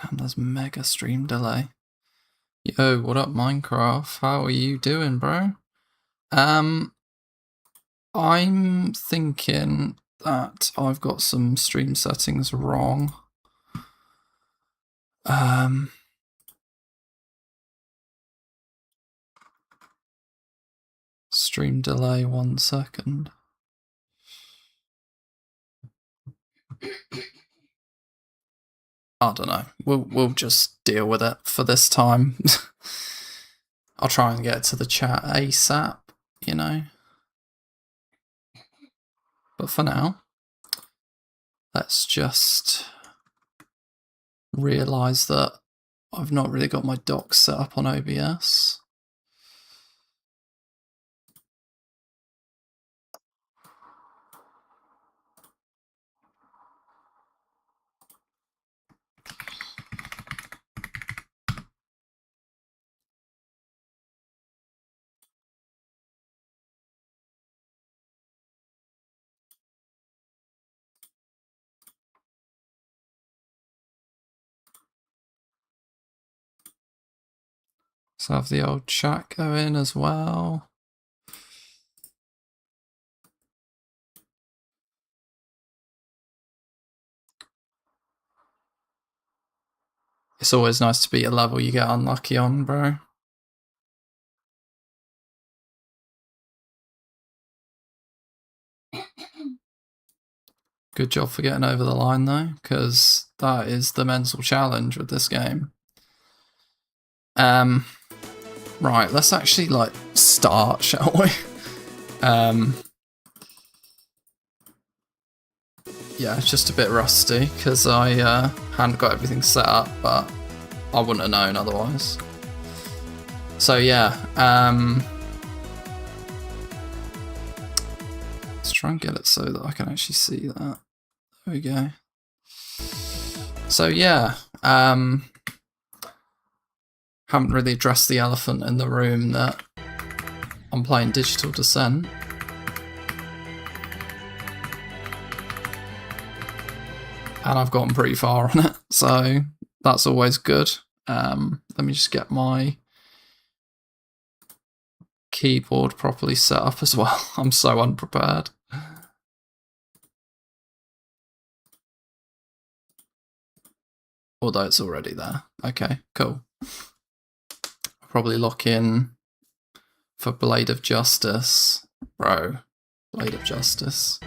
Damn, there's mega stream delay. Yo, what up, Minecraft? How are you doing, bro? I'm thinking that I've got some stream settings wrong. Stream delay, 1 second. I don't know. We'll just deal with it for this time. I'll try and get to the chat ASAP, you know. But for now, let's just realise that I've not really got my docs set up on OBS. Let's have the old chat go in as well. It's always nice to beat a level you get unlucky on, bro. Good job for getting over the line though, because that is the mental challenge with this game. Right, let's actually like start, shall we? Yeah, it's just a bit rusty because I hadn't got everything set up, but I wouldn't have known otherwise. So yeah, let's try and get it so that I can actually see that. There we go. So yeah, haven't really addressed the elephant in the room that I'm playing Digital Descent. And I've gotten pretty far on it, so that's always good. Let me just get my keyboard properly set up as well. I'm so unprepared. Although it's already there. Okay, cool. I'll probably lock in for Blade of Justice. Bro, Blade of Justice.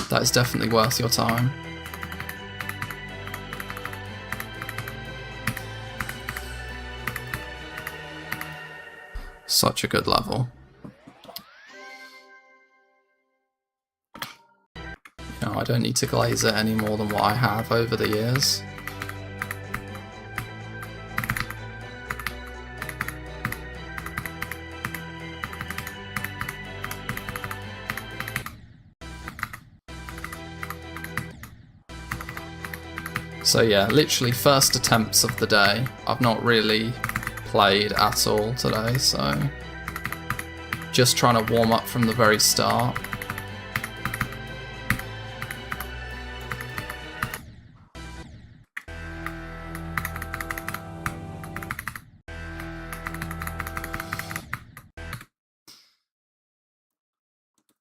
That is definitely worth your time. Such a good level. You know, I don't need to glaze it any more than what I have over the years. So yeah, literally first attempts of the day. I've not really played at all today, so just trying to warm up from the very start.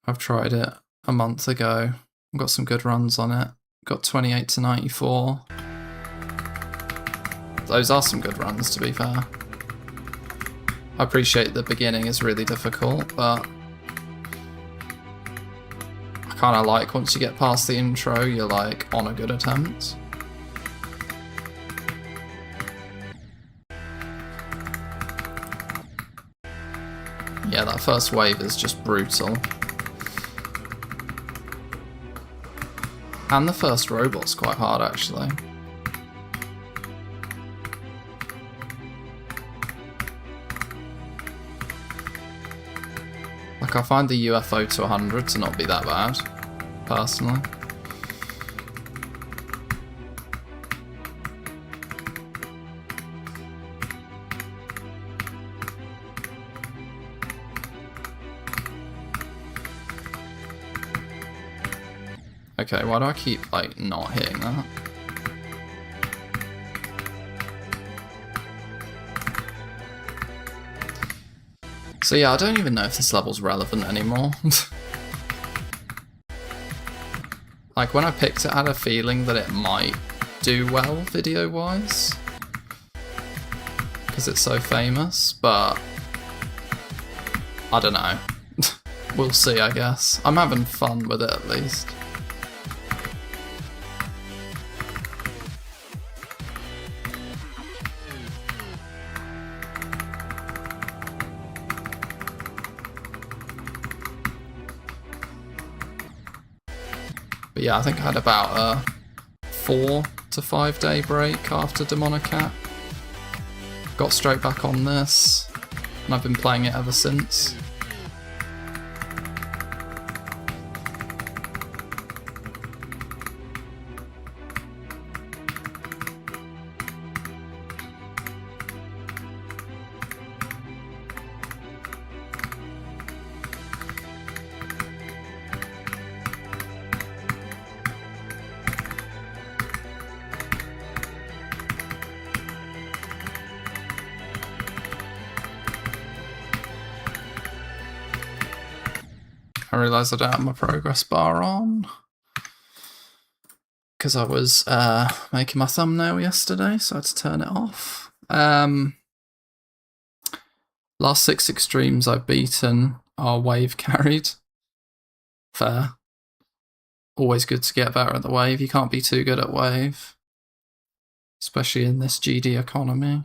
I've tried it a month ago. I've got some good runs on it. Got 28 to 94. Those are some good runs, to be fair. I appreciate the beginning is really difficult, but I kind of like once you get past the intro, you're like on a good attempt. Yeah, that first wave is just brutal. And the first robot's quite hard, actually. Like, I find the UFO to 100 to not be that bad, personally. Okay, why do I keep, like, not hitting that? So yeah, I don't even know if this level's relevant anymore. Like, when I picked it, I had a feeling that it might do well video-wise, because it's so famous, but I don't know. We'll see, I guess. I'm having fun with it, at least. But yeah, I think I had about a 4 to 5 day break after Demonic Cat. Got straight back on this, and I've been playing it ever since. I realised I don't have my progress bar on because I was making my thumbnail yesterday, so I had to turn it off. Last 6 extremes I've beaten are wave carried. Fair. Always good to get better at the wave. You can't be too good at wave, especially in this GD economy.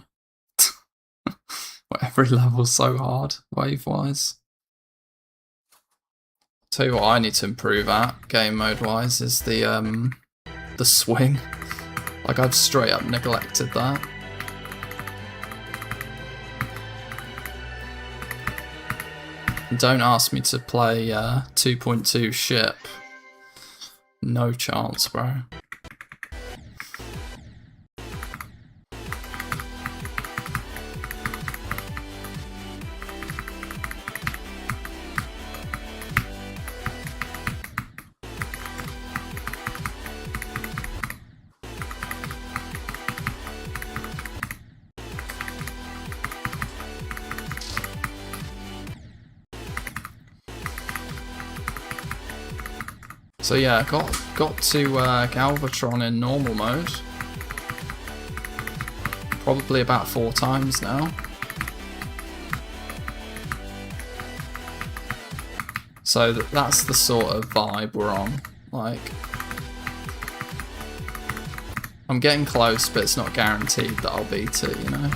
Where every level's so hard, wave-wise. Tell you what I need to improve at, game mode wise, is the swing. Like, I've straight up neglected that. And don't ask me to play 2.2 ship. No chance, bro. So yeah, got to Galvatron in normal mode. Probably about 4 times now. So that's the sort of vibe we're on. Like, I'm getting close, but it's not guaranteed that I'll beat it, you know?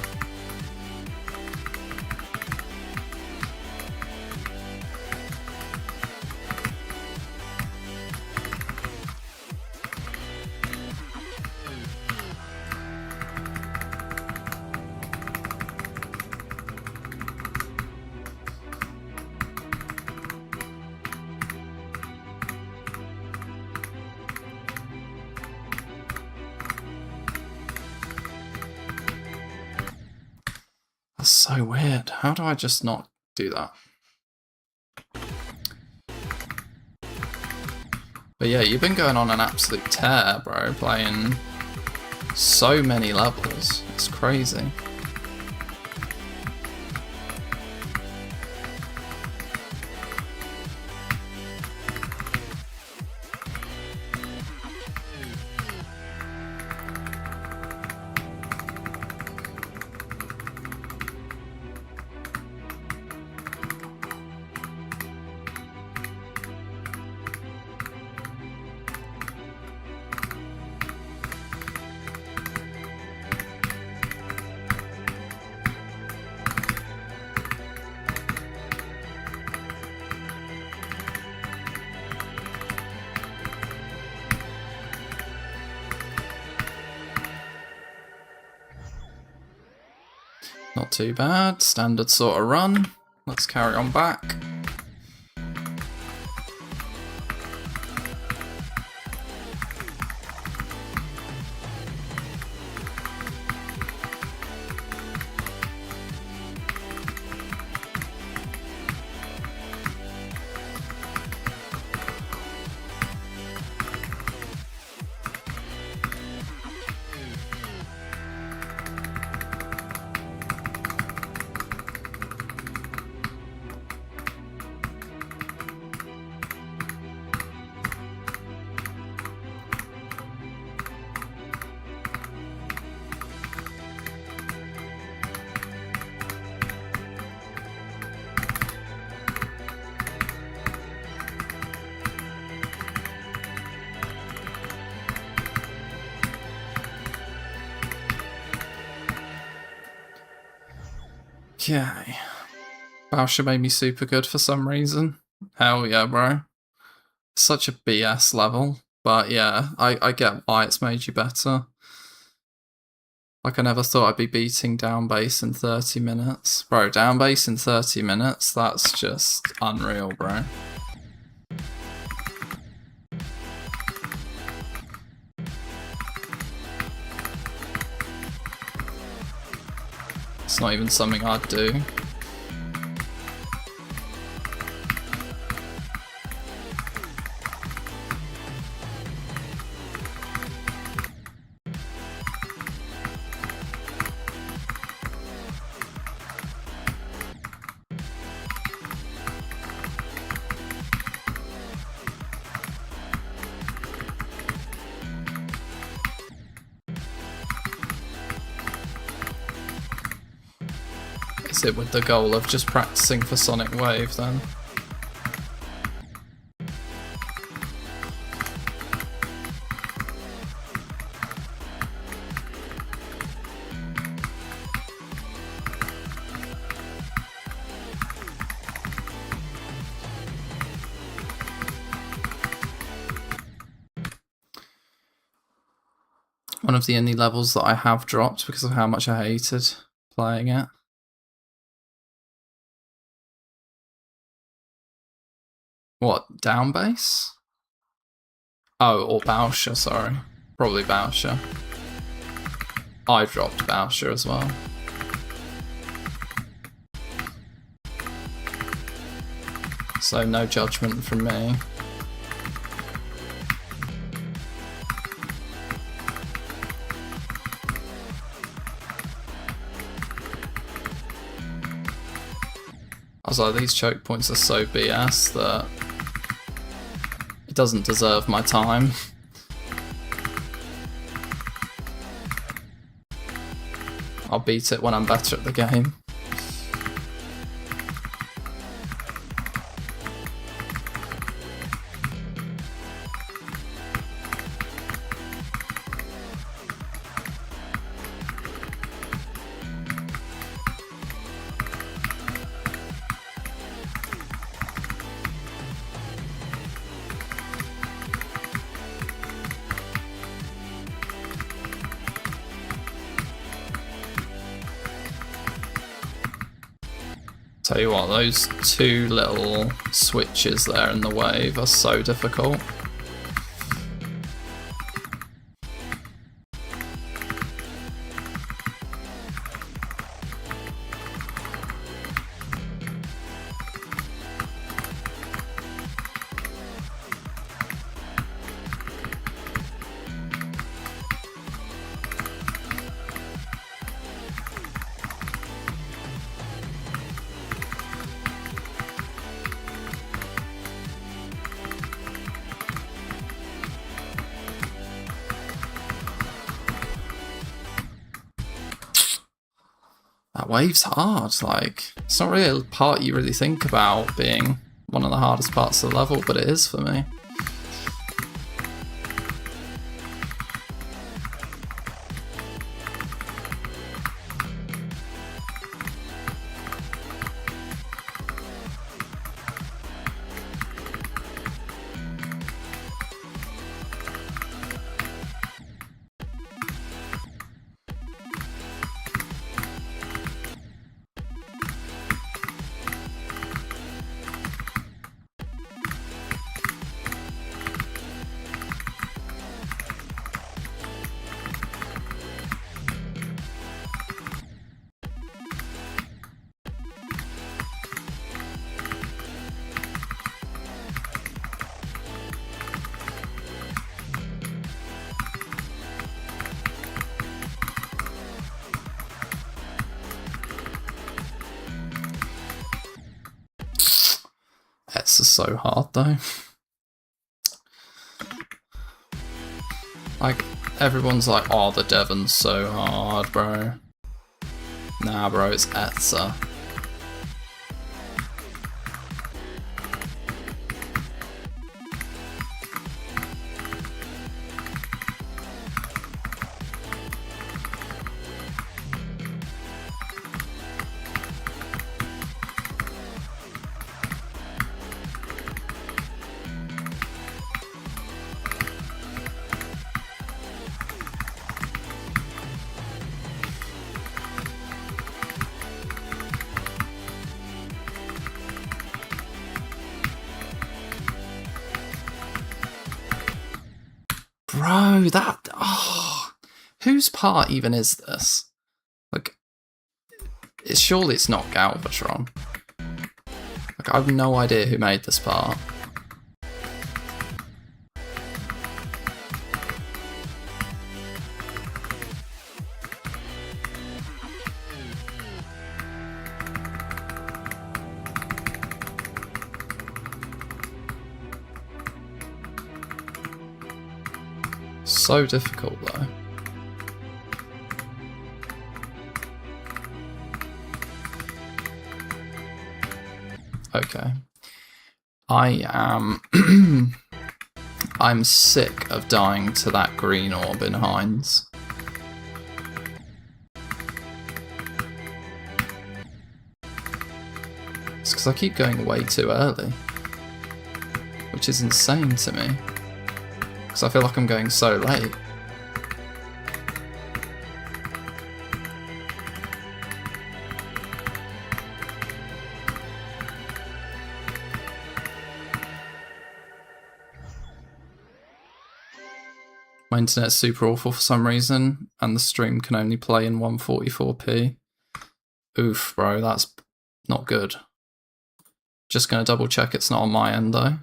That's so weird. How do I just not do that? But yeah, you've been going on an absolute tear, bro, playing so many levels. It's crazy. Not too bad, standard sort of run. Let's carry on back. Okay. Bausha made me super good for some reason. Hell yeah, bro. Such a BS level. But yeah, I get why it's made you better. Like, I never thought I'd be beating down bass in 30 minutes. Bro, down bass in 30 minutes? That's just unreal, bro. It's not even something I'd do. Is it with the goal of just practicing for Sonic Wave then? One of the indie levels that I have dropped because of how much I hated playing it. What, down bass? Oh, or Bausha, sorry. Probably Bausha. I dropped Bausha as well. So no judgment from me. I was like, these choke points are so BS that it doesn't deserve my time. I'll beat it when I'm better at the game. Tell you what, those two little switches there in the wave are so difficult. That wave's hard, like, it's not really a part you really think about being one of the hardest parts of the level, but it is for me. This is so hard though. Like, everyone's like, oh, the Devon's so hard, bro. Nah, bro, it's Etza. Bro, that... Oh, whose part even is this? Like, surely it's not Galvatron. Like, I have no idea who made this part. So difficult though. Okay. I am... I'm sick of dying to that green orb in Heinz. It's because I keep going way too early. Which is insane to me. Because I feel like I'm going so late. My internet's super awful for some reason, and the stream can only play in 144p. Oof, bro, that's not good. Just gonna double check it's not on my end though.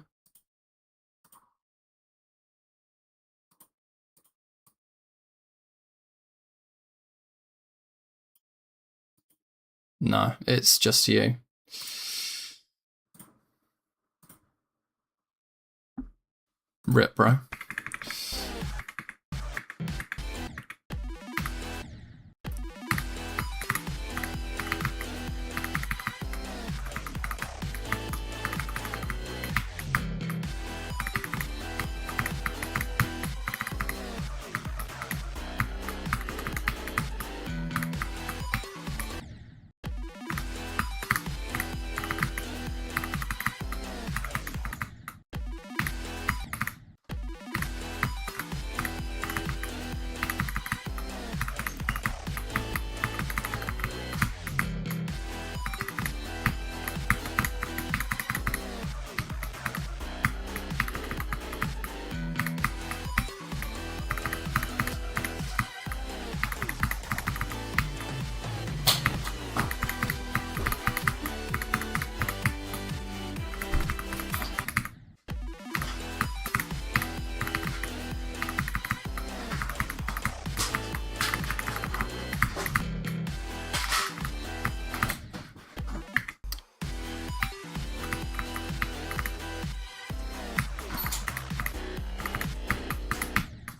No, it's just you. Rip, bro.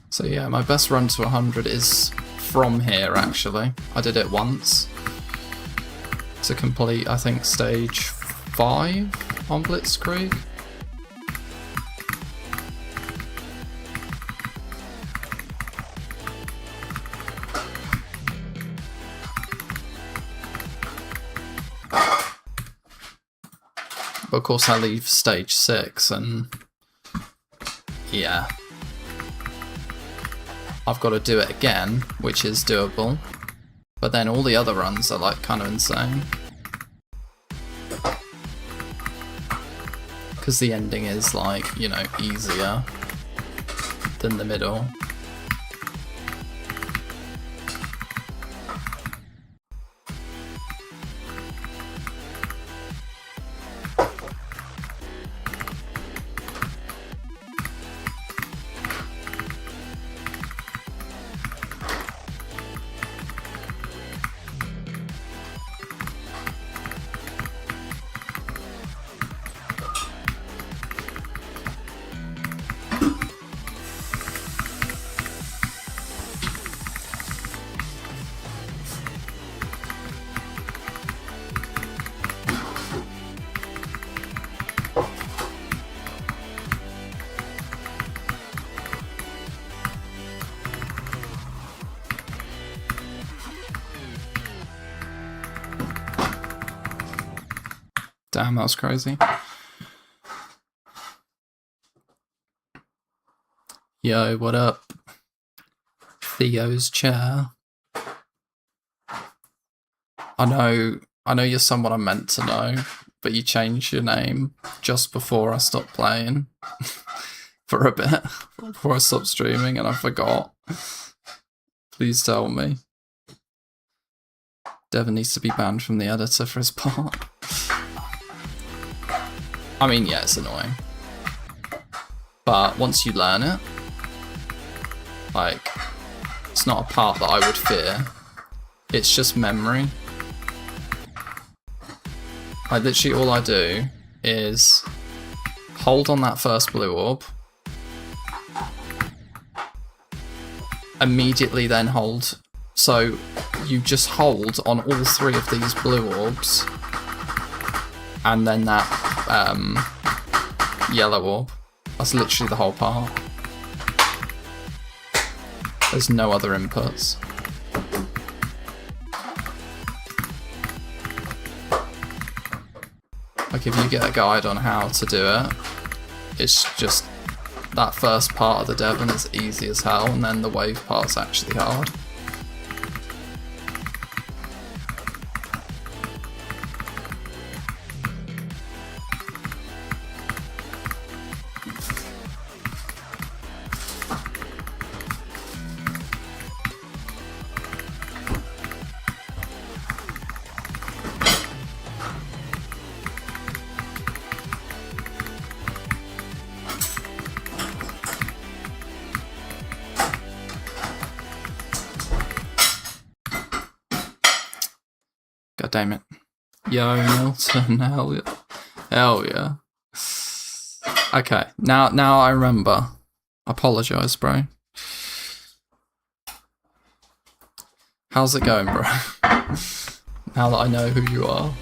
So yeah, my best run to 100 is from here actually. I did it once to complete, I think, stage 5 on Blitzkrieg. But of course I leave stage 6 and yeah. I've got to do it again, which is doable. But then all the other runs are like kind of insane. Because the ending is like, you know, easier than the middle. Damn, that was crazy. Yo, what up? Theo's chair. I know you're someone I'm meant to know, but you changed your name just before I stopped playing. for a bit before I stopped streaming and I forgot. Please tell me. Devon needs to be banned from the editor for his part. I mean, yeah, it's annoying. But once you learn it, like, it's not a part that I would fear. It's just memory. Like, literally all I do is hold on that first blue orb, immediately then hold. So you just hold on all 3 of these blue orbs, and then that yellow orb. That's literally the whole part. There's no other inputs. Like, if you get a guide on how to do it, it's just that first part of the Devon is easy as hell, and then the wave part's actually hard. God damn it. Yo, Milton, hell yeah. Hell yeah. Okay, now I remember. I apologise, bro. How's it going, bro? Now that I know who you are.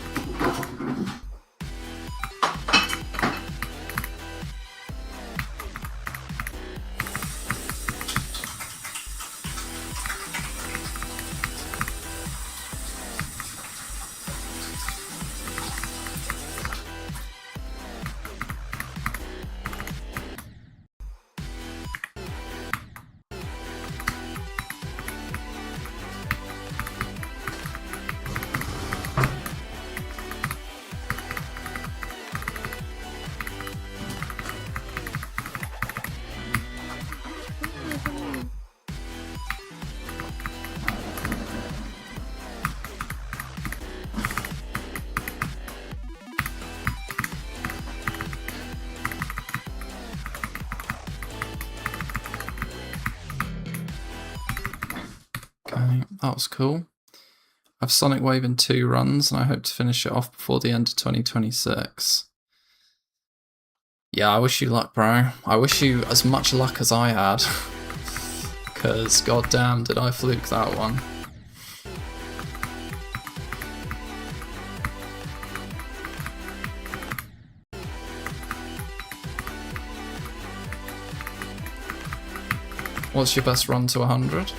That was cool. I've Sonic Wave in 2 runs, and I hope to finish it off before the end of 2026. Yeah, I wish you luck, bro. I wish you as much luck as I had. Because goddamn did I fluke that one. What's your best run to 100?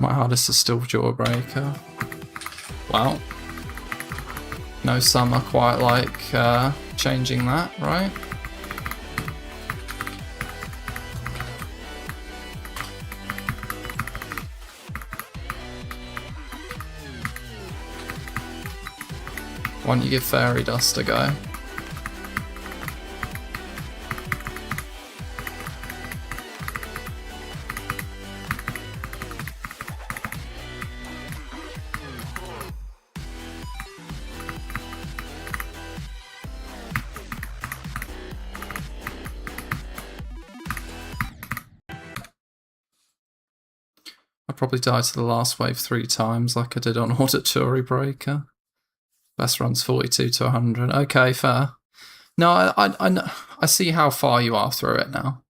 My hardest is still Jawbreaker. Wow. No summer quite like changing that, right? Why don't you give Fairy Dust a go? I probably died to the last wave 3 times like I did on Auditory Breaker. Best run's 42 to 100. Okay, fair. No, I see how far you are through it now.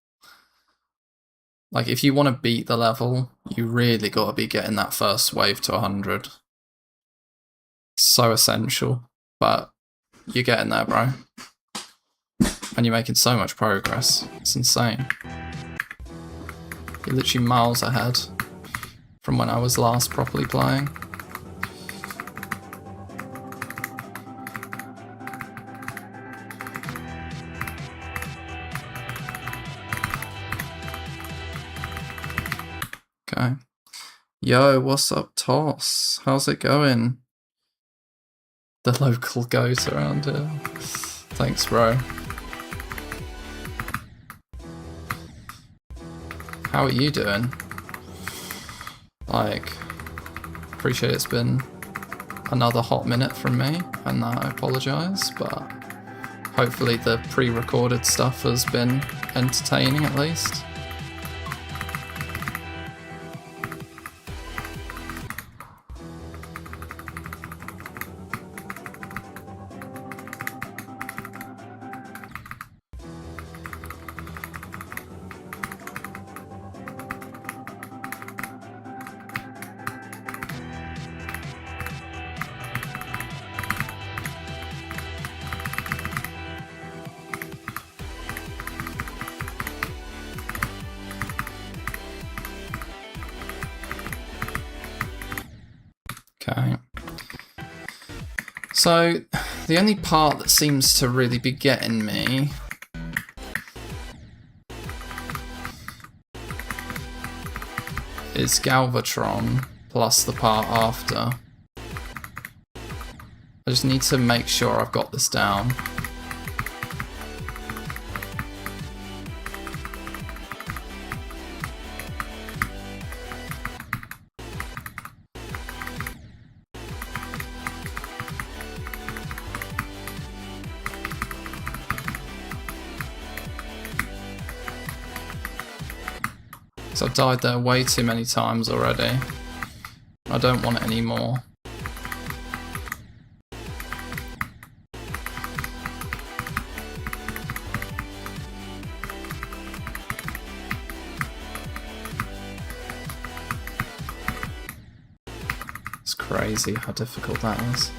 Like, if you want to beat the level, you really got to be getting that first wave to 100. so essential, but you're getting there, bro. And you're making so much progress. It's insane. You're literally miles ahead from when I was last properly playing. Okay. Yo, what's up, Toss? How's it going? The local goat around here. Thanks, bro. How are you doing? Like, appreciate it's been another hot minute from me, and I apologise, but hopefully the pre-recorded stuff has been entertaining at least. Okay. So, the only part that seems to really be getting me is Galvatron plus the part after. I just need to make sure I've got this down. I've died there way too many times already. I don't want it anymore. It's crazy how difficult that is.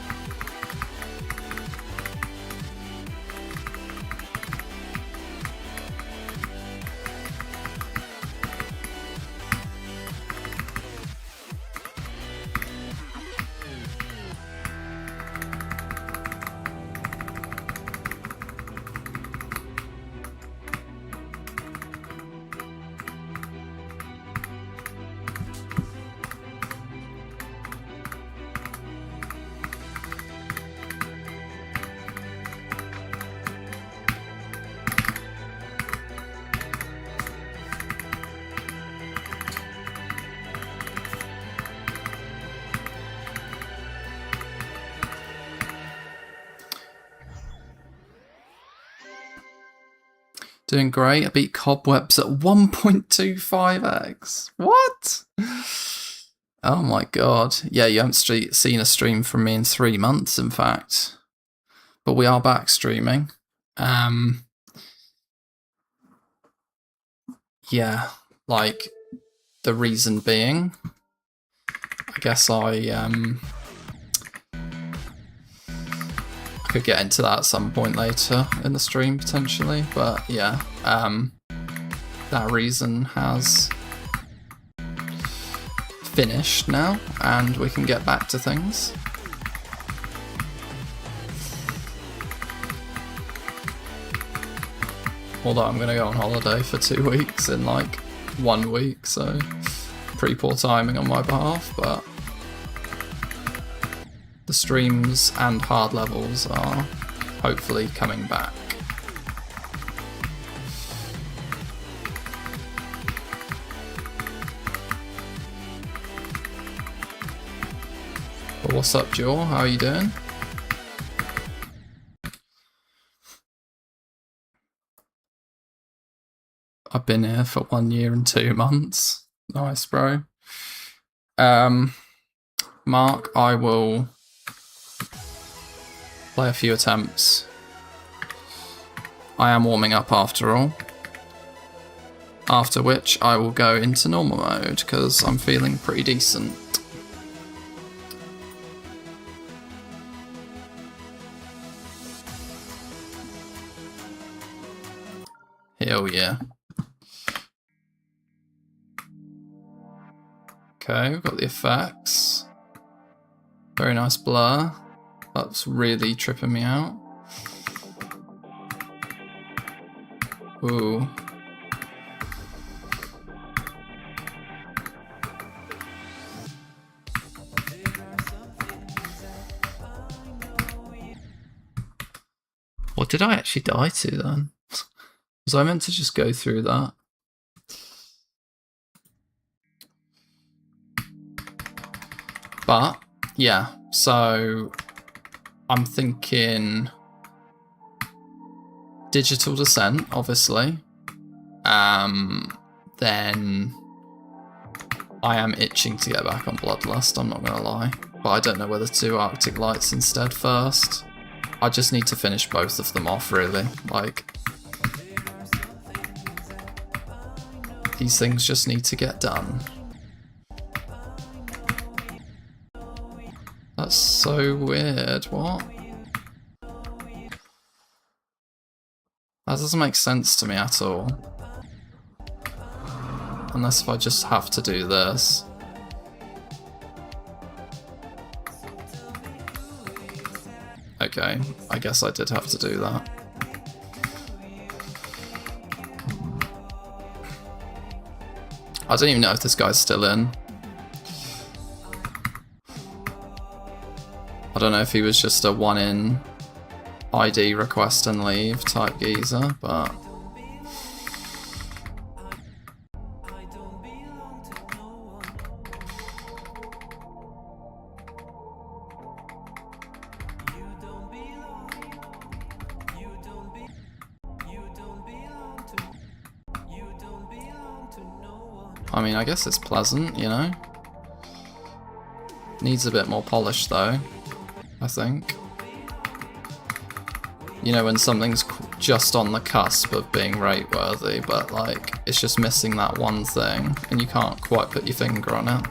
Doing great. I beat Cobwebs at 1.25x. What? Oh my god. Yeah, you haven't seen a stream from me in 3 months, in fact. But we are back streaming. Yeah, like, the reason being, I guess I could get into that at some point later in the stream potentially, but yeah, that reason has finished now and we can get back to things. Although I'm gonna go on holiday for 2 weeks in like 1 week, so pretty poor timing on my behalf, but the streams and hard levels are hopefully coming back. But what's up, Joe? How are you doing? I've been here for 1 year and 2 months. Nice, bro. Mark, I will play a few attempts. I am warming up after all. After which I will go into normal mode because I'm feeling pretty decent. Hell yeah. Okay, we've got the effects. Very nice blur. That's really tripping me out. Ooh. What did I actually die to then? Was I meant to just go through that? But, yeah, so I'm thinking Digital Descent, obviously. Then I am itching to get back on Bloodlust, I'm not gonna lie. But I don't know whether to do Arctic Lights instead first. I just need to finish both of them off, really. Like, these things just need to get done. That's so weird, what? That doesn't make sense to me at all. Unless if I just have to do this. Okay, I guess I did have to do that. I don't even know if this guy's still in. I don't know if he was just a one-in ID request and leave type geezer, but... I mean, I guess it's pleasant, you know? Needs a bit more polish though, I think. You know, when something's just on the cusp of being rate-worthy, but like, it's just missing that one thing, and you can't quite put your finger on it.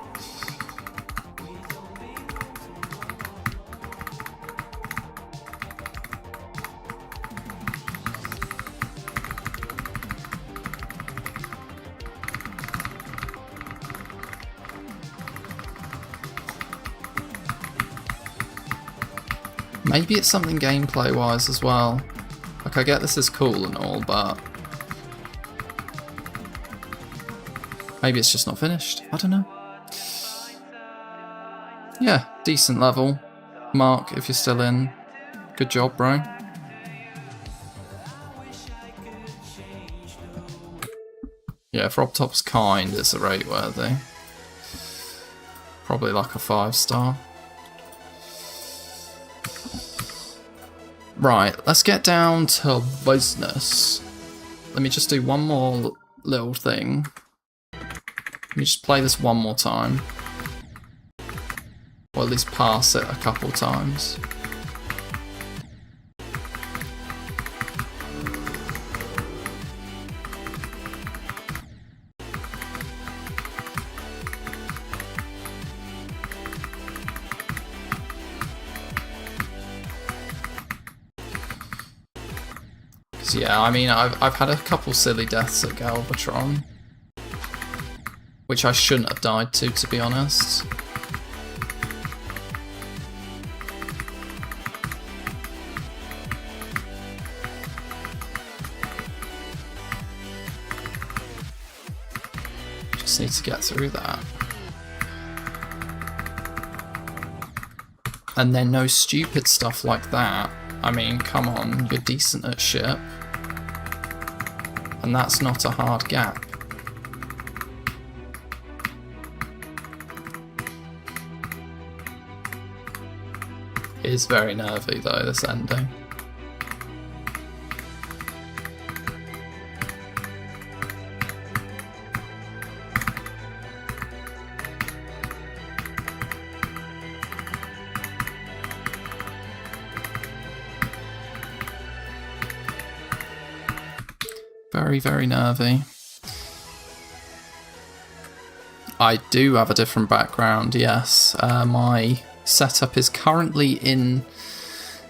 Maybe it's something gameplay-wise as well. Like, I get this is cool and all, but... maybe it's just not finished. I don't know. Yeah, decent level. Mark, if you're still in, good job, bro. Yeah, if Rob Top's kind, it's a rate-worthy. Probably like a 5-star. Right, let's get down to business. Let me just do one more little thing. Let me just play this one more time. Or at least pass it a couple times. Yeah, I mean, I've had a couple silly deaths at Galvatron, which I shouldn't have died to be honest. Just need to get through that. And then no stupid stuff like that. I mean, come on, you're decent at ship. And that's not a hard gap. It is very nervy though, this ending. Very, very nervy. I do have a different background, yes. My setup is currently in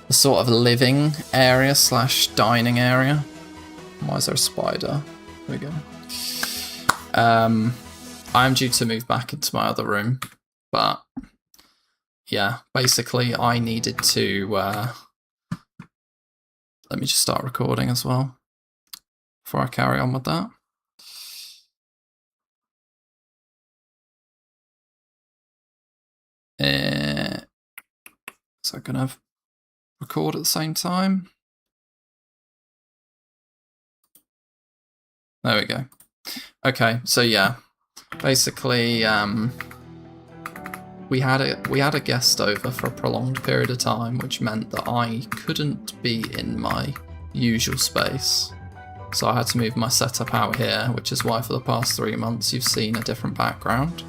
a sort of living area slash dining area. Why is there a spider? There we go. I'm due to move back into my other room, but yeah, basically I needed to, let me just start recording as well before I carry on with that. So I'm gonna record at the same time. There we go. Okay, so yeah, basically we had a guest over for a prolonged period of time, which meant that I couldn't be in my usual space. So I had to move my setup out here, which is why for the past 3 months you've seen a different background.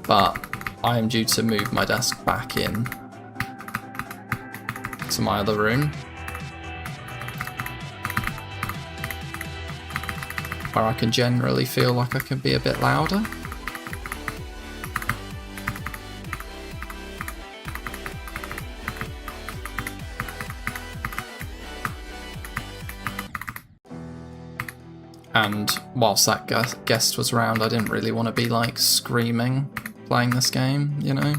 But I am due to move my desk back in to my other room, where I can generally feel like I can be a bit louder. And whilst that guest was around, I didn't really want to be like screaming playing this game, you know?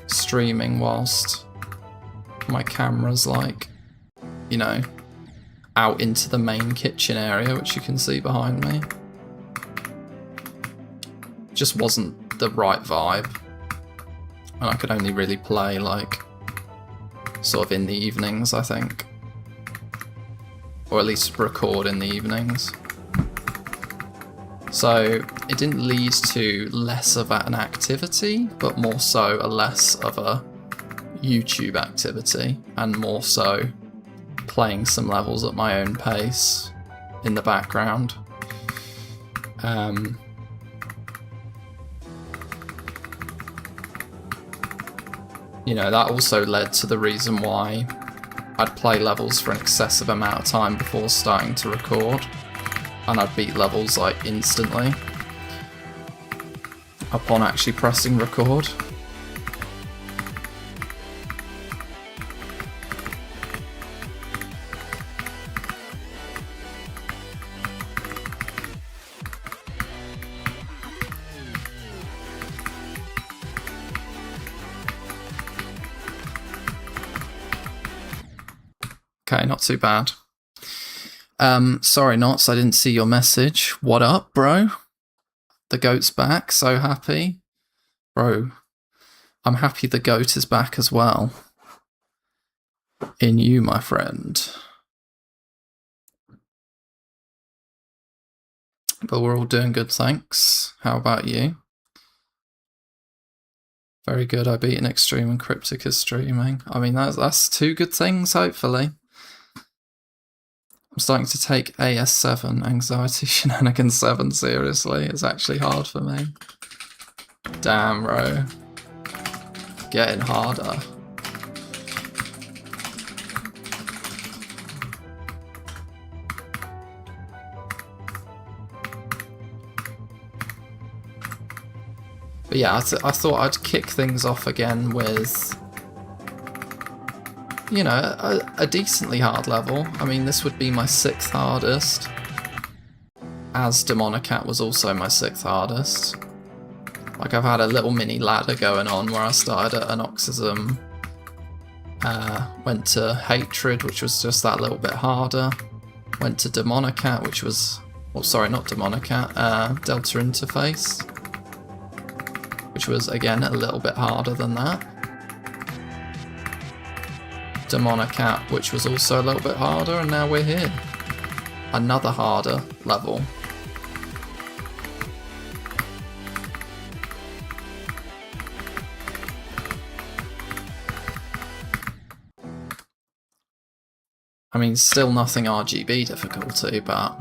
Streaming whilst my camera's like, you know, out into the main kitchen area, which you can see behind me. Just wasn't the right vibe. And I could only really play like sort of in the evenings, I think. Or at least record in the evenings. So it didn't lead to less of an activity, but more so a less of a YouTube activity, and more so playing some levels at my own pace in the background. You know, that also led to the reason why I'd play levels for an excessive amount of time before starting to record, and I'd beat levels like instantly upon actually pressing record. Okay, not too bad. Sorry, Knots, I didn't see your message. What up, bro? The goat's back, so happy. Bro, I'm happy the goat is back as well. In you, my friend. But we're all doing good, thanks. How about you? Very good, I beat an extreme and Cryptic is streaming. I mean, that's two good things, hopefully. I'm starting to take AS7, Anxiety Shenanigans 7, seriously. It's actually hard for me. Damn, bro. Getting harder. But yeah, I thought I'd kick things off again with, you know, a decently hard level. I mean, this would be my 6th hardest, as Demonicat was also my 6th hardest. Like, I've had a little mini ladder going on where I started at Anoxism, went to Hatred, which was just that little bit harder, went to Demonicat, which was, well, sorry, not Demonicat, Delta Interface, which was, again, a little bit harder than that. Demonicat, which was also a little bit harder, and now we're here. Another harder level. I mean, still nothing RGB difficulty, but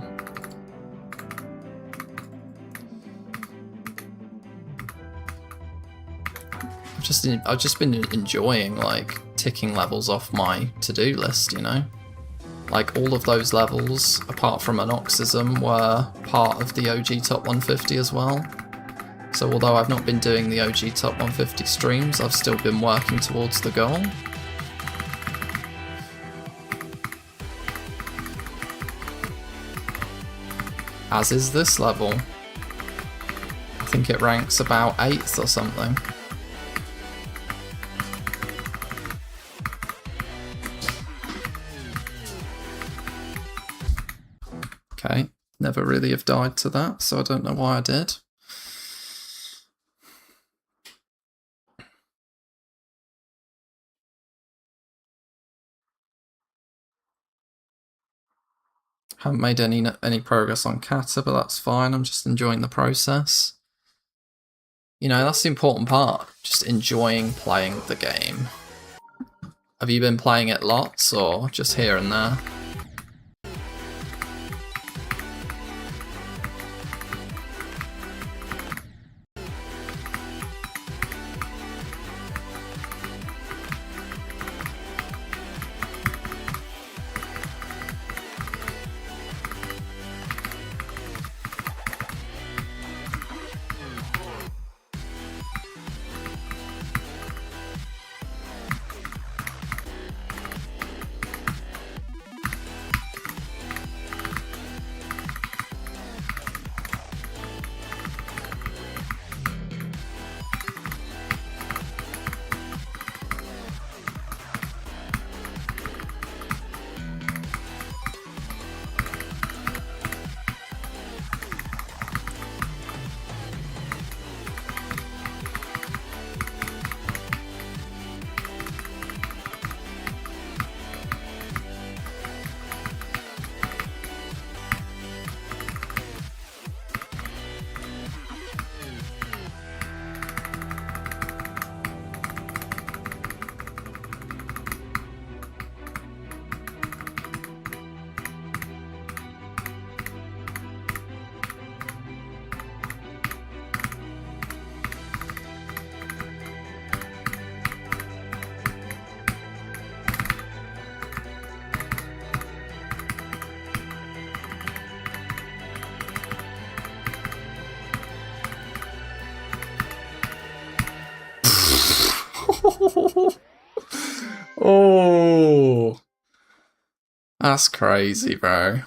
I've just been enjoying like ticking levels off my to-do list, you know? Like, all of those levels, apart from Anoxism, were part of the OG Top 150 as well. So although I've not been doing the OG Top 150 streams, I've still been working towards the goal. as is this level. I think it ranks about 8th or something. Okay, never really have died to that, so I don't know why I did. Haven't made any progress on kata, but that's fine. I'm just enjoying the process. You know, that's the important part, just enjoying playing the game. Have you been playing it lots, or just here and there? Oh, that's crazy, bro.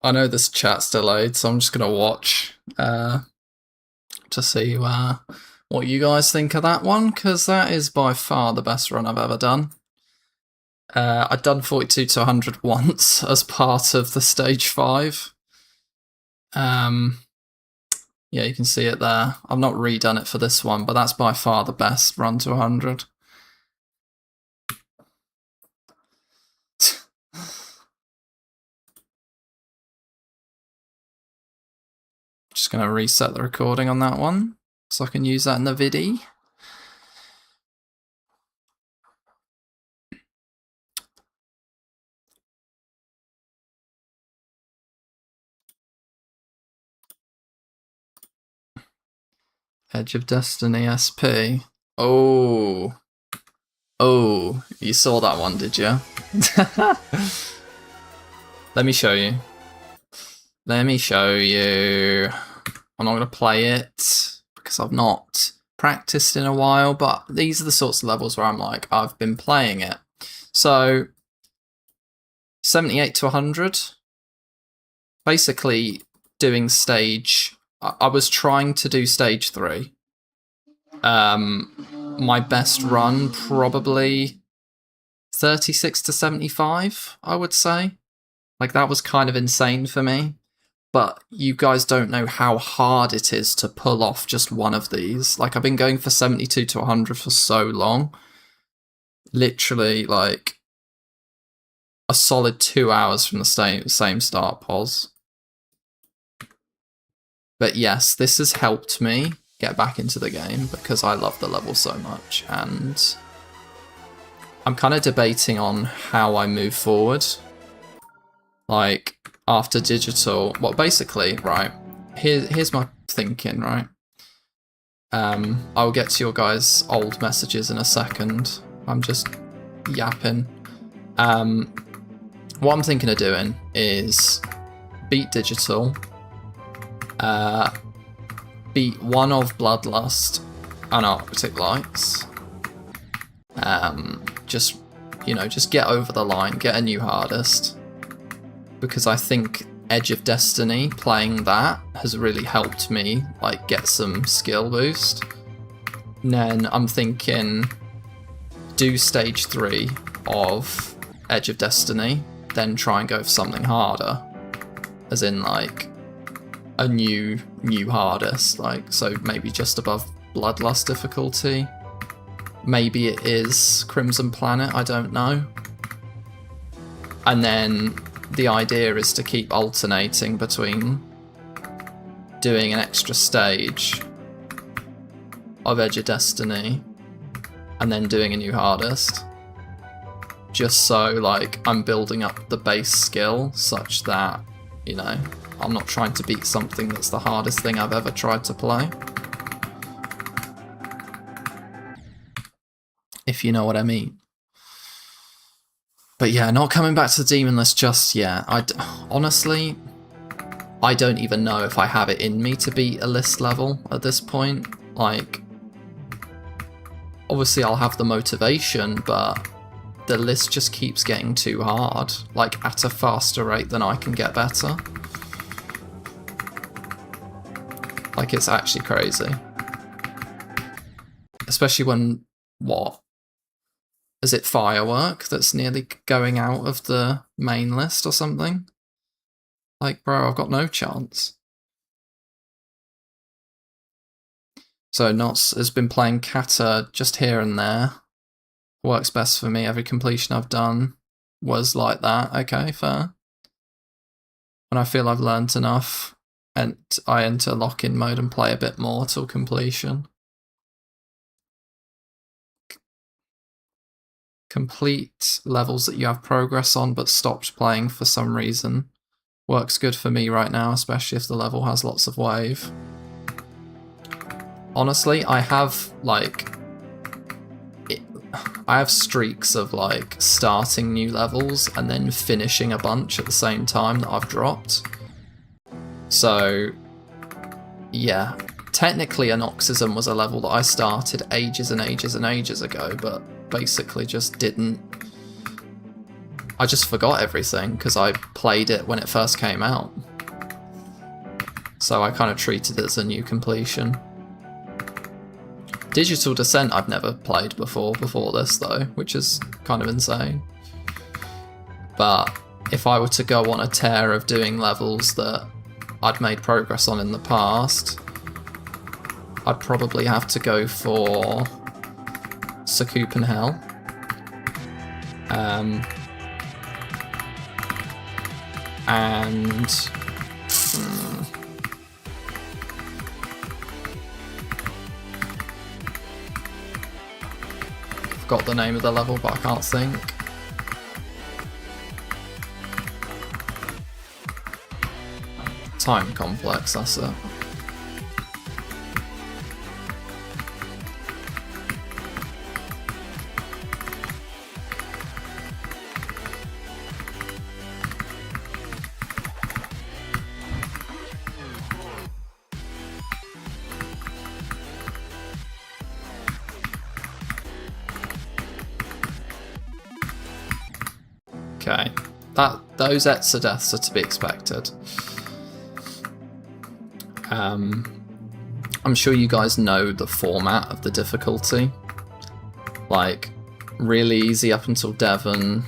I know this chat's delayed, so I'm just gonna watch to see what you guys think of that one, because that is by far the best run I've ever done. I'd done 42 to 100 once as part of the stage 5. Yeah, you can see it there. I've not redone it for this one, but that's by far the best run to 100. Just going to reset the recording on that one so I can use that in the viddy. Edge of Destiny SP. Oh, you saw that one, did you? Let me show you. Let me show you. I'm not going to play it because I've not practiced in a while, but these are the sorts of levels where I'm like, I've been playing it. So 78 to 100. Basically doing stage... I was trying to do stage 3. My best run, probably 36 to 75, I would say. Like, that was kind of insane for me. But you guys don't know how hard it is to pull off just one of these. Like, I've been going for 72 to 100 for so long. Literally, like, a solid 2 hours from the same start pos. But yes, this has helped me get back into the game because I love the level so much, and I'm kind of debating on how I move forward. Like, after digital, well, basically, right, here's my thinking, right? I'll get to your guys' old messages in a second. I'm just yapping. What I'm thinking of doing is beat digital, beat one of Bloodlust and Arctic Lights. Just get over the line, get a new hardest. Because I think Edge of Destiny, playing that has really helped me like get some skill boost. And then I'm thinking do stage 3 of Edge of Destiny, then try and go for something harder, as in like a new hardest, like so maybe just above Bloodlust difficulty. Maybe it is Crimson Planet, I don't know. And then the idea is to keep alternating between doing an extra stage of Edge of Destiny and then doing a new hardest, just so like I'm building up the base skill such that, you know, I'm not trying to beat something that's the hardest thing I've ever tried to play, if you know what I mean. But yeah, not coming back to the demon list just yet. Honestly, I don't even know if I have it in me to beat a list level at this point. Like, obviously I'll have the motivation, but the list just keeps getting too hard, like at a faster rate than I can get better. Like, it's actually crazy. Especially when, what? Is it Firework that's nearly going out of the main list or something? Like, bro, I've got no chance. So Knots has been playing Kata just here and there. Works best for me. Every completion I've done was like that. Okay, fair. When I feel I've learnt enough, and I enter lock-in mode and play a bit more till completion. Complete levels that you have progress on but stopped playing for some reason. Works good for me right now, especially if the level has lots of wave. Honestly, I have like I have streaks of like starting new levels and then finishing a bunch at the same time that I've dropped. So yeah, technically Anoxism was a level that I started ages and ages and ages ago, but basically just didn't. I just forgot everything because I played it when it first came out. So I kind of treated it as a new completion. Digital Descent I've never played before this though, which is kind of insane. But if I were to go on a tear of doing levels that I'd made progress on in the past, I'd probably have to go for Sakupen Hell. And forgot the name of the level, but I can't think. Time Complex, that's it. Okay, those Etza deaths are to be expected. I'm sure you guys know the format of the difficulty. Like, really easy up until Devon.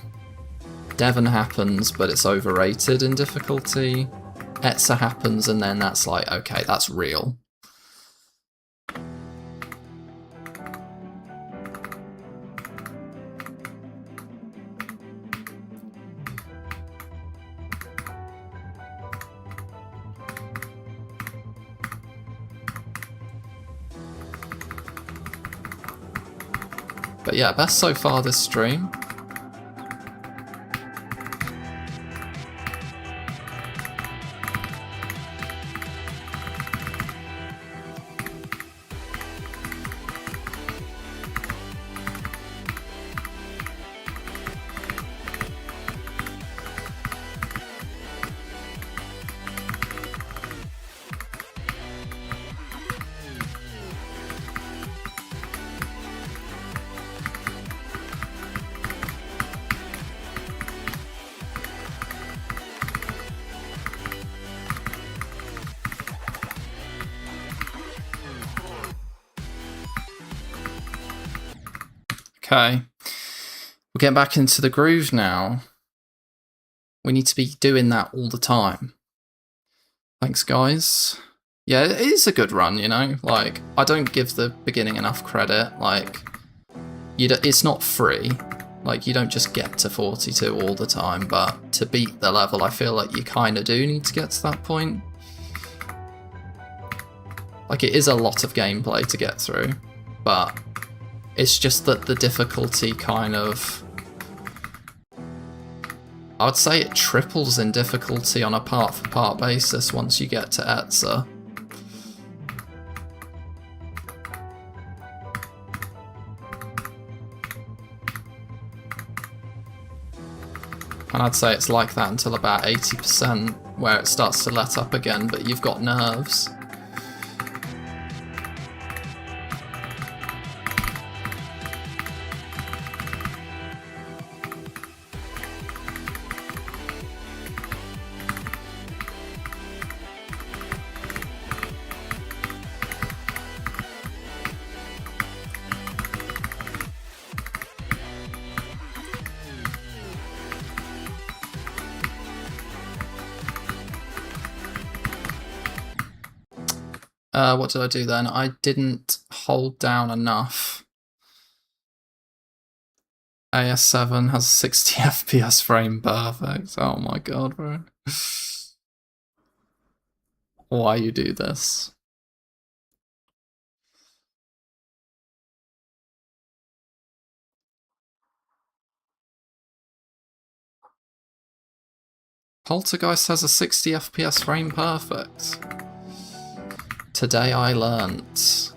Devon happens, but it's overrated in difficulty. Etza happens, and then that's like, okay, that's real. But yeah, best so far this stream. Okay. We're getting back into the groove now. We need to be doing that all the time. Thanks, guys. Yeah, it is a good run, you know? Like, I don't give the beginning enough credit. Like, it's not free. Like, you don't just get to 42 all the time, but to beat the level, I feel like you kind of do need to get to that point. Like, it is a lot of gameplay to get through, but it's just that the difficulty kind of... I would say it triples in difficulty on a part-for-part basis once you get to Etza. And I'd say it's like that until about 80%, where it starts to let up again, but you've got nerves. What did I do then? I didn't hold down enough. AS7 has 60 FPS frame perfect. Oh my god, bro. Why you do this? Poltergeist has a 60 FPS frame perfect. Today I learnt.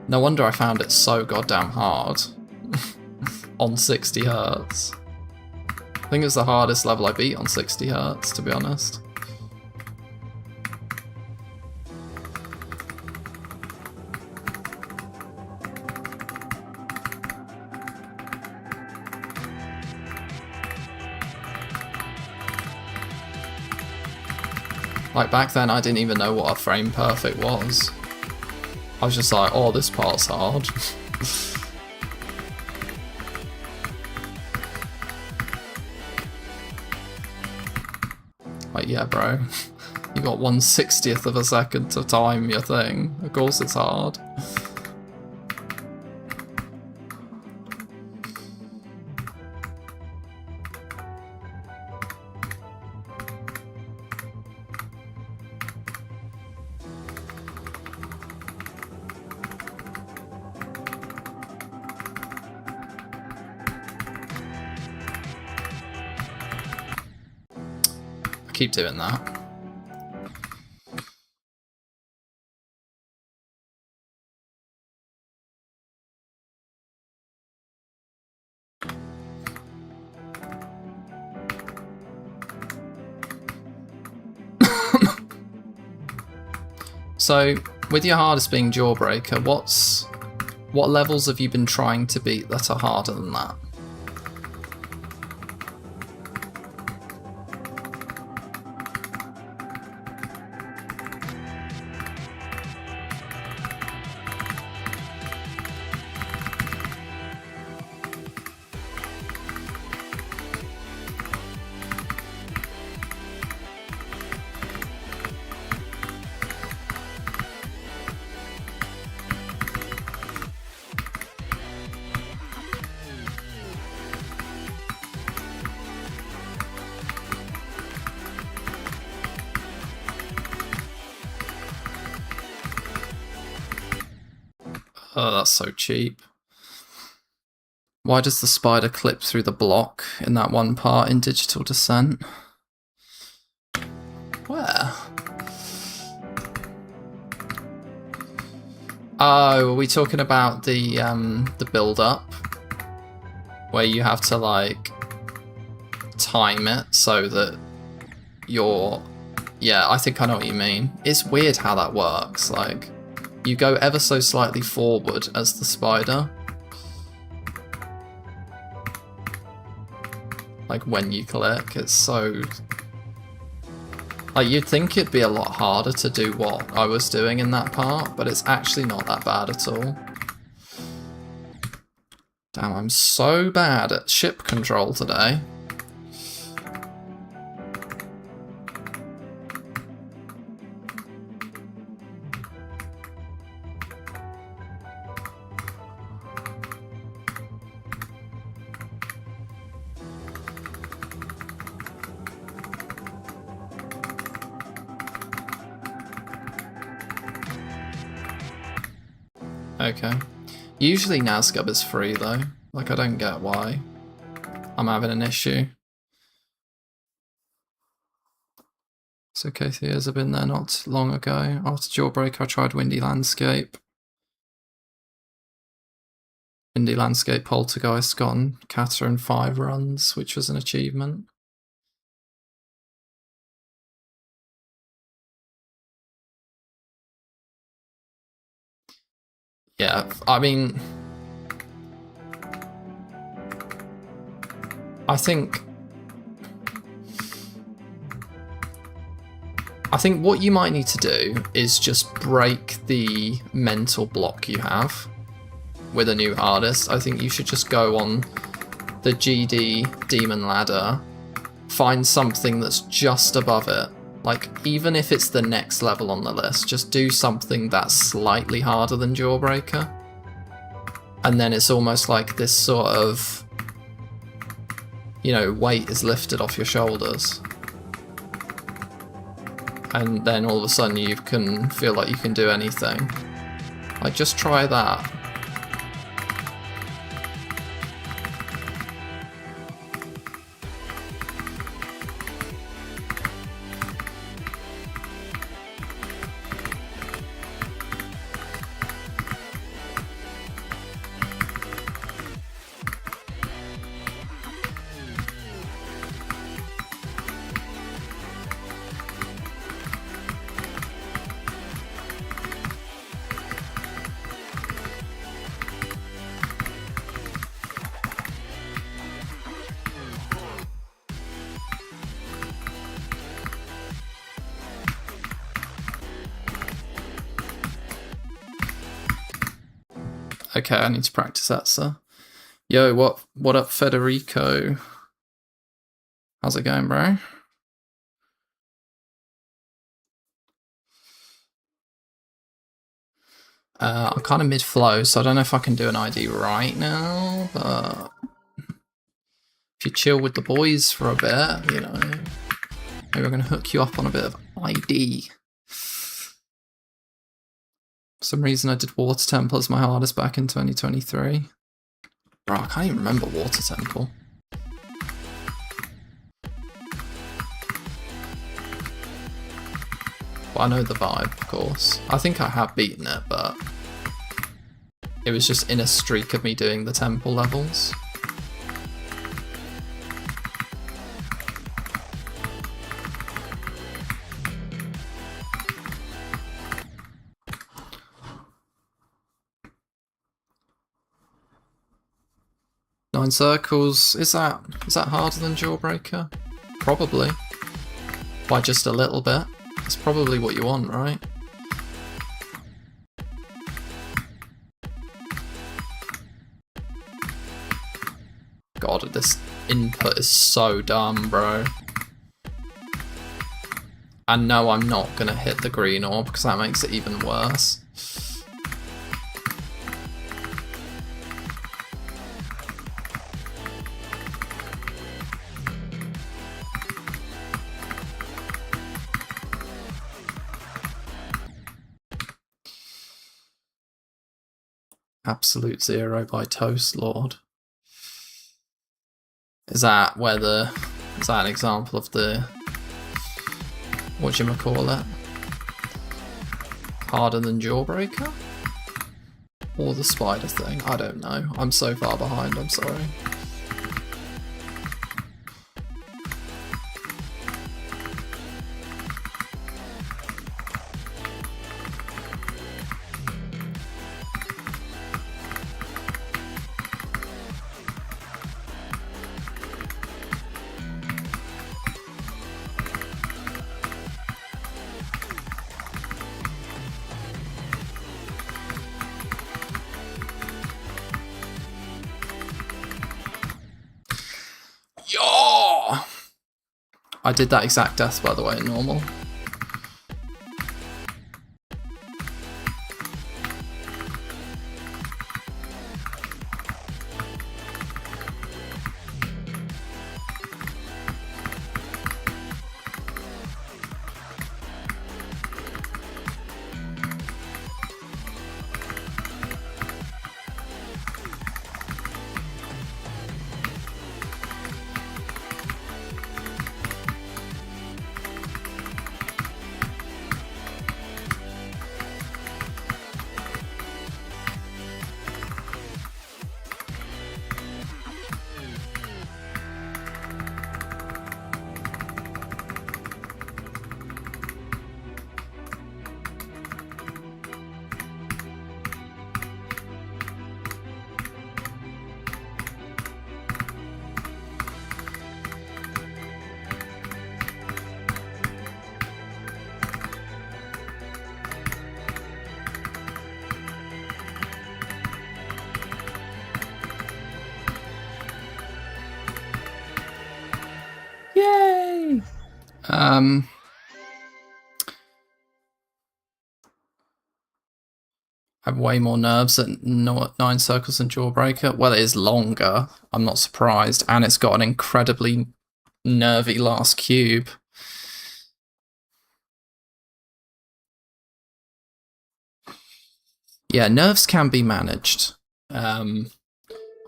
No wonder I found it so goddamn hard. On 60 Hz. I think it's the hardest level I beat on 60 Hz, to be honest. Like, back then I didn't even know what a frame perfect was. I was just like, oh, this part's hard. Like, yeah, bro. You got 1/60th of a second to time your thing. Of course it's hard. Keep doing that. So, with your hardest being Jawbreaker, what levels have you been trying to beat that are harder than that? Oh, that's so cheap. Why does the spider clip through the block in that one part in Digital Descent? Where? Oh, are we talking about the build-up? Where you have to, like, time it so that you're... Yeah, I think I know what you mean. It's weird how that works, like... You go ever so slightly forward as the spider. Like when you click, it's so... Like you'd think it'd be a lot harder to do what I was doing in that part, but it's actually not that bad at all. Damn, I'm so bad at ship control today. Okay. Usually Nazgub is free though. Like, I don't get why I'm having an issue. So Kathias have been there not long ago. After Jawbreaker, I tried Windy Landscape. Windy Landscape Poltergeist got on Kata in 5 runs, which was an achievement. Yeah, I mean, I think what you might need to do is just break the mental block you have with a new hardest. I think you should just go on the GD Demon Ladder, find something that's just above it. Like, even if it's the next level on the list, just do something that's slightly harder than Jawbreaker. And then it's almost like this sort of, you know, weight is lifted off your shoulders. And then all of a sudden you can feel like you can do anything. Like, just try that. Okay, I need to practice that, sir. Yo, what up, Federico? How's it going, bro? I'm kind of mid-flow, so I don't know if I can do an ID right now, but if you chill with the boys for a bit, you know, maybe I'm going to hook you up on a bit of ID. For some reason I did Water Temple as my hardest back in 2023. Bro, I can't even remember Water Temple. Well, I know the vibe, of course. I think I have beaten it, but it was just in a streak of me doing the temple levels. Nine circles, is that harder than Jawbreaker? Probably. By just a little bit. That's probably what you want, right? God, this input is so dumb, bro. And no, I'm not gonna hit the green orb because that makes it even worse. Absolute Zero by Toast Lord. Is that an example of the, whatchamacallit? Harder than Jawbreaker? Or the spider thing? I don't know. I'm so far behind, I'm sorry. I did that exact death, by the way, in normal. Yay! I have way more nerves at 9 circles than Jawbreaker. Well, it is longer. I'm not surprised. And it's got an incredibly nervy last cube. Yeah, nerves can be managed.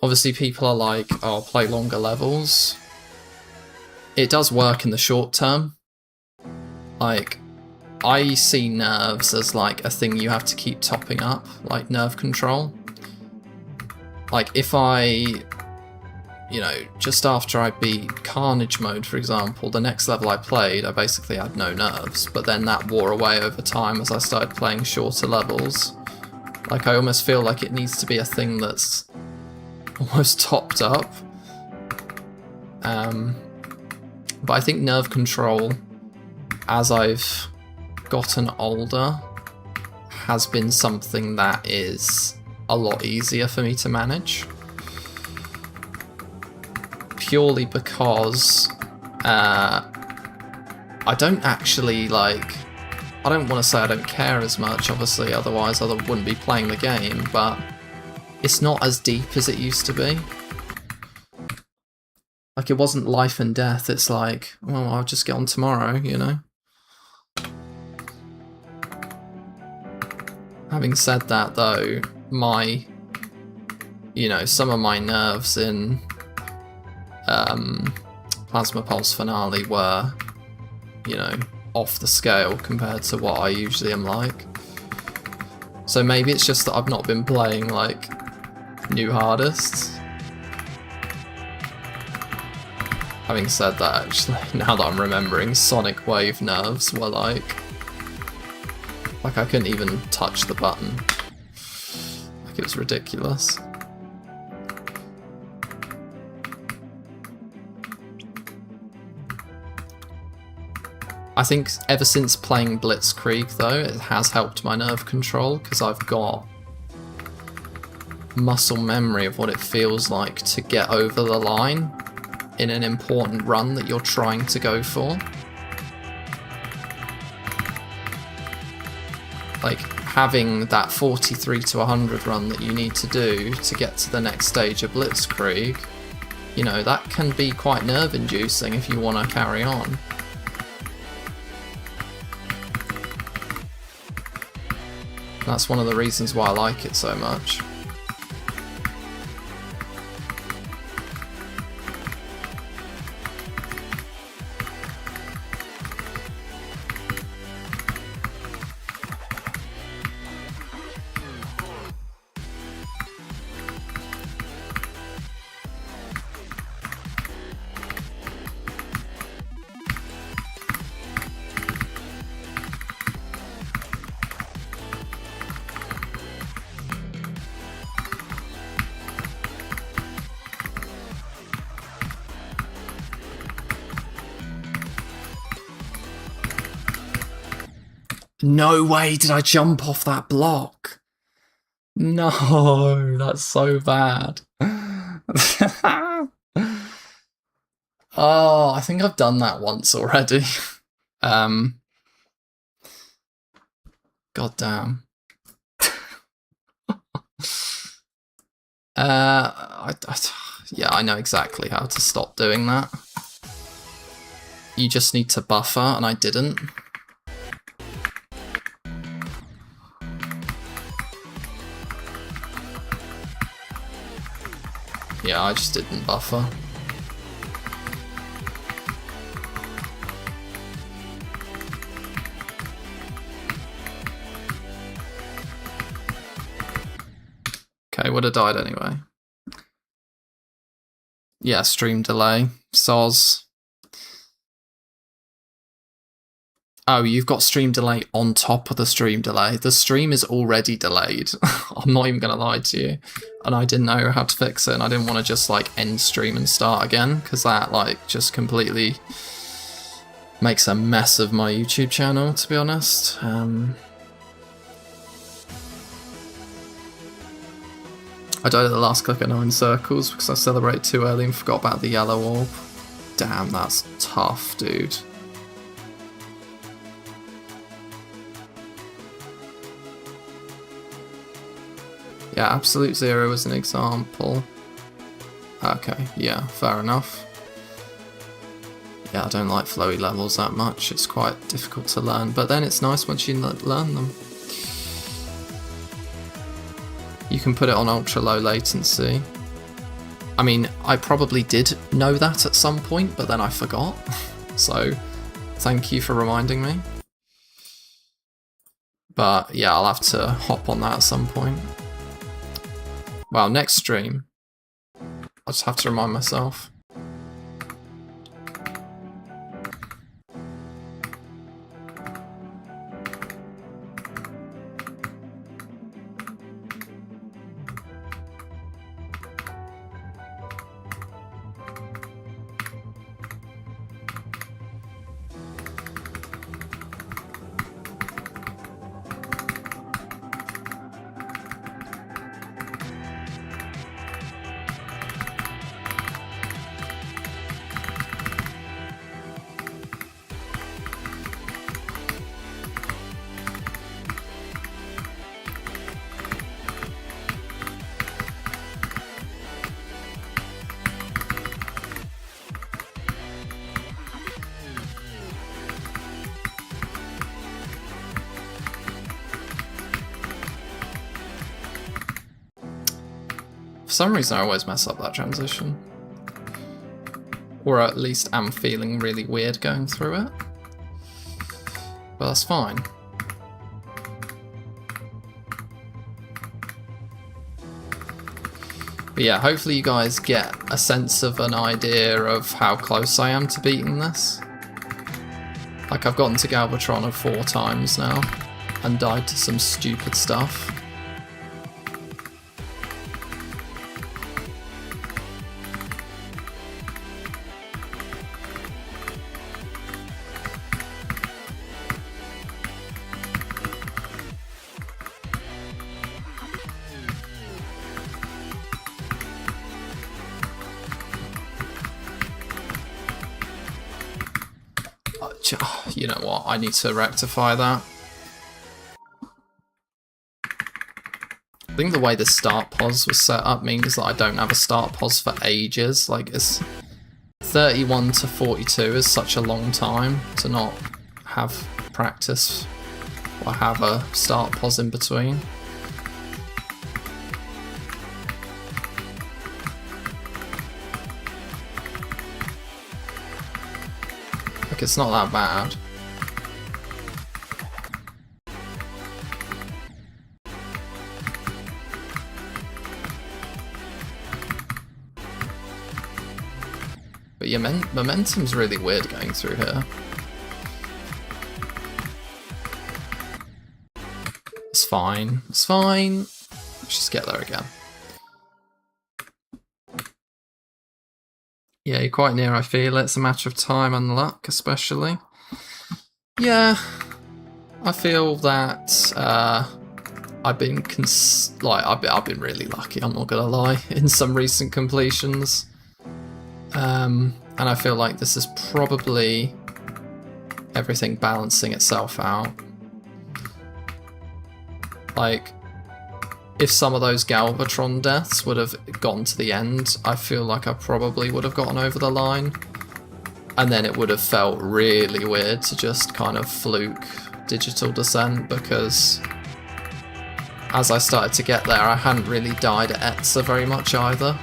Obviously, people are like, oh, I'll play longer levels. It does work in the short term. Like, I see nerves as like a thing you have to keep topping up, like nerve control. Like if I, you know, just after I beat Carnage mode, for example, the next level I played, I basically had no nerves, but then that wore away over time as I started playing shorter levels. Like I almost feel like it needs to be a thing that's almost topped up. But I think nerve control, as I've gotten older, has been something that is a lot easier for me to manage. Purely because I don't actually like... I don't want to say I don't care as much, obviously, otherwise I wouldn't be playing the game, but it's not as deep as it used to be. Like, it wasn't life and death, it's like, well, I'll just get on tomorrow, you know? Having said that, though, my, you know, some of my nerves in Plasma Pulse Finale were, you know, off the scale compared to what I usually am like. So maybe it's just that I've not been playing, like, new hardests. Having said that, actually, now that I'm remembering, Sonic Wave nerves were like I couldn't even touch the button. Like, it was ridiculous. I think ever since playing Blitzkrieg, though, it has helped my nerve control, because I've got muscle memory of what it feels like to get over the line in an important run that you're trying to go for. Like, having that 43 to 100 run that you need to do to get to the next stage of Blitzkrieg, you know, that can be quite nerve-inducing if you want to carry on. That's one of the reasons why I like it so much. No way did I jump off that block. No, that's so bad. Oh, I think I've done that once already. God damn. Yeah, I know exactly how to stop doing that. You just need to buffer, and I didn't. Yeah, I just didn't buffer. Okay, would have died anyway. Yeah, stream delay. Soz. Oh, you've got stream delay on top of the stream delay. The stream is already delayed. I'm not even gonna lie to you. And I didn't know how to fix it, and I didn't want to just like end stream and start again, because that like just completely makes a mess of my YouTube channel, to be honest. I died at the last click of 9 circles because I celebrated too early and forgot about the yellow orb. Damn, that's tough, dude. Yeah, Absolute Zero is an example. Okay, yeah, fair enough. Yeah, I don't like flowy levels that much. It's quite difficult to learn, but then it's nice once you learn them. You can put it on ultra low latency. I mean, I probably did know that at some point, but then I forgot. So, thank you for reminding me. But yeah, I'll have to hop on that at some point. Well, next stream, I'll just have to remind myself. For some reason I always mess up that transition. Or at least am feeling really weird going through it. But that's fine. But yeah, hopefully you guys get a sense of an idea of how close I am to beating this. Like, I've gotten to Galvatron 4 times now, and died to some stupid stuff. You know what, I need to rectify that. I think the way the start pause was set up means that I don't have a start pause for ages. Like, it's 31 to 42 is such a long time to not have practice or have a start pause in between. Like, it's not that bad. But your momentum's really weird going through here. It's fine. It's fine. Let's just get there again. Yeah, you're quite near, I feel. It's a matter of time and luck, especially. Yeah, I feel that I've been I've been really lucky. I'm not gonna lie in some recent completions. And I feel like this is probably everything balancing itself out. Like, if some of those Galvatron deaths would have gotten to the end, I feel like I probably would have gotten over the line. And then it would have felt really weird to just kind of fluke Digital Descent, because as I started to get there, I hadn't really died at Etza very much either.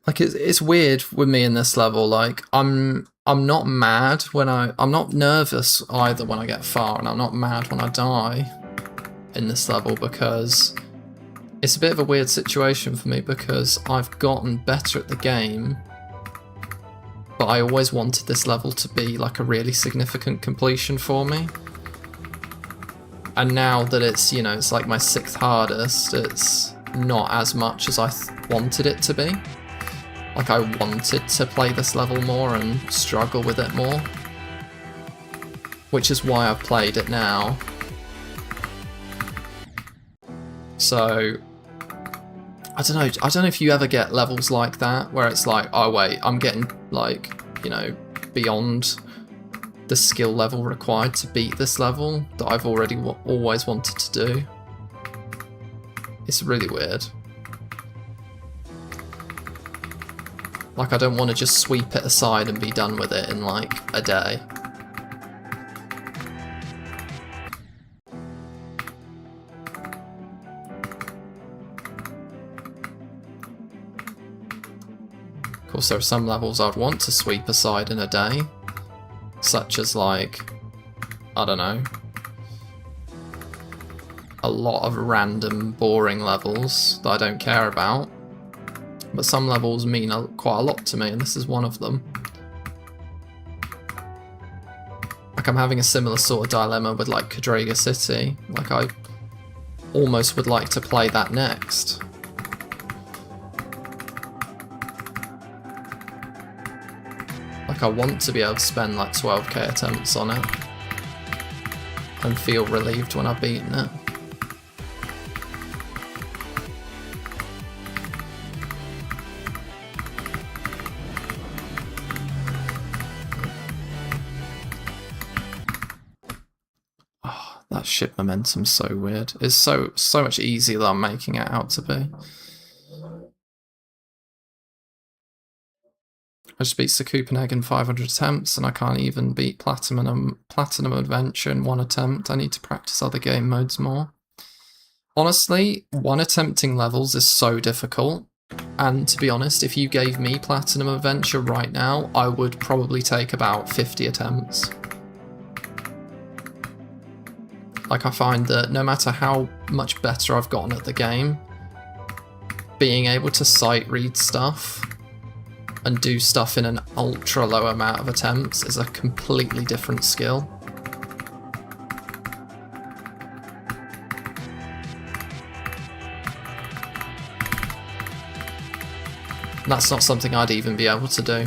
Like, it's weird with me in this level. Like, I'm not mad when I'm not nervous either when I get far, and I'm not mad when I die in this level, because it's a bit of a weird situation for me, because I've gotten better at the game, but I always wanted this level to be like a really significant completion for me. And now that it's, you know, it's like my 6th hardest, it's not as much as I wanted it to be. Like, I wanted to play this level more and struggle with it more, which is why I've played it now. So, I don't know if you ever get levels like that, where it's like, oh wait, I'm getting, like, you know, beyond the skill level required to beat this level that I've already always wanted to do. It's really weird. Like, I don't want to just sweep it aside and be done with it in, like, a day. Of course, there are some levels I'd want to sweep aside in a day, such as, like, I don't know, a lot of random boring levels that I don't care about. But some levels mean quite a lot to me, and this is one of them. Like, I'm having a similar sort of dilemma with, like, Cadrega City. Like, I almost would like to play that next. Like, I want to be able to spend, like, 12k attempts on it and feel relieved when I've beaten it. That ship momentum's so weird. It's so much easier than I'm making it out to be. I just beat Copenhagen in 500 attempts, and I can't even beat Platinum Adventure in 1 attempt. I need to practice other game modes more. Honestly, 1 attempting levels is so difficult, and to be honest, if you gave me Platinum Adventure right now, I would probably take about 50 attempts. Like, I find that no matter how much better I've gotten at the game, being able to sight read stuff and do stuff in an ultra low amount of attempts is a completely different skill. And that's not something I'd even be able to do.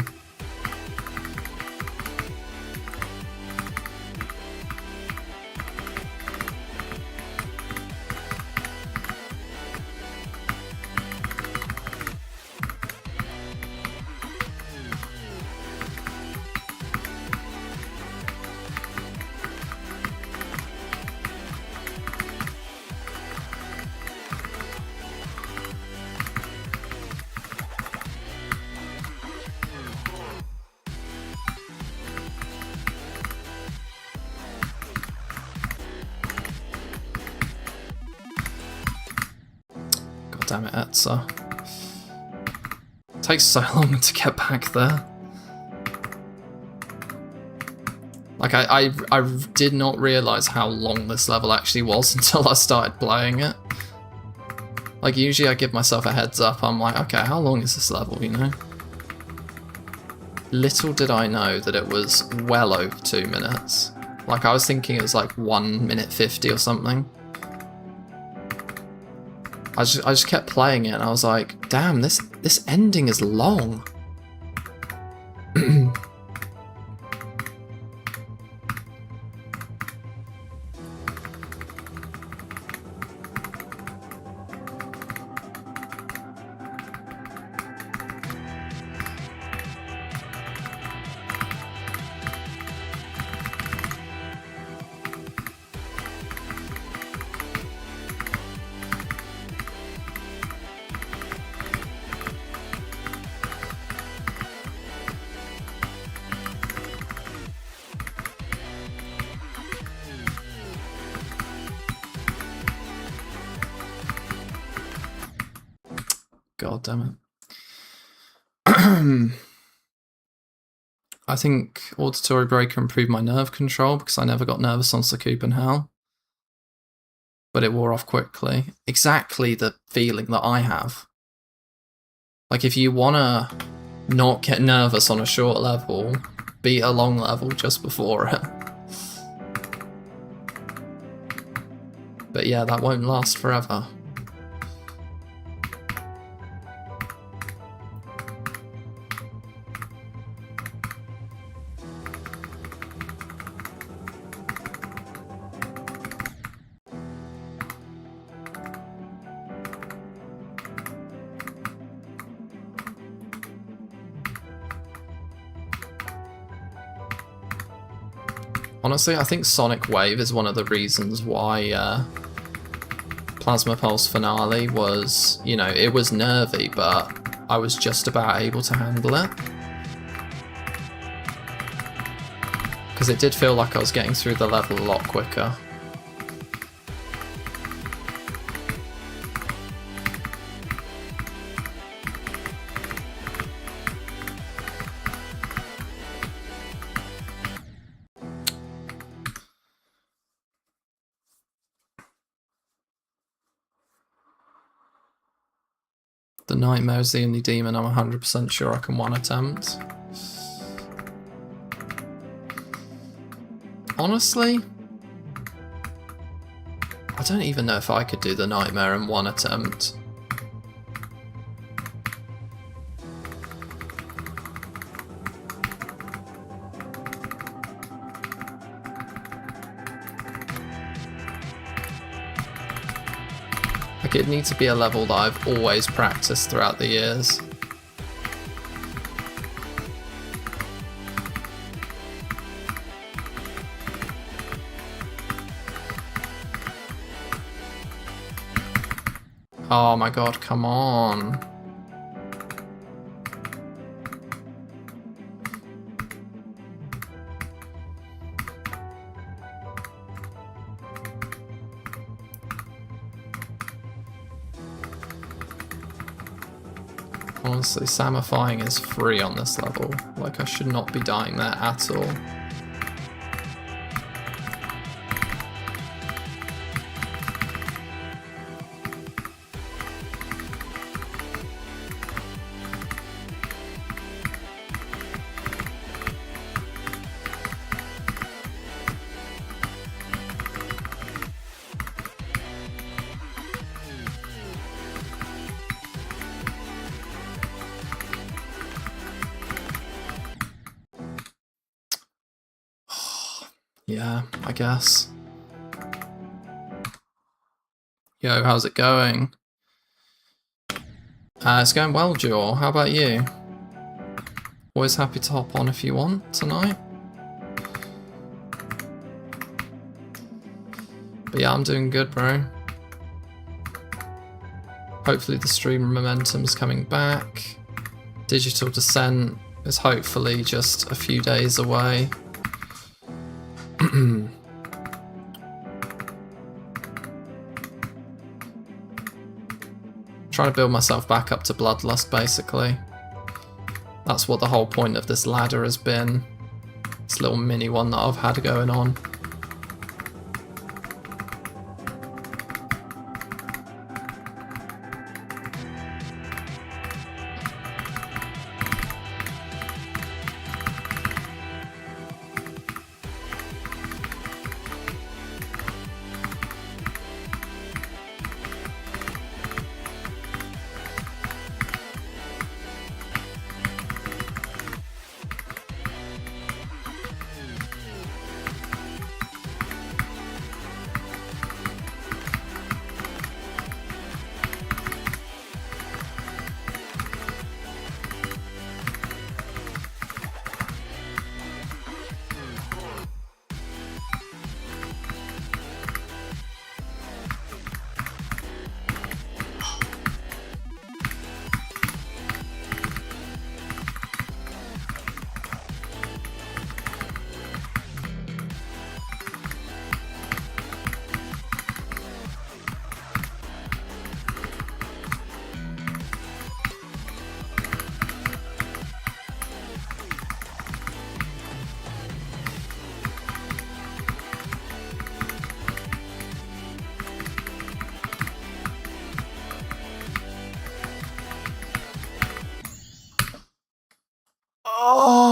Damn it, Etza. It takes so long to get back there. Like, I did not realise how long this level actually was until I started playing it. Like, usually I give myself a heads up, I'm like, okay, how long is this level, you know? Little did I know that it was well over 2 minutes. Like, I was thinking it was like 1 minute 50 or something. I just kept playing it and I was like, damn, this ending is long. God damn it. I think Auditory Breaker improved my nerve control because I never got nervous on Sir Copenhagen. But it wore off quickly. Exactly the feeling that I have. Like, if you want to not get nervous on a short level, beat a long level just before it. But yeah, that won't last forever. Honestly, I think Sonic Wave is one of the reasons why Plasma Pulse Finale was, you know, it was nervy, but I was just about able to handle it. Because it did feel like I was getting through the level a lot quicker. The Nightmare is the only demon I'm 100% sure I can one attempt. Honestly, I don't even know if I could do the Nightmare in one attempt. Like, it'd need to be a level that I've always practiced throughout the years. Oh my god, come on. Honestly, Samifying is free on this level. Like, I should not be dying there at all. Yeah, I guess. Yo, how's it going? It's going well, Joel. How about you? Always happy to hop on if you want tonight. But yeah, I'm doing good, bro. Hopefully the stream momentum's coming back. Digital Descent is hopefully just a few days away. Trying to build myself back up to Bloodlust, basically. That's what the whole point of this ladder has been. This little mini one that I've had going on. Oh!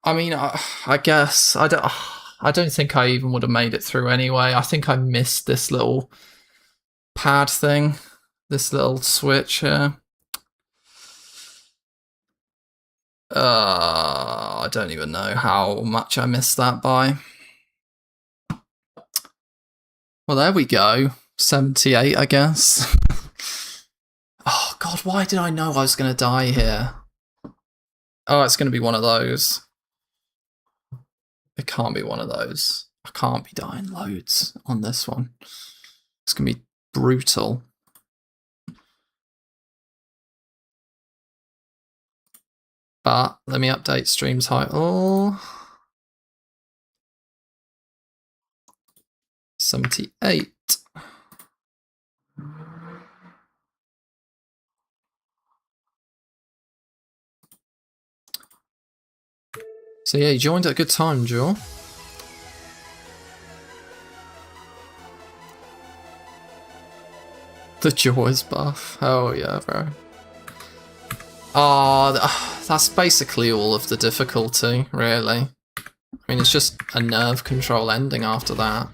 I mean, I guess I don't think I even would have made it through anyway. I think I missed this little pad thing, this little switch here. I don't even know how much I missed that by. Well, there we go. 78, I guess. Oh, God, why did I know I was going to die here? Oh, it's going to be one of those. It can't be one of those. I can't be dying loads on this one. It's going to be brutal. But let me update stream title. 78. So yeah, you joined at a good time, Joel. The Jaws buff. Oh yeah, bro. Oh, that's basically all of the difficulty, really. I mean, it's just a nerve control ending after that.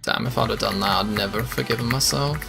Damn, if I'd have done that, I'd never have forgiven myself.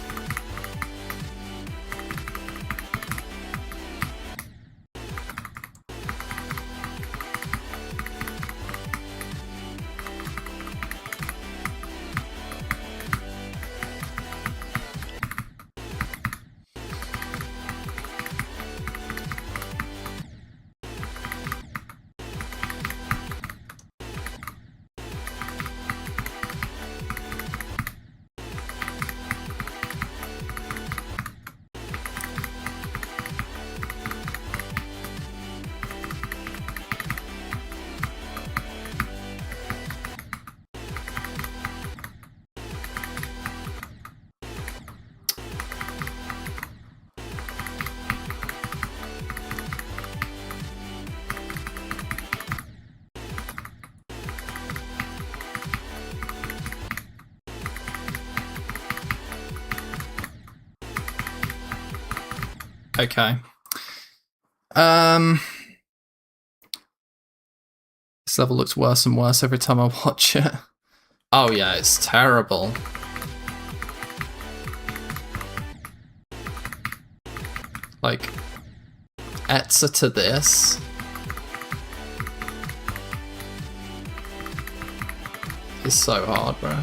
Okay. This level looks worse and worse every time I watch it. Oh yeah, it's terrible. Like, Etza to this. Is so hard, bro.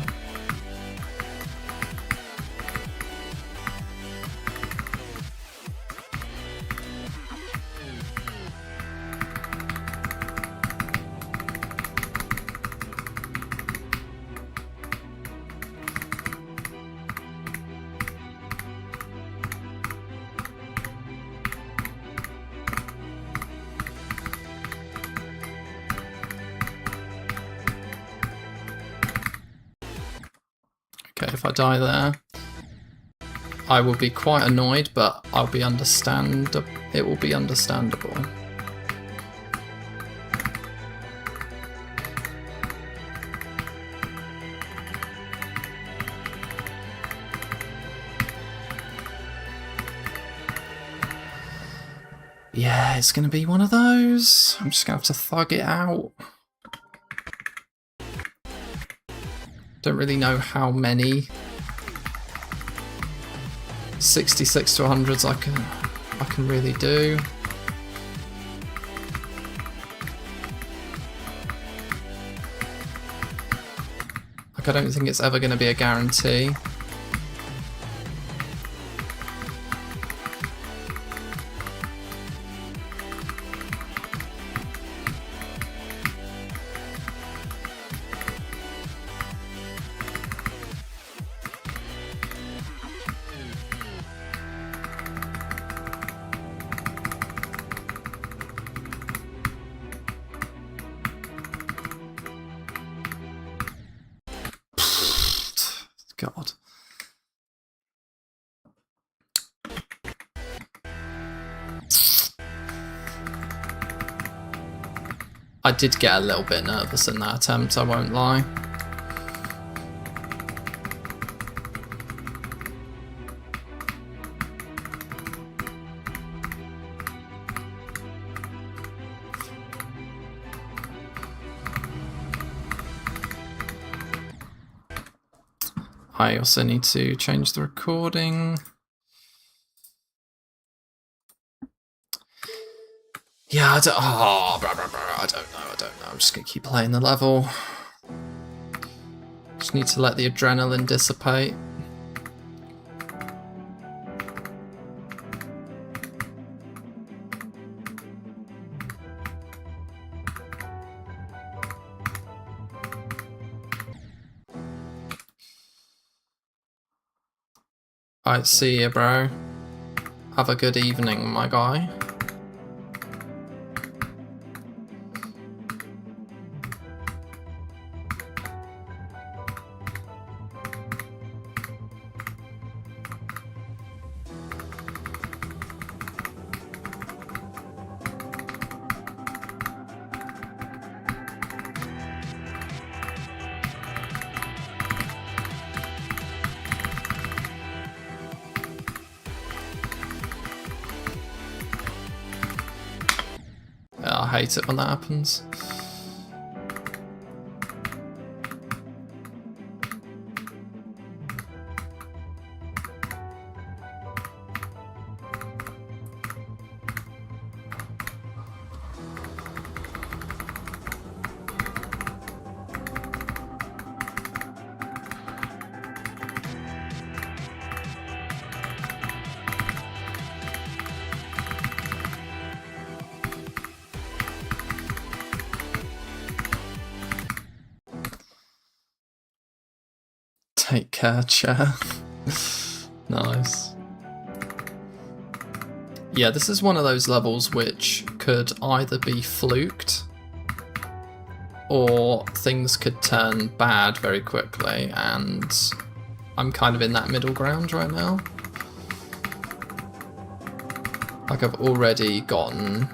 Okay, if I die there, I will be quite annoyed, but I'll be it will be understandable. Yeah, it's gonna be one of those. I'm just gonna have to thug it out. Don't really know how many 66 to 100s I can really do. Like, I don't think it's ever going to be a guarantee. God. I did get a little bit nervous in that attempt, I won't lie. I also need to change the recording. Yeah, I don't know. I'm just gonna keep playing the level. Just need to let the adrenaline dissipate. Alright, see ya, bro. Have a good evening, my guy. I hate it when that happens. Take care, chair. Nice. Yeah, this is one of those levels which could either be fluked or things could turn bad very quickly, and I'm kind of in that middle ground right now. Like, I've already gotten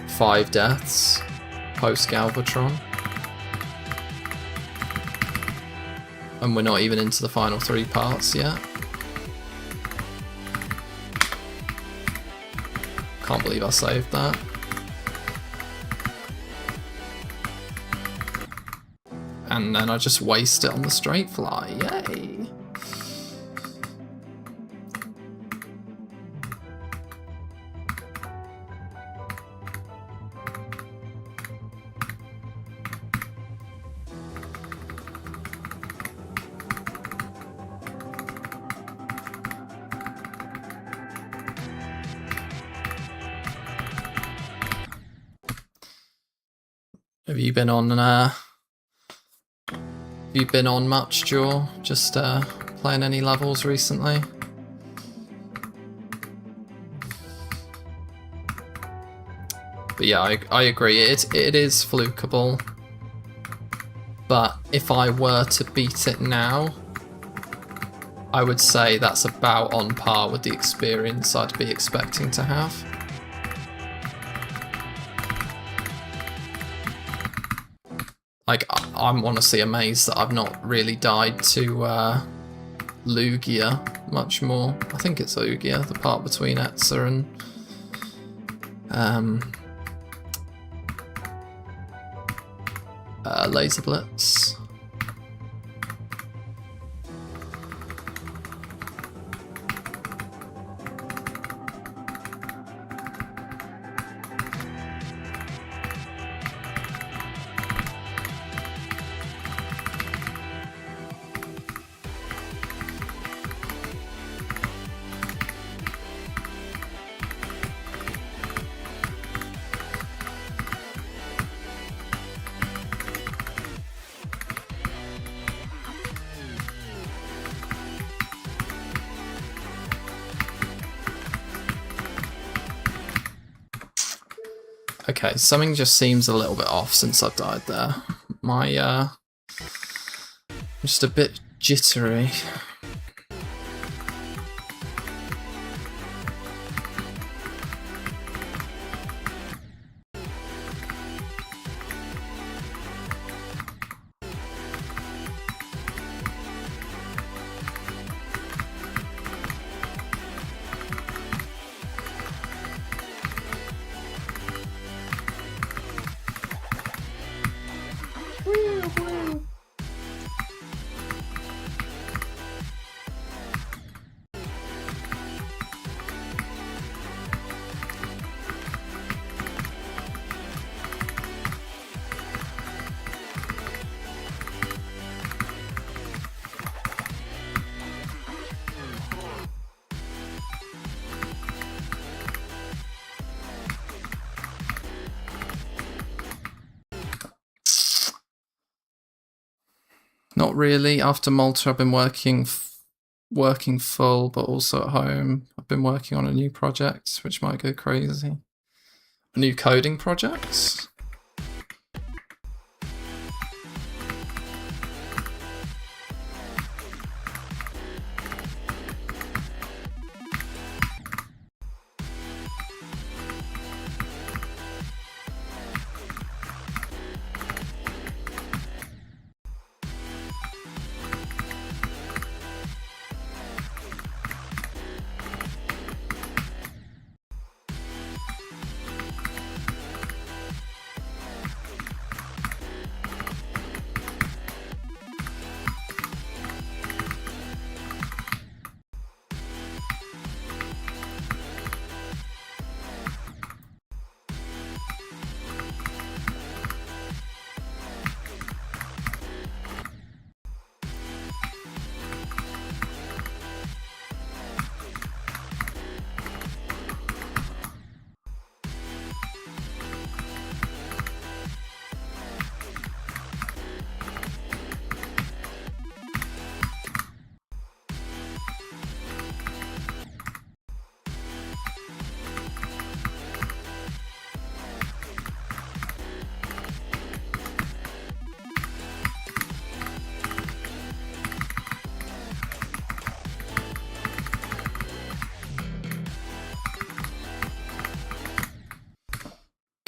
5 deaths post Galvatron. And we're not even into the final 3 parts yet. Can't believe I saved that. And then I just waste it on the straight fly, yay! Have you been on much, Jaw? Just playing any levels recently? But yeah, I agree. It is flukable. But if I were to beat it now, I would say that's about on par with the experience I'd be expecting to have. Like, I'm honestly amazed that I've not really died to Lugia much more. I think it's Lugia, the part between Etza and Laser Blitz. Okay, something just seems a little bit off since I've died there. I'm just a bit jittery. Not really. After Malta, I've been working full, but also at home. I've been working on a new project, which might go crazy. A new coding project.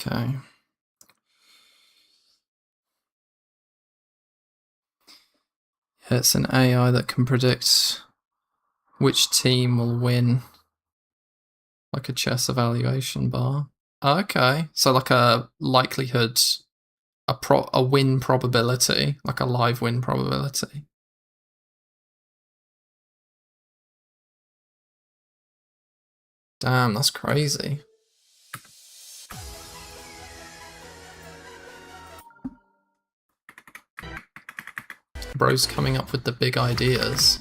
Okay. Yeah, it's an AI that can predict which team will win, like a chess evaluation bar. Okay, so like a likelihood, a win probability, like a live win probability. Damn, that's crazy. Bro's coming up with the big ideas.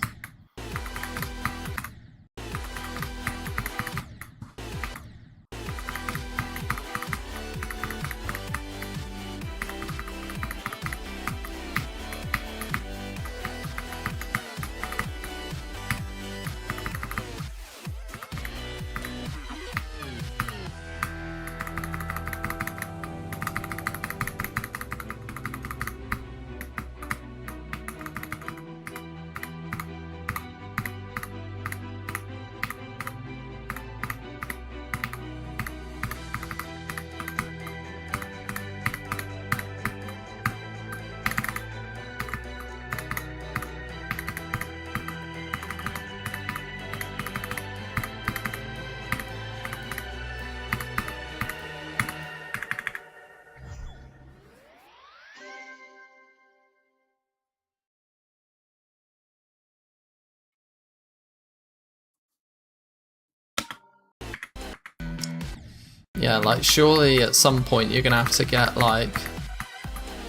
Yeah, like surely at some point you're gonna have to get like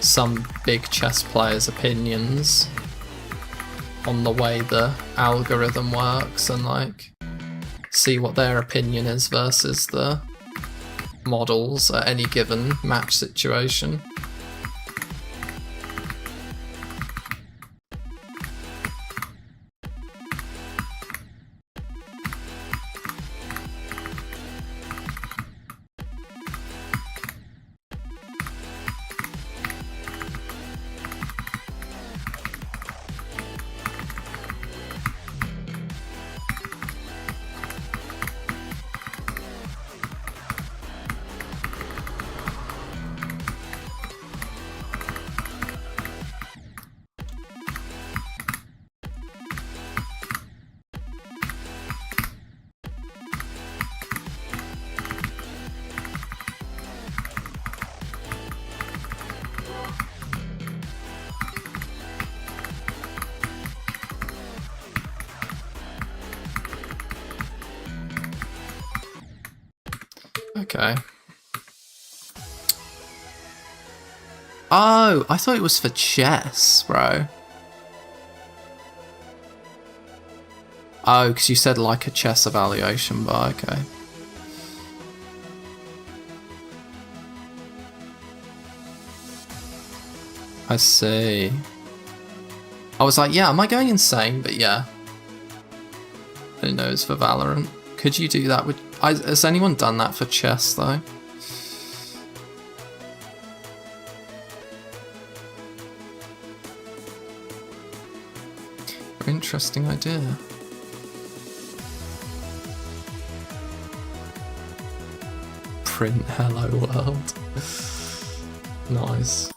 some big chess players' opinions on the way the algorithm works and like see what their opinion is versus the models at any given match situation. Okay. Oh, I thought it was for chess, bro. Oh, because you said like a chess evaluation bar, okay. I see. I was like, yeah, am I going insane? But yeah. Who knows for Valorant? Could you do that with... has anyone done that for chess, though? Interesting idea. Print hello world. Nice.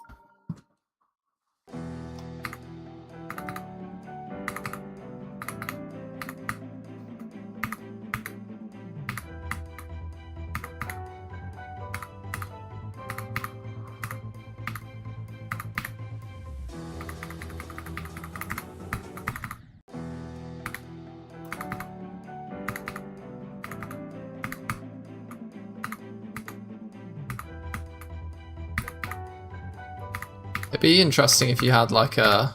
It'd be interesting if you had like a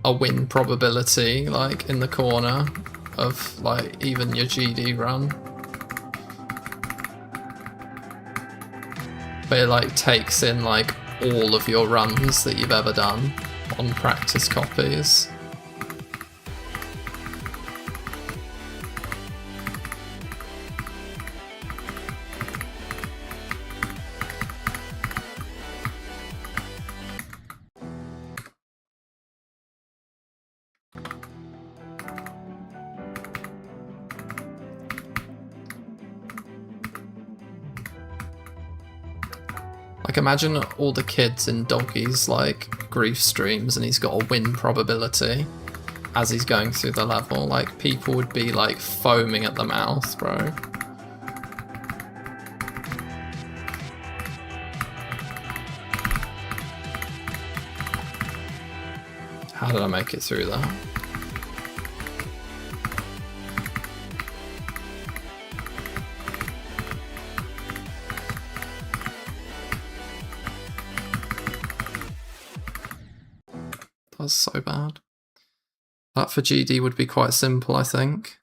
win probability like in the corner of like even your GD run. But it like takes in like all of your runs that you've ever done on practice copies. Like imagine all the kids in Doggy's like grief streams and he's got a win probability as he's going through the level. Like people would be like foaming at the mouth, bro. How did I make it through that? That's so bad. That for GD would be quite simple, I think.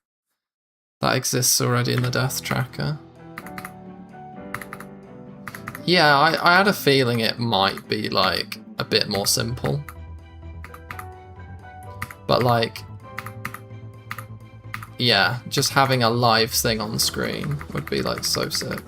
That exists already in the death tracker. Yeah, I had a feeling it might be like a bit more simple. But like, yeah, just having a live thing on screen would be like so sick.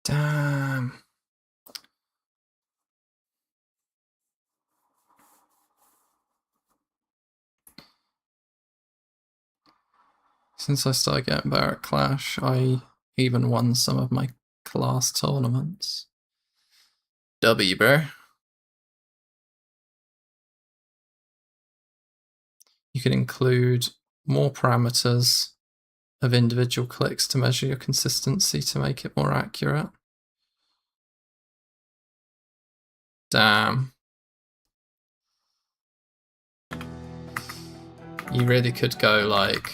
Damn. Since I started getting better at Clash, I even won some of my class tournaments. W, bro. You can include more parameters of individual clicks to measure your consistency to make it more accurate. Damn. You really could go like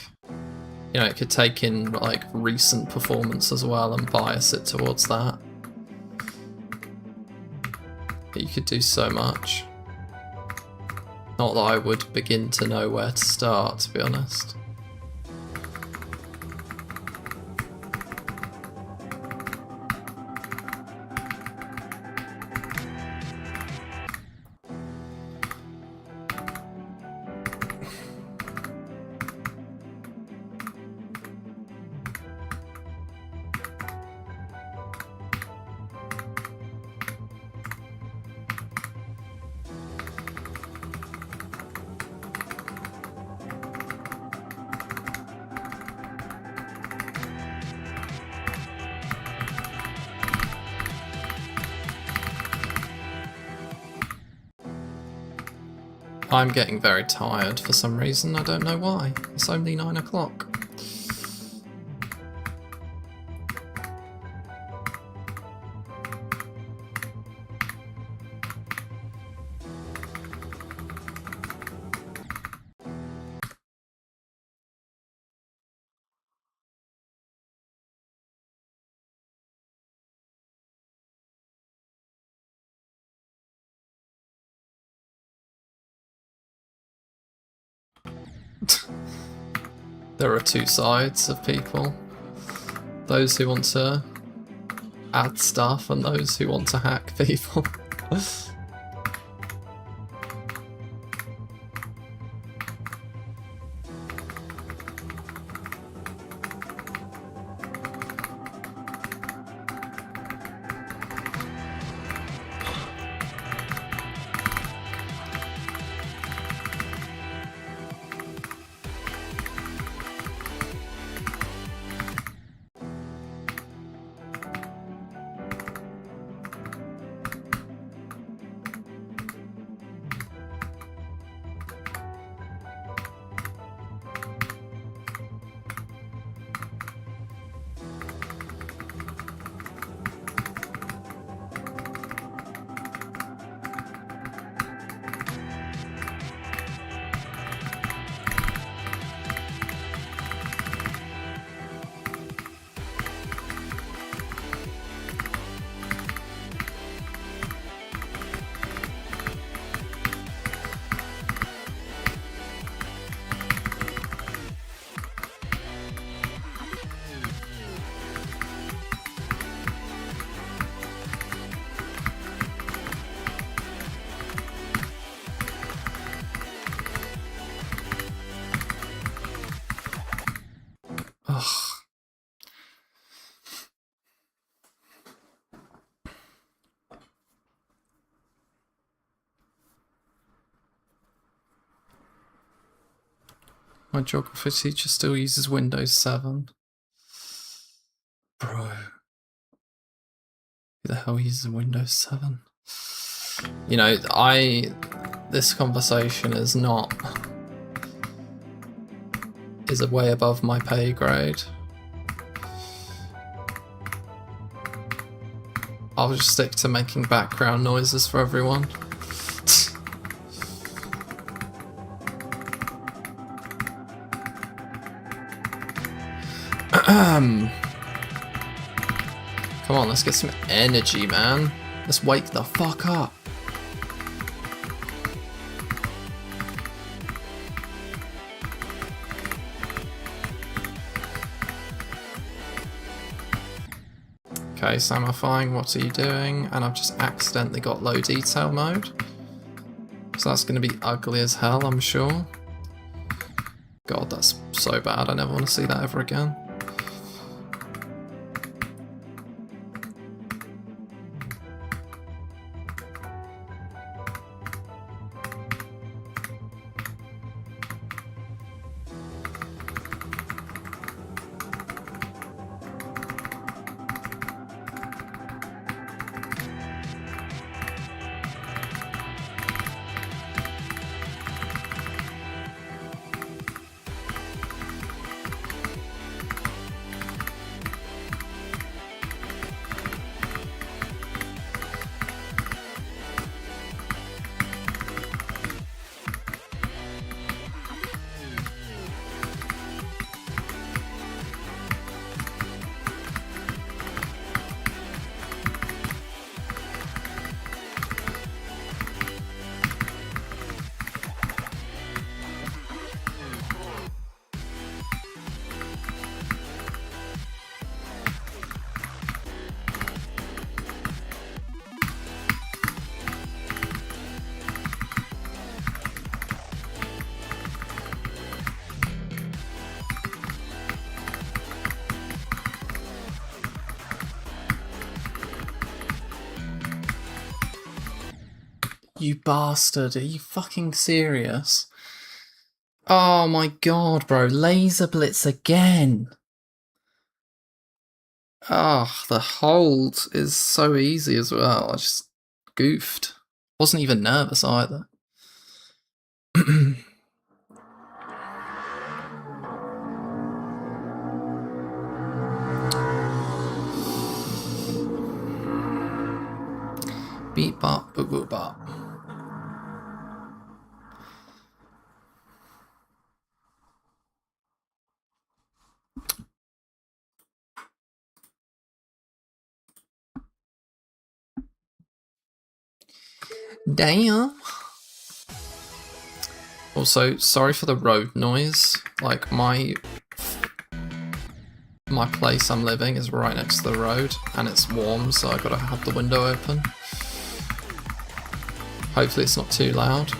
You know, it could take in like recent performance as well and bias it towards that. But you could do so much. Not that I would begin to know where to start, to be honest. I'm getting very tired for some reason, I don't know why. It's only 9 o'clock. There are two sides of people. Those who want to add stuff and those who want to hack people. Ugh. My geography teacher still uses Windows 7. Bro. Who the hell uses Windows 7? You know, this conversation is way above my pay grade. I'll just stick to making background noises for everyone. Come on, let's get some energy, man. Let's wake the fuck up. Okay, Samifying, what are you doing? And I've just accidentally got low detail mode. So that's going to be ugly as hell, I'm sure. God, that's so bad. I never want to see that ever again. You bastard. Are you fucking serious? Oh my god, bro. Laser Blitz again. Oh, the hold is so easy as well. I just goofed. Wasn't even nervous either. Beat bop, boop boop bop. Damn. Also, sorry for the road noise. Like, my place I'm living is right next to the road, and it's warm, so I gotta have the window open. Hopefully it's not too loud.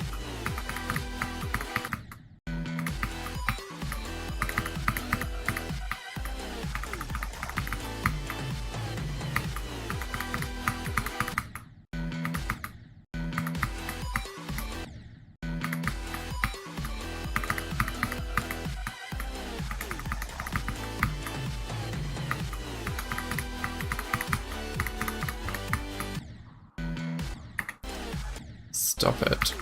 Stop it.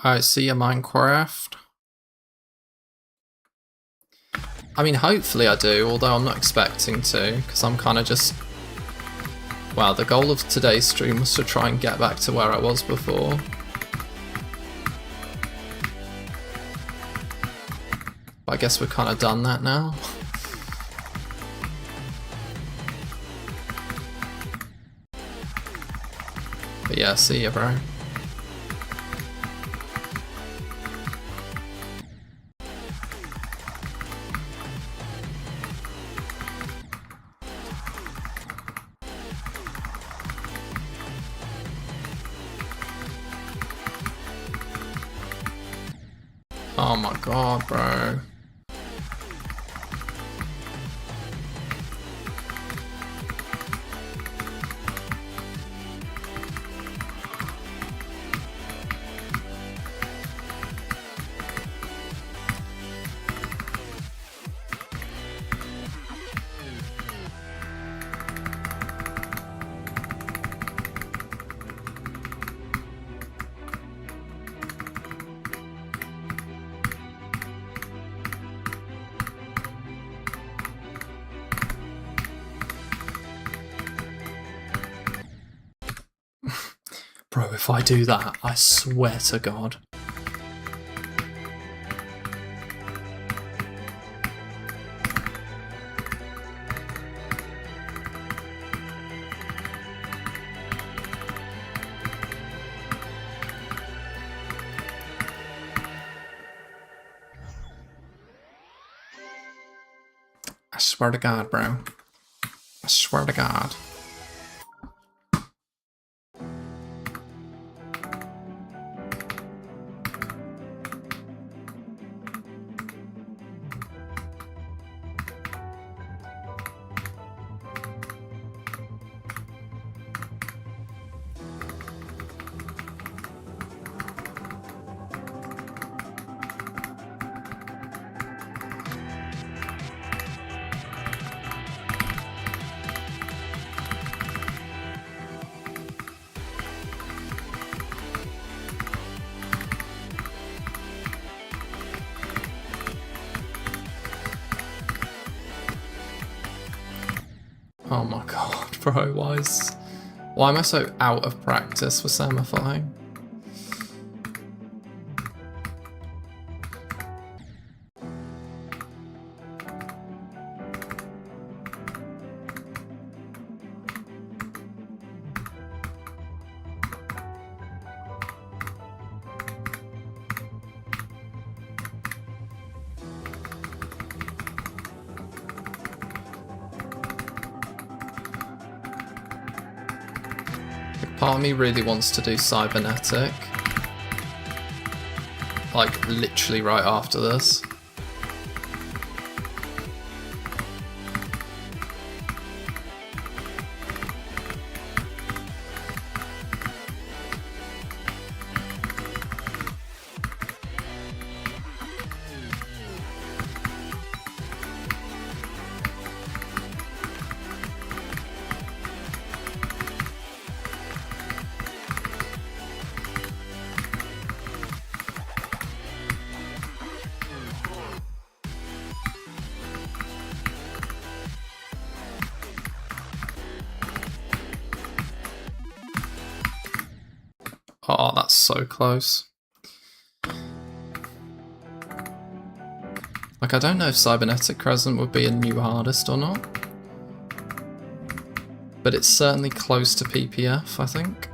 Alright, see ya, Minecraft. I mean, hopefully I do, although I'm not expecting to, because I'm kind of just... Well, the goal of today's stream was to try and get back to where I was before. But I guess we've kind of done that now. But yeah, see ya, bro. Oh my god, bro. Bro, if I do that, I swear to God. I swear to God, bro. I swear to God. Oh my God. Bro, why am I so out of practice with samifying? Part of me really wants to do cybernetic, like literally right after this. Oh, that's so close. Like, I don't know if Cybernetic Crescent would be a new hardest or not, but it's certainly close to PPF, I think.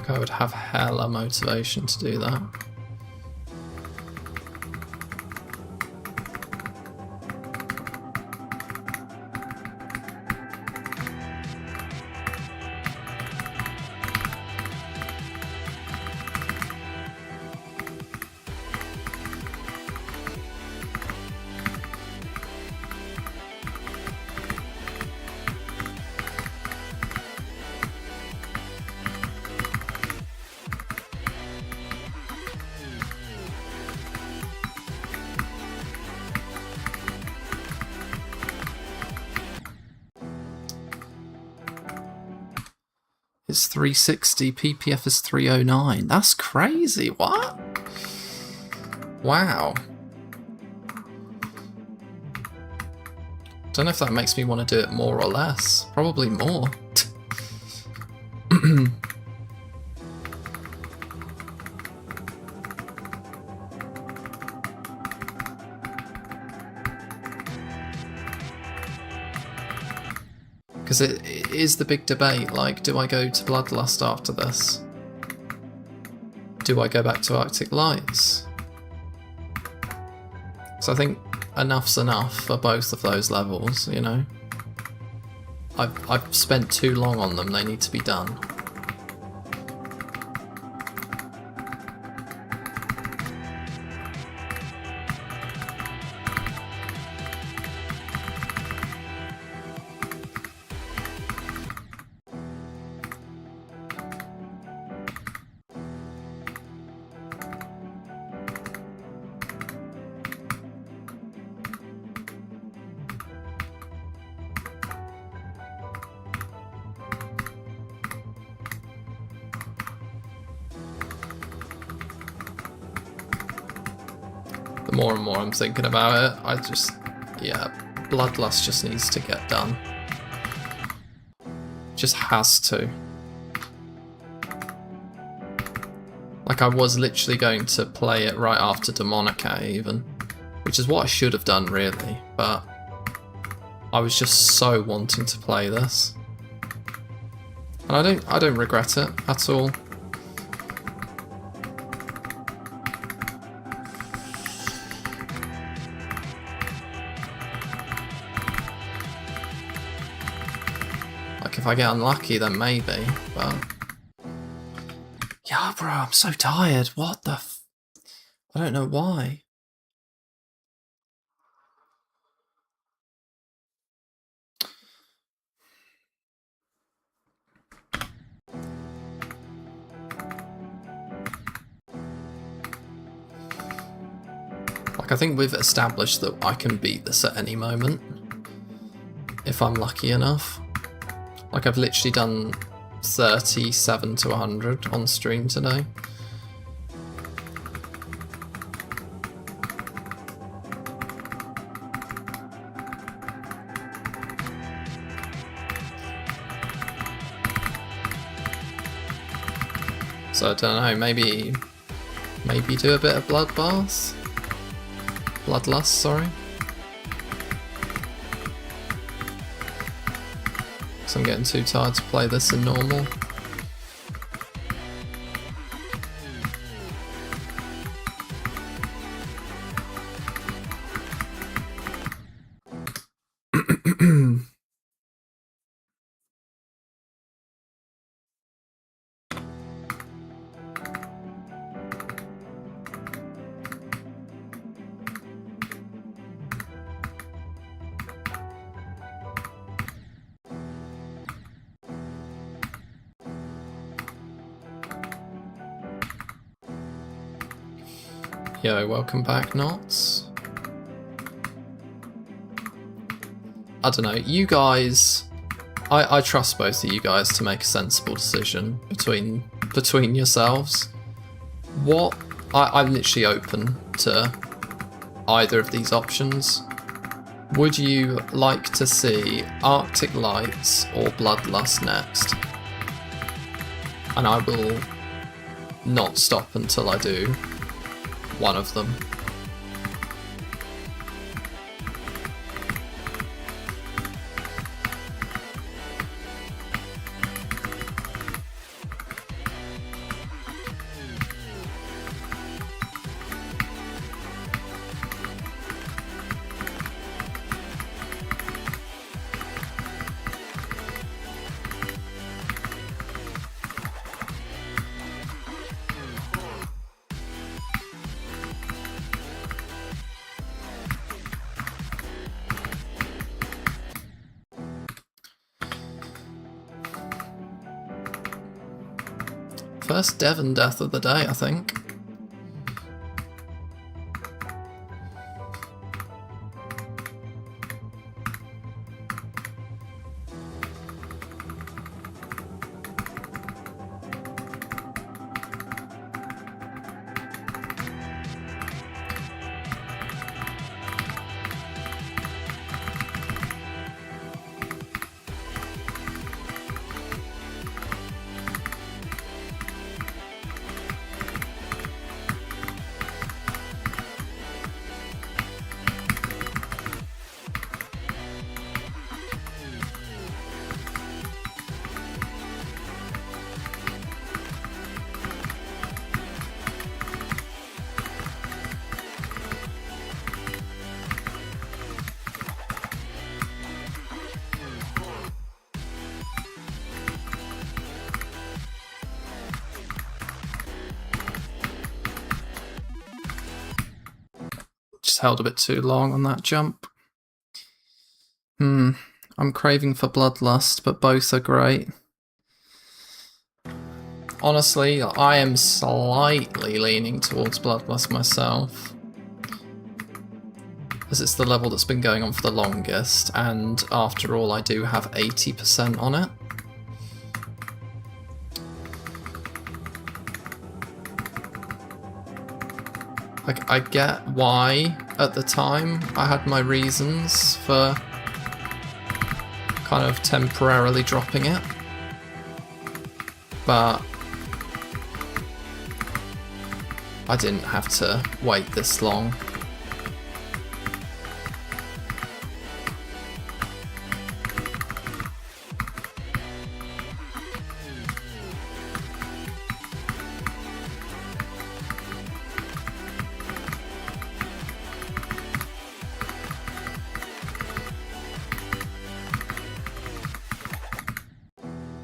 I would have hella motivation to do that. It's 360, PPF is 309. That's crazy, what? Wow. Don't know if that makes me want to do it more or less. Probably more. Because it is the big debate, like, do I go to Bloodlust after this? Do I go back to Arctic Lights? So I think enough's enough for both of those levels, you know? I've spent too long on them, they need to be done. The more and more I'm thinking about it, yeah, Bloodlust just needs to get done. Just has to. Like, I was literally going to play it right after Demonica even, which is what I should have done really, but I was just so wanting to play this. And I don't regret it at all. If I get unlucky, then maybe, but... Yeah, bro, I'm so tired. What the f... I don't know why. Like, I think we've established that I can beat this at any moment, if I'm lucky enough. Like, I've literally done 37 to 100 on stream today. So I don't know, maybe do a bit of bloodlust, sorry. Because I'm getting too tired to play this in normal. Yo, welcome back, Knots. I don't know, you guys, I trust both of you guys to make a sensible decision between yourselves. I'm literally open to either of these options. Would you like to see Arctic Lights or Bloodlust next? And I will not stop until I do one of them. First Devon death of the day, I think. Just held a bit too long on that jump. I'm craving for Bloodlust, but both are great. Honestly, I am slightly leaning towards Bloodlust myself, as it's the level that's been going on for the longest, and after all, I do have 80% on it. Like, I get why, at the time, I had my reasons for kind of temporarily dropping it, but I didn't have to wait this long.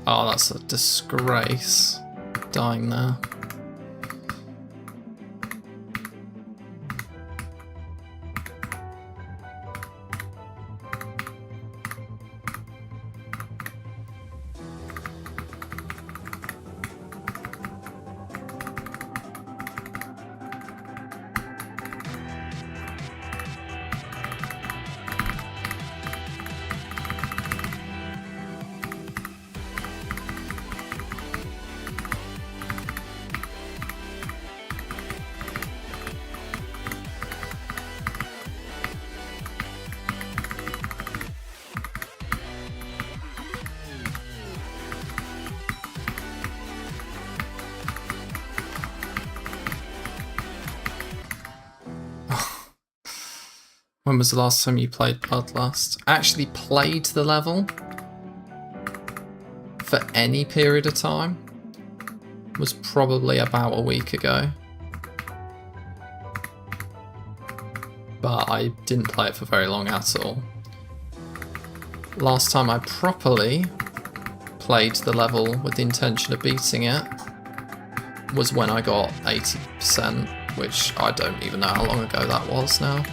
Oh, that's a disgrace, dying there. When was the last time you played Bloodlust? Actually played the level for any period of time was probably about a week ago. But I didn't play it for very long at all. Last time I properly played the level with the intention of beating it was when I got 80%, which I don't even know how long ago that was now.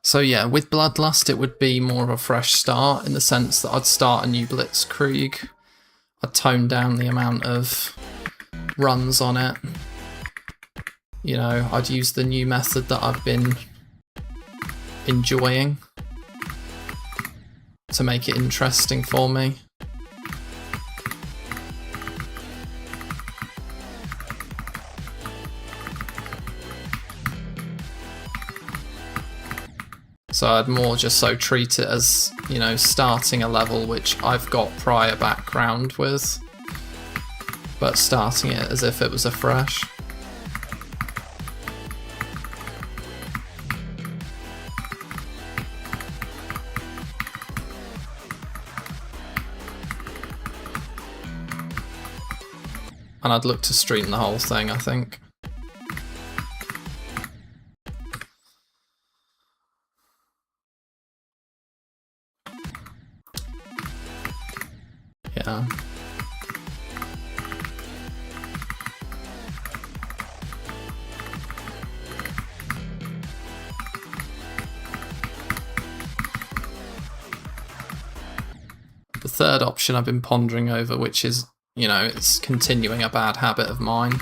So yeah, with Bloodlust it would be more of a fresh start in the sense that I'd start a new Blitzkrieg. I'd tone down the amount of runs on it. You know, I'd use the new method that I've been enjoying to make it interesting for me. So I'd more just so treat it as, you know, starting a level which I've got prior background with, but starting it as if it was a fresh. And I'd look to stream the whole thing, I think. Yeah. The third option I've been pondering over, which is, you know, it's continuing a bad habit of mine,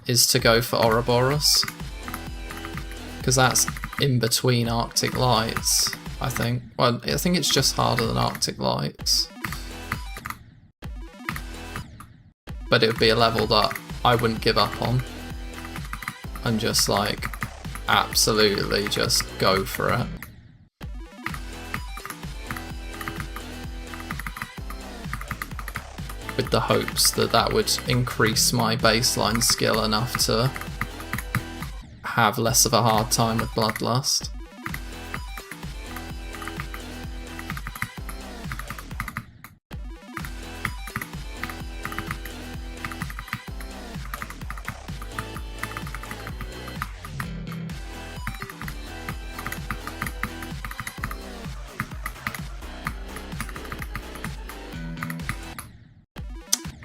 is to go for Ouroboros. Because that's in between Arctic Lights, I think. Well, I think it's just harder than Arctic Lights. But it would be a level that I wouldn't give up on. And just like, absolutely just go for it. With the hopes that that would increase my baseline skill enough to have less of a hard time with Bloodlust.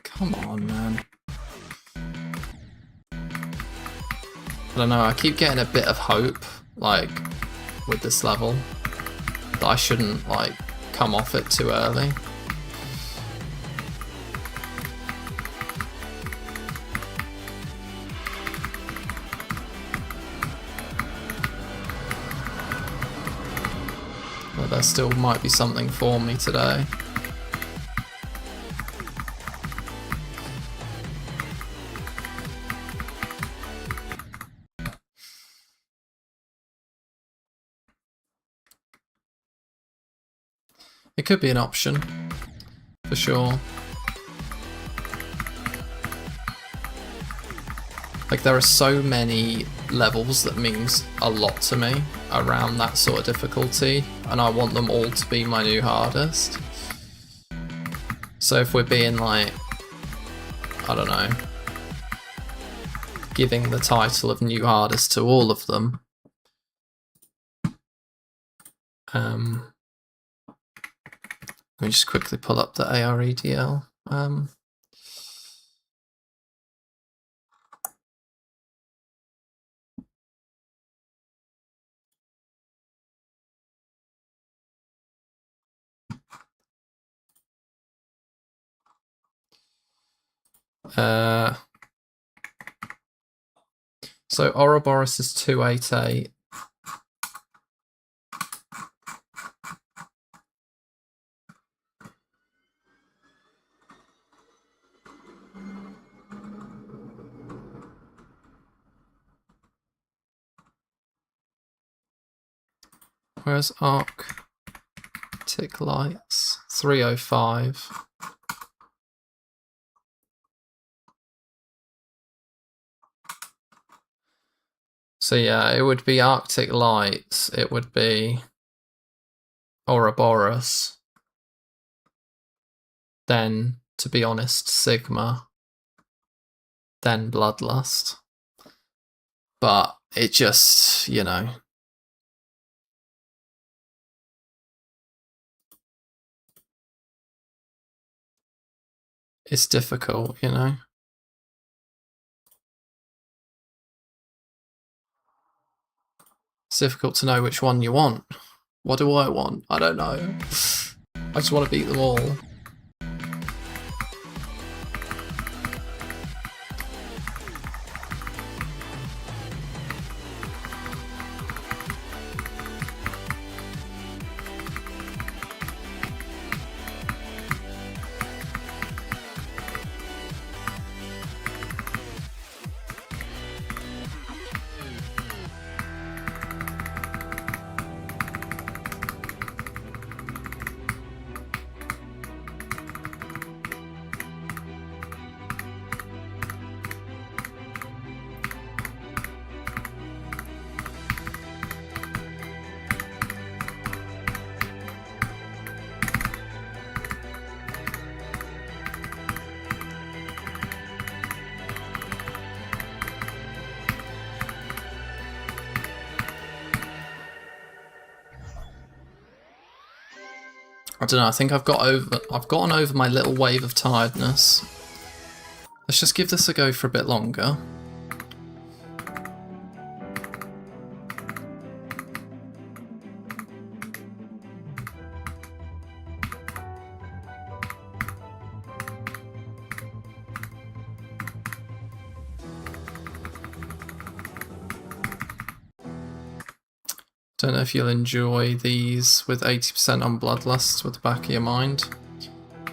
Come on, man. I don't know, I keep getting a bit of hope, like, with this level, that I shouldn't, like, come off it too early. But there still might be something for me today. It could be an option, for sure. Like, there are so many levels that means a lot to me around that sort of difficulty, and I want them all to be my new hardest. So if we're being like, I don't know, giving the title of new hardest to all of them, let me just quickly pull up the AREDL. So Ouroboros is 288. Where's Arctic Lights? 305. So yeah, it would be Arctic Lights, it would be Ouroboros, then, to be honest, Sigma, then Bloodlust. But it just, you know, it's difficult, you know. It's difficult to know which one you want. What do I want? I don't know. I just want to beat them all. I don't know, I think I've gotten over my little wave of tiredness. Let's just give this a go for a bit longer. Don't know if you'll enjoy these with 80% on Bloodlust with the back of your mind.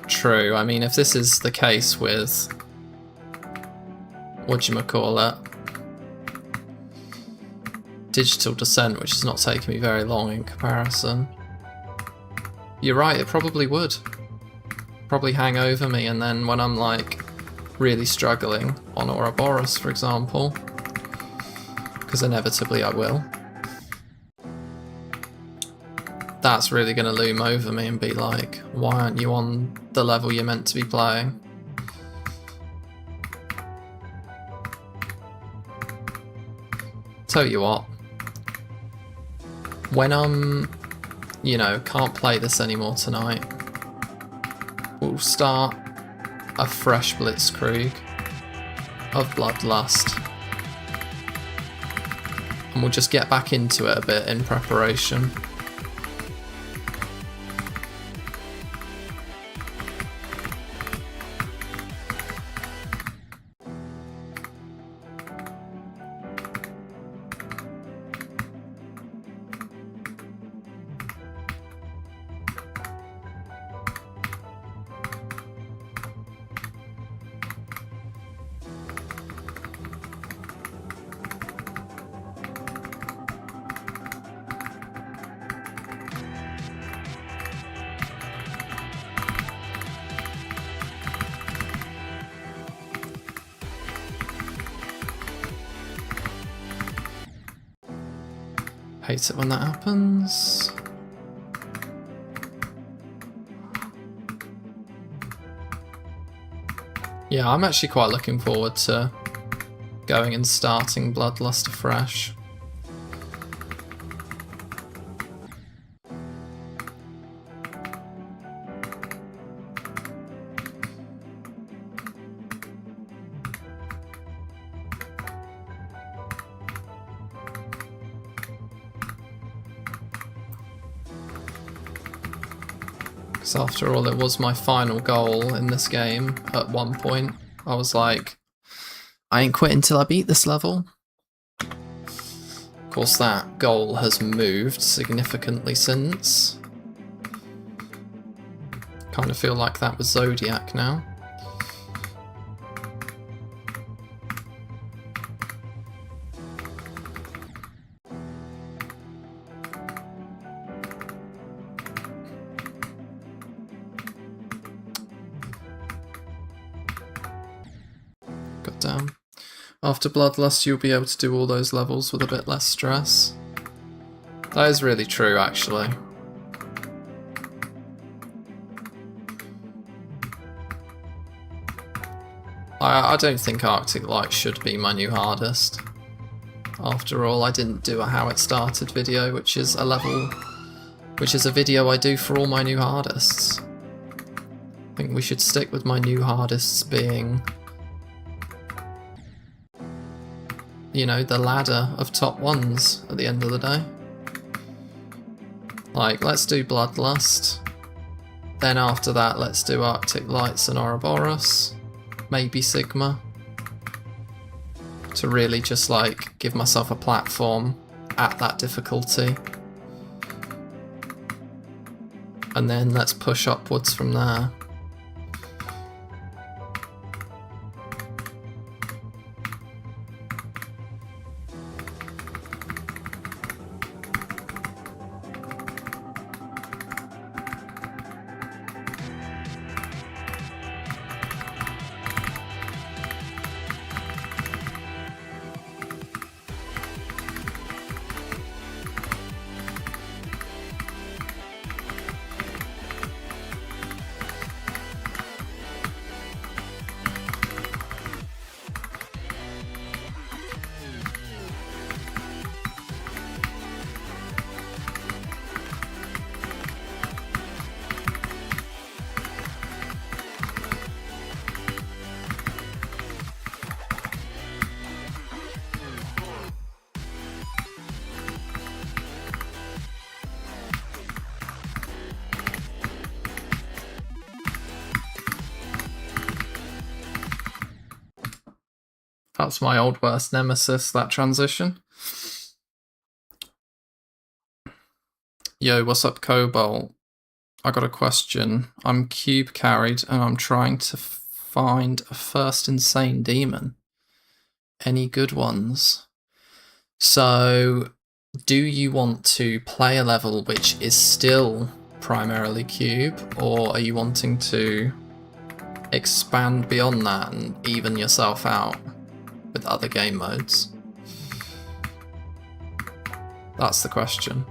True, I mean, if this is the case with... whatchamacallit? Digital Descent, which is not taking me very long in comparison. You're right, it probably would. Probably hang over me, and then when I'm, like, really struggling on Ouroboros, for example, because inevitably I will, that's really going to loom over me and be like, why aren't you on the level you're meant to be playing? Tell you what, when I'm, you know, can't play this anymore tonight, we'll start a fresh blitzkrieg of Bloodlust, and we'll just get back into it a bit in preparation. Hate it when that happens. Yeah, I'm actually quite looking forward to going and starting Bloodlust afresh. After all, it was my final goal in this game at one point. I was like, I ain't quitting till I beat this level. Of course, that goal has moved significantly since. Kind of feel like that was Zodiac now. Goddamn. After Bloodlust, you'll be able to do all those levels with a bit less stress. That is really true, actually. I don't think Arctic Light should be my new hardest. After all, I didn't do a How It Started video, which is a video I do for all my new hardests. I think we should stick with my new hardests being, you know, the ladder of top ones at the end of the day. Like, let's do Bloodlust. Then after that, let's do Arctic Lights and Ouroboros. Maybe Sigma. To really just, like, give myself a platform at that difficulty. And then let's push upwards from there. That's my old worst nemesis, that transition. Yo, what's up, Cobalt? I got a question. I'm cube carried and I'm trying to find a first insane demon. Any good ones? So, do you want to play a level which is still primarily cube, or are you wanting to expand beyond that and even yourself out with other game modes? That's the question.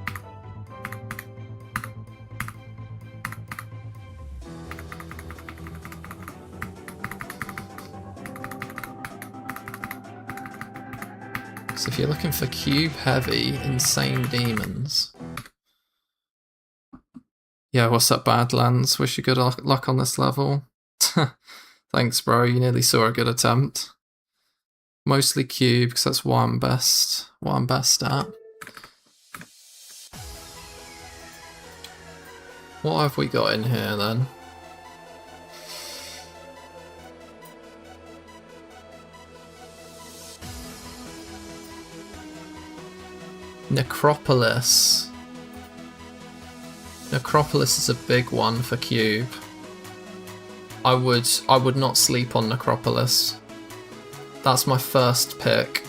So if you're looking for cube heavy, insane demons. Yeah, what's up, Badlands? Wish you good luck on this level. Thanks, bro. You nearly saw a good attempt. Mostly cube, because that's what I'm best at. What have we got in here then? Necropolis. Necropolis is a big one for cube. I would not sleep on Necropolis. That's my first pick.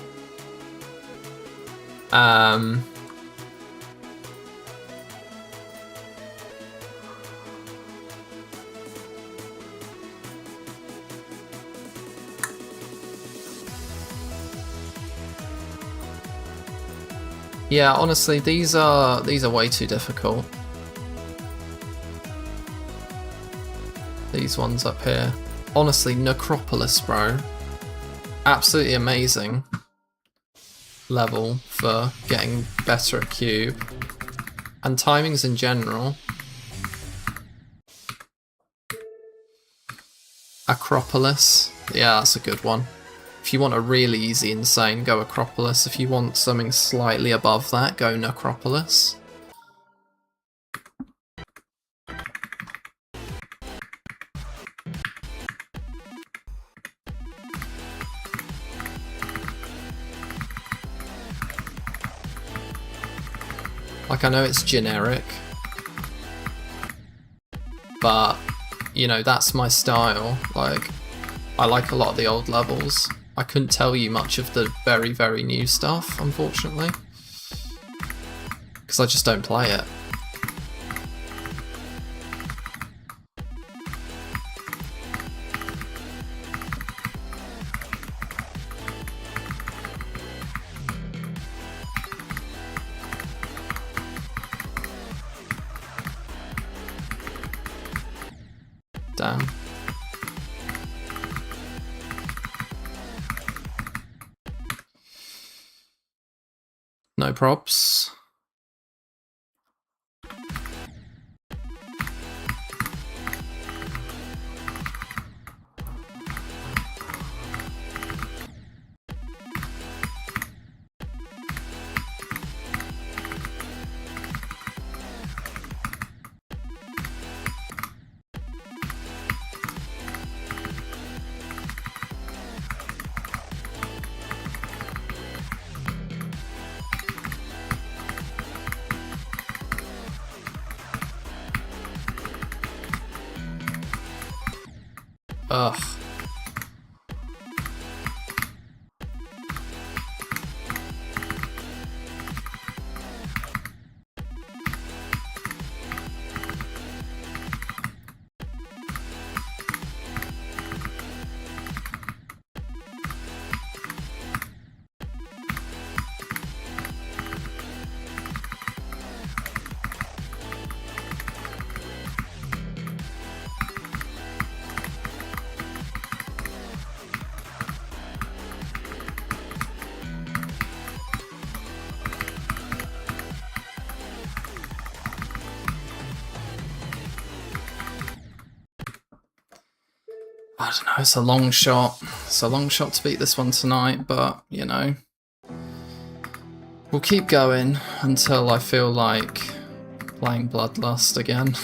Yeah, honestly, these are way too difficult. These ones up here. Honestly, Necropolis, bro. Absolutely amazing level for getting better at cube. And timings in general. Acropolis. Yeah, that's a good one. If you want a really easy insane, go Acropolis. If you want something slightly above that, go Necropolis. Like, I know it's generic, but, you know, that's my style. Like, I like a lot of the old levels. I couldn't tell you much of the very, very new stuff, unfortunately, because I just don't play it. Damn. No props. Ugh. I don't know, it's a long shot. It's a long shot to beat this one tonight, but, you know, we'll keep going until I feel like playing Bloodlust again.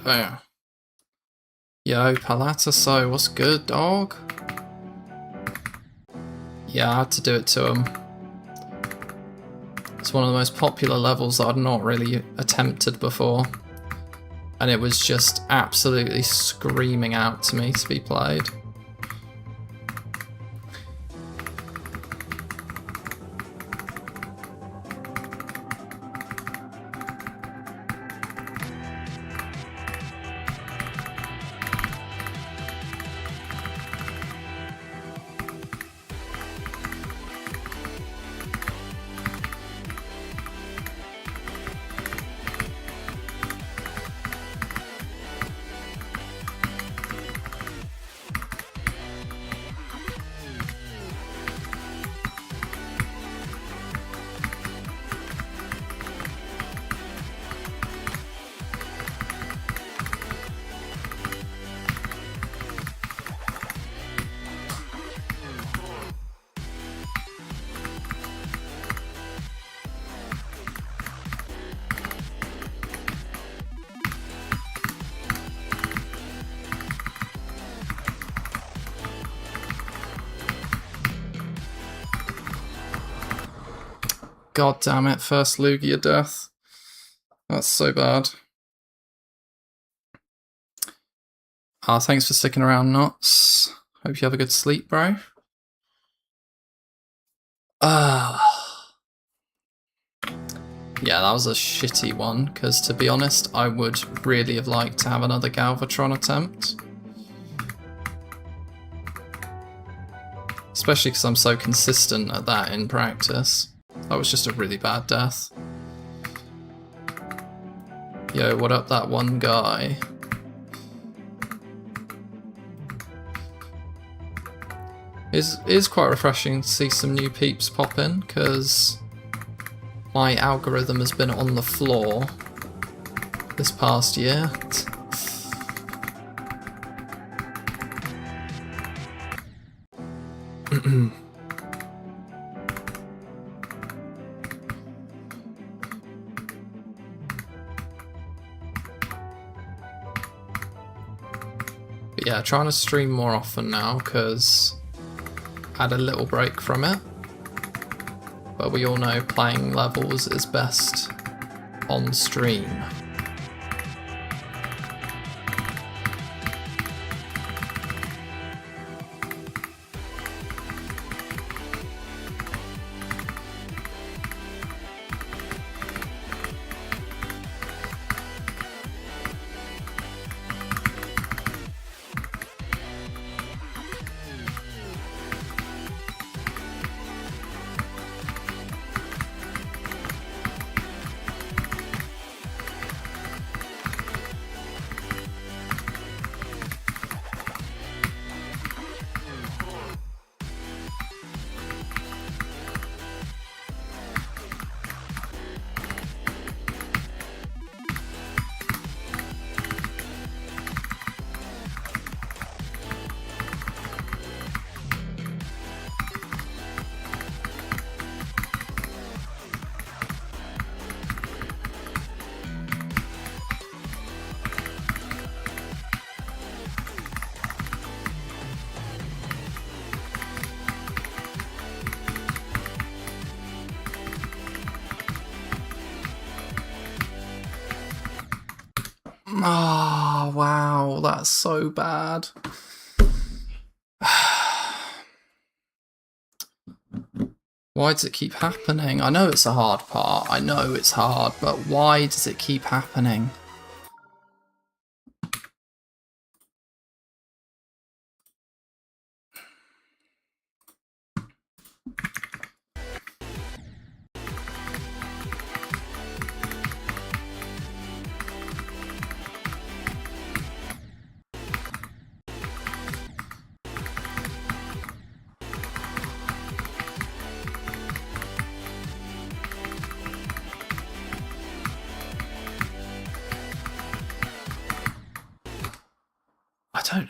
Oh. Yo, Palataso, what's good, dog? Yeah, I had to do it to him. It's one of the most popular levels that I'd not really attempted before. And it was just absolutely screaming out to me to be played. God damn it, first Lugia death. That's so bad. Thanks for sticking around, Knots. Hope you have a good sleep, bro. Yeah, that was a shitty one, because to be honest, I would really have liked to have another Galvatron attempt. Especially because I'm so consistent at that in practice. That was just a really bad death. Yo, what up that one guy? It is quite refreshing to see some new peeps pop in, because my algorithm has been on the floor this past year. But yeah, trying to stream more often now, because I had a little break from it. But we all know playing levels is best on stream. Oh, wow, that's so bad. Why does it keep happening? I know it's a hard part, I know it's hard, but why does it keep happening?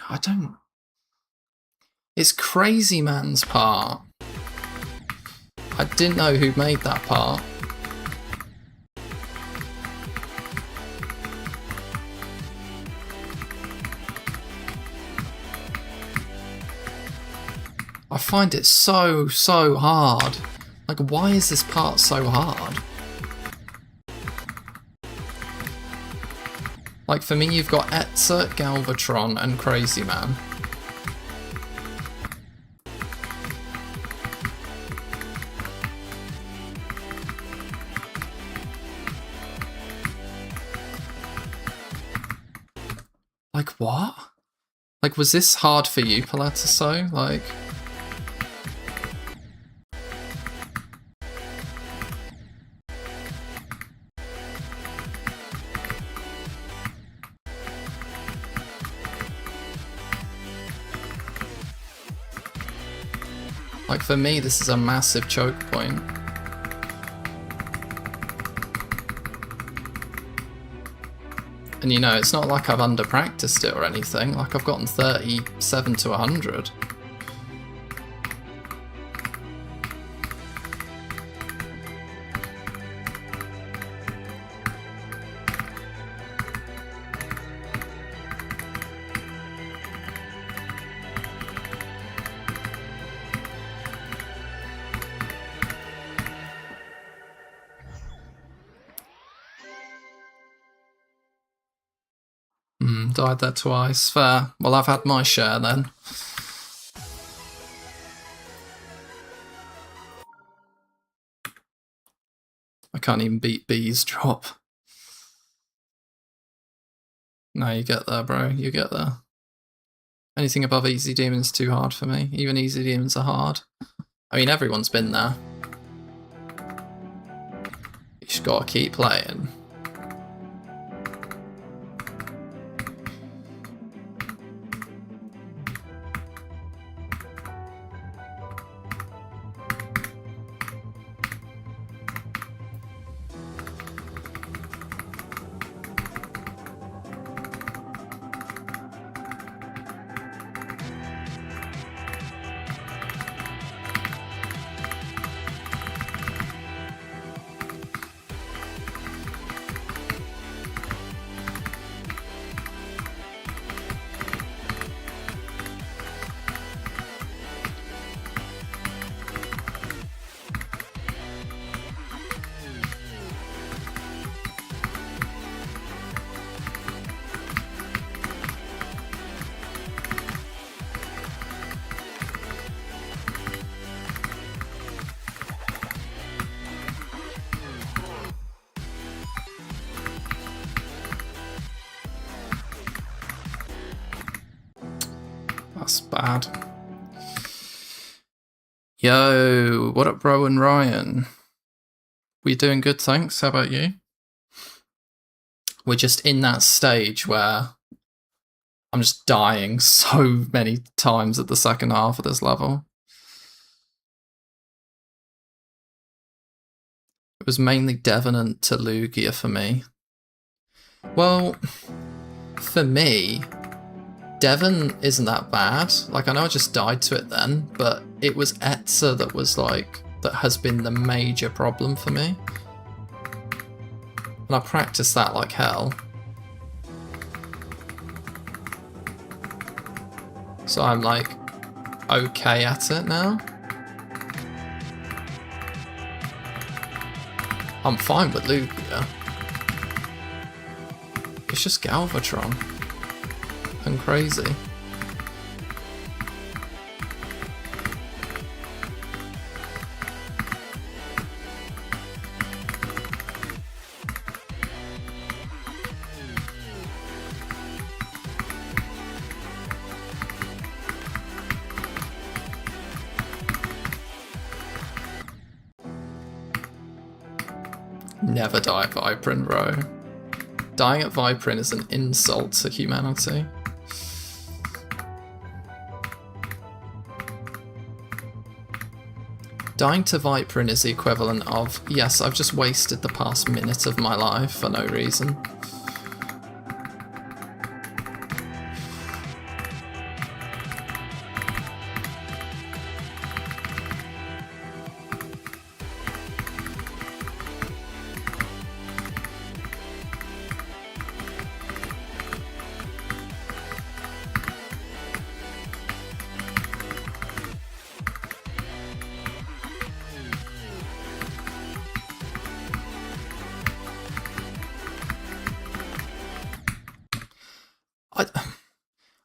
I don't. It's Crazy Man's part. I didn't know who made that part. I find it so hard. Like, why is this part so hard? Like, for me, you've got Etzer, Galvatron, and Crazy Man. Like, what? Like, was this hard for you, Palataso? Like... Like, for me, this is a massive choke point. And you know, it's not like I've under-practiced it or anything, like I've gotten 37 to 100. Died there twice. Fair. Well, I've had my share then. I can't even beat B's drop. No, you get there, bro. You get there. Anything above easy demon's too hard for me. Even easy demons are hard. I mean, everyone's been there. You just gotta keep playing. That's bad. Yo, what up, bro and Ryan? We doing good, thanks. How about you? We're just in that stage where I'm just dying so many times at the second half of this level. It was mainly Devenant to Lugia for me. Well, for me, Devon isn't that bad. Like, I know I just died to it then, but it was Etza that was like, that has been the major problem for me. And I practiced that like hell. So I'm like, okay at it now. I'm fine with Lugia. It's just Galvatron. And crazy. Never die at Viprin, bro. Dying at Viprin is an insult to humanity. Dying to Viprin is the equivalent of, yes, I've just wasted the past minute of my life for no reason.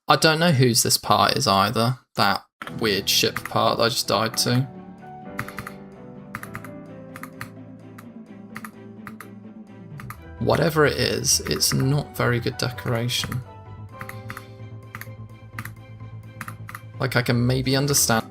I don't know whose this part is either. That weird ship part that I just died to. Whatever it is, it's not very good decoration. Like, I can maybe understand.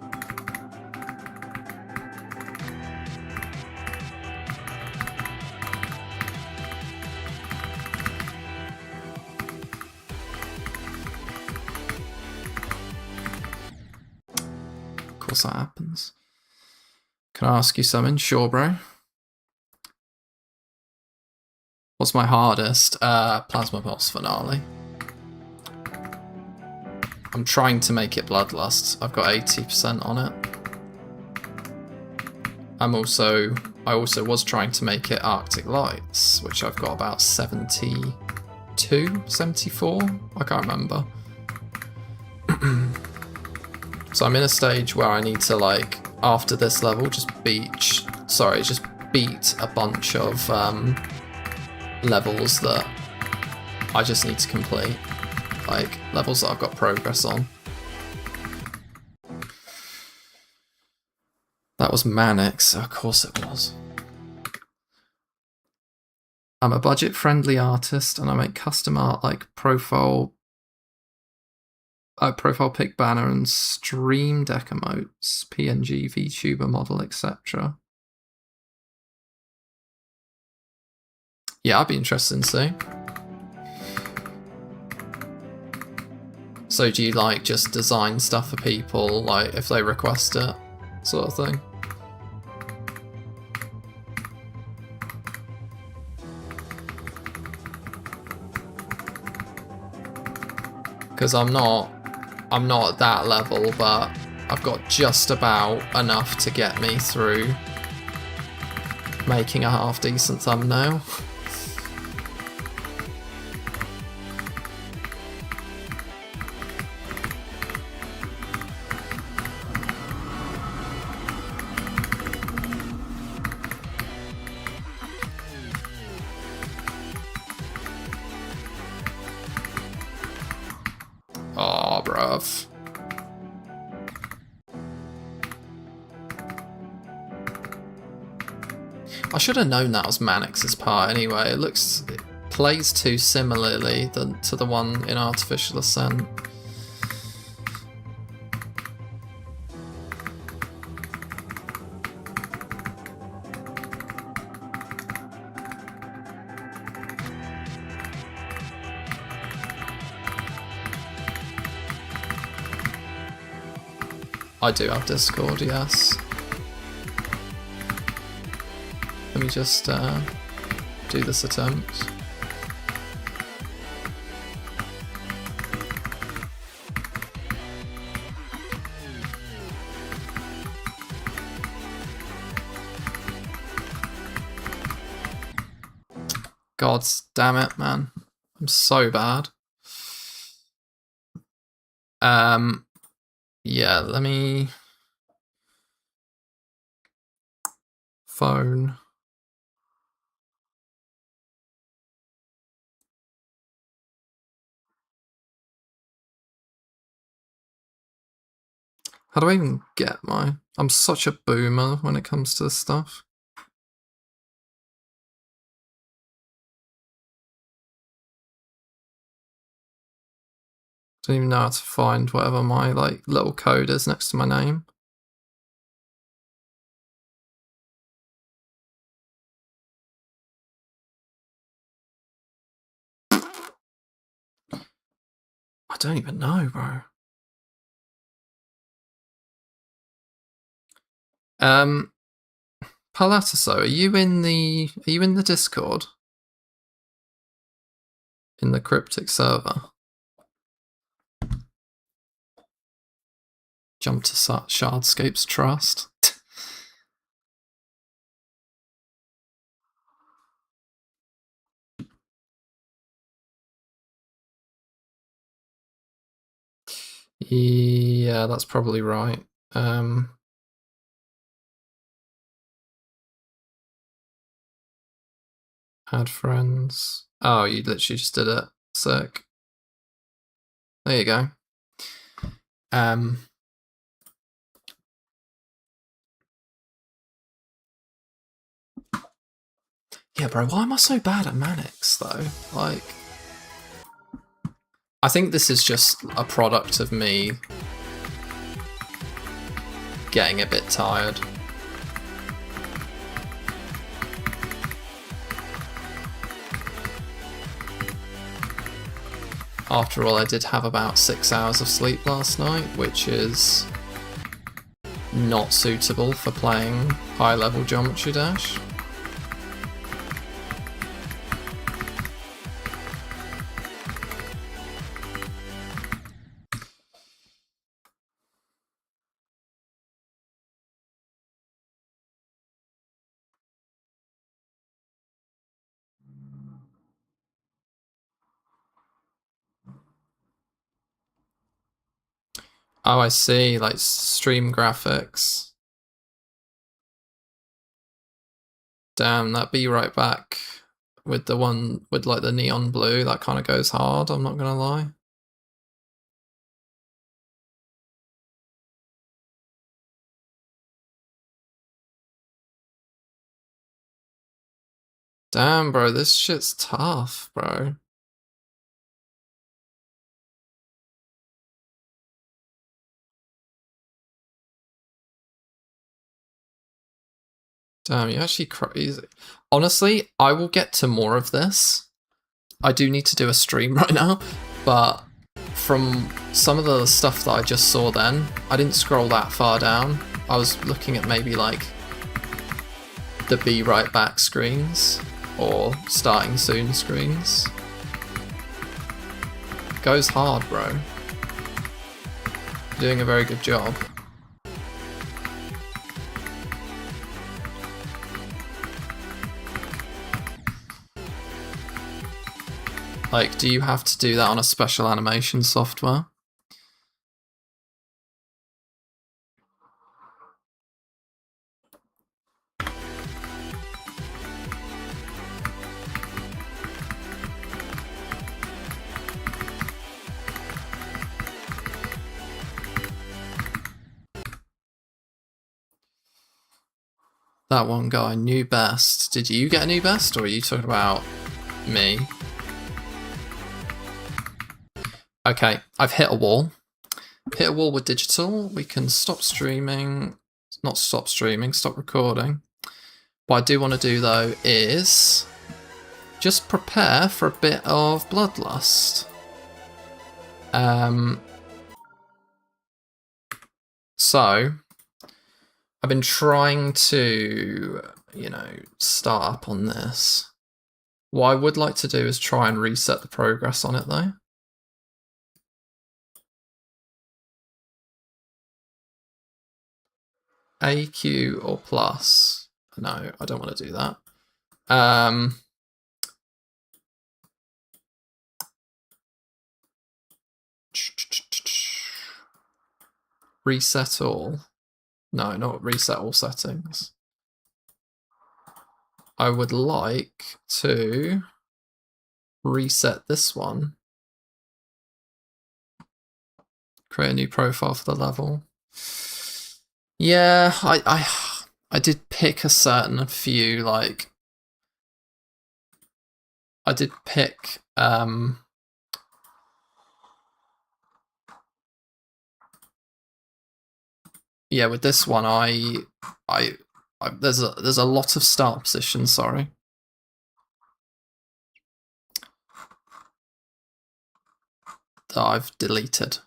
That happens. Can I ask you something? Sure, bro. What's my hardest? Plasma Boss Finale. I'm trying to make it Bloodlust. I've got 80% on it. I also was trying to make it Arctic Lights, which I've got about 72, 74? I can't remember. So I'm in a stage where I need to, like, after this level, just beat a bunch of levels that I just need to complete. Like, levels that I've got progress on. That was Manix, of course it was. I'm a budget-friendly artist and I make custom art like profile Profile pic banner and stream deck emotes, PNG, VTuber model, etc. Yeah, I'd be interested in seeing. So do you like just design stuff for people, like if they request it, sort of thing? Because I'm not at that level, but I've got just about enough to get me through making a half decent thumbnail. Aw, bruv. I should have known that was Mannix's part anyway. It plays too similarly to the one in Artificial Ascent. I do have Discord, yes. Let me just do this attempt. God damn it, man. I'm so bad. Yeah, let me... Phone. How do I even get my... I'm such a boomer when it comes to this stuff. Don't even know how to find whatever my like little code is next to my name. I don't even know, bro. Palataso, are you in the Discord? In the cryptic server? Jump to Shardscape's Trust. Yeah, that's probably right. Add friends. Oh, you literally just did it. Sick. There you go. Yeah, bro, why am I so bad at Mannix, though? Like... I think this is just a product of me getting a bit tired. After all, I did have about 6 hours of sleep last night, which is not suitable for playing high-level Geometry Dash. Oh, I see, like stream graphics. Damn, that Be Right Back with the one with like the neon blue, that kind of goes hard, I'm not gonna lie. Damn, bro, this shit's tough, bro. Damn, you actually crazy. Honestly, I will get to more of this. I do need to do a stream right now, but from some of the stuff that I just saw then, I didn't scroll that far down. I was looking at maybe like the be right back screens or starting soon screens. Goes hard, bro. You're doing a very good job. Like, do you have to do that on a special animation software? That one guy, new best. Did you get a new best, or are you talking about me? Okay, I've hit a wall. Hit a wall with digital. We can stop streaming. Not stop streaming, stop recording. What I do want to do though is just prepare for a bit of bloodlust. So I've been trying to, you know, start up on this. What I would like to do is try and reset the progress on it though. AQ or plus? No, I don't want to do that. Reset all. No, not reset all settings. I would like to reset this one. Create a new profile for the level. Yeah, I did pick a certain few, like I did pick yeah, with this one there's a lot of start positions, sorry. That I've deleted.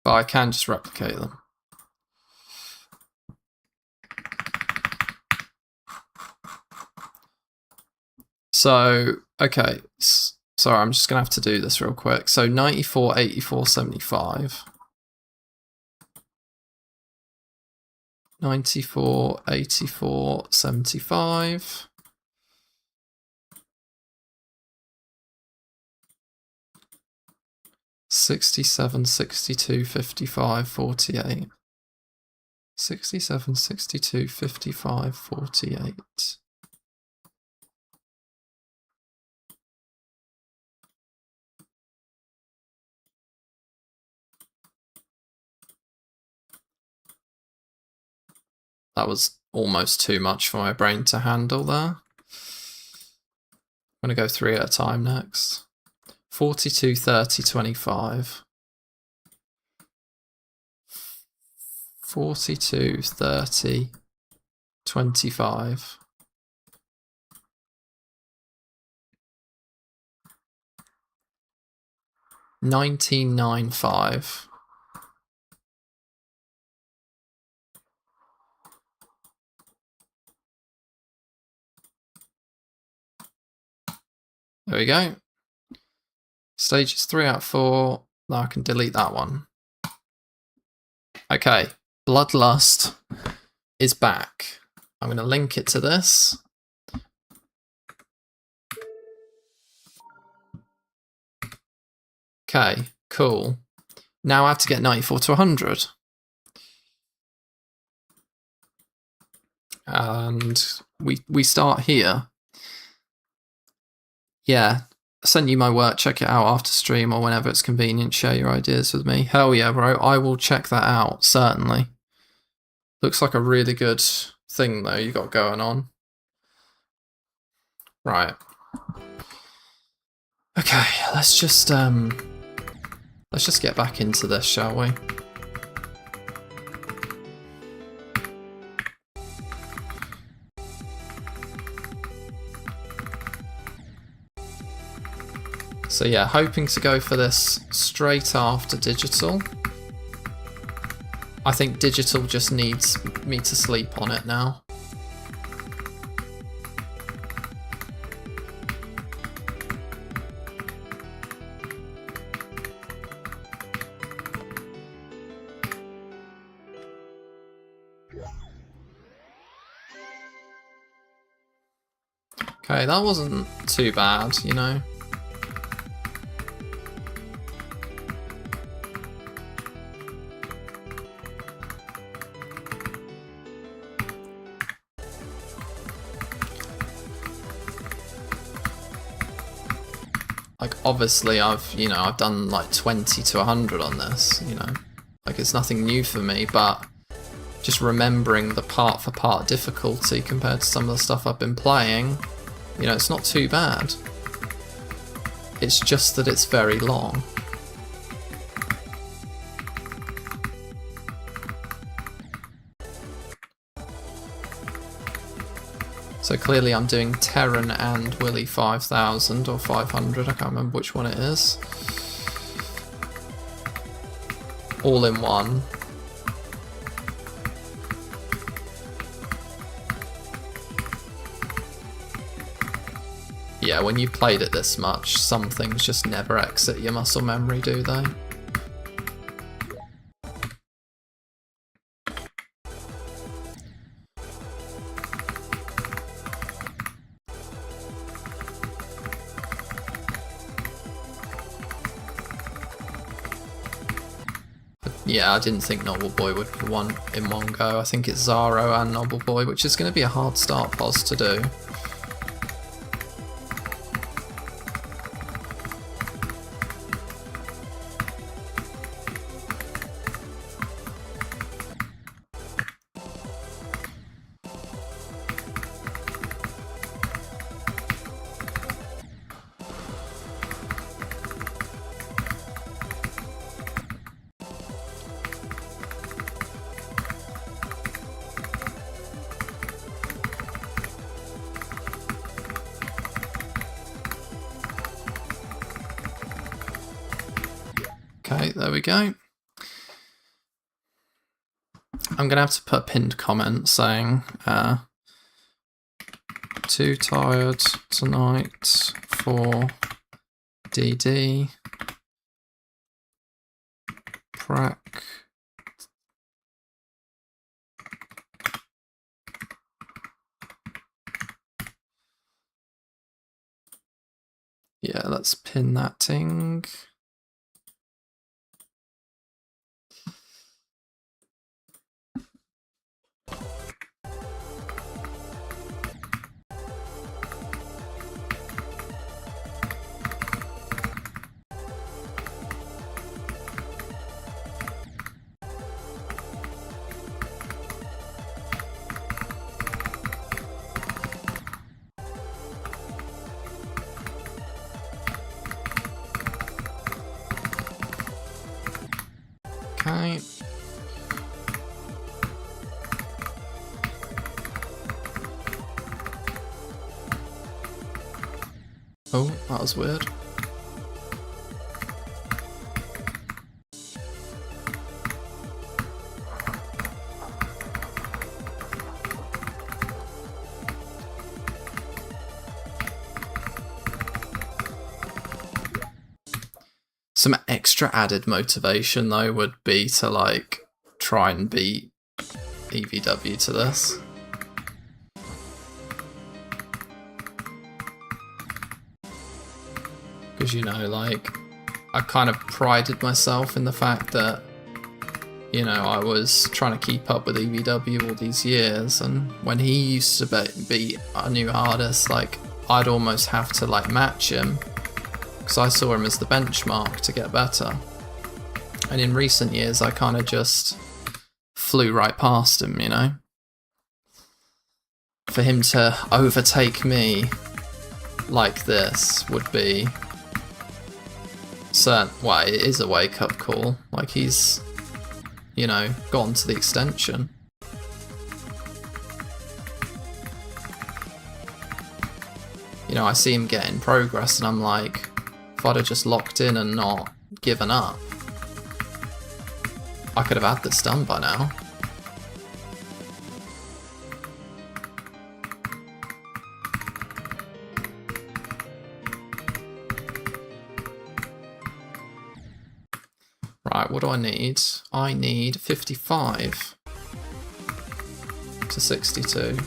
But I can just replicate them. So, okay, sorry, I'm just gonna have to do this real quick. So 94, 84, 75. 94, 84, 75. 67, 62, 55, 48. 67, 62, 55, 48. That was almost too much for my brain to handle there. I'm going to go 3 at a time next. 42, 30, 25. 42, 30, 25. 1995. There we go. Stage is 3 out of 4. Now I can delete that one. Okay, Bloodlust is back. I'm going to link it to this. Okay, cool. Now I have to get 94 to 100. And we start here. Yeah, send you my work, check it out after stream or whenever it's convenient, share your ideas with me. Hell yeah, bro, I will check that out, certainly. Looks like a really good thing though you got going on. Right. Okay, let's just get back into this, shall we? So yeah, hoping to go for this straight after digital. I think digital just needs me to sleep on it now. Okay, that wasn't too bad, you know. Like, obviously I've done like 20 to 100 on this, you know. Like, it's nothing new for me, but just remembering the part for part difficulty compared to some of the stuff I've been playing, you know, it's not too bad. It's just that it's very long. So clearly I'm doing Terran and Willy 5000 or 500, I can't remember which one it is. All in one. Yeah, when you've played it this much, some things just never exit your muscle memory, do they? Yeah, I didn't think Noble Boy would be in one go. I think it's Zaro and Noble Boy, which is going to be a hard start pos to do. Okay, there we go. I'm going to have to put a pinned comment saying, too tired tonight for DD. Prac. Yeah, let's pin that ting. Okay. Oh, that was weird. Some extra added motivation though would be to like try and beat EVW to this. Because, you know, like, I kind of prided myself in the fact that, you know, I was trying to keep up with EVW all these years, and when he used to beat a new hardest, like, I'd almost have to like match him, because I saw him as the benchmark to get better. And in recent years, I kind of just flew right past him, you know? For him to overtake me like this would be certain. Well, it is a wake-up call. Like, he's, you know, gone to the extension. You know, I see him getting progress and I'm like, If I'd have just locked in and not given up, I could have had this done by now. Right, what do I need? I need 55 to 62.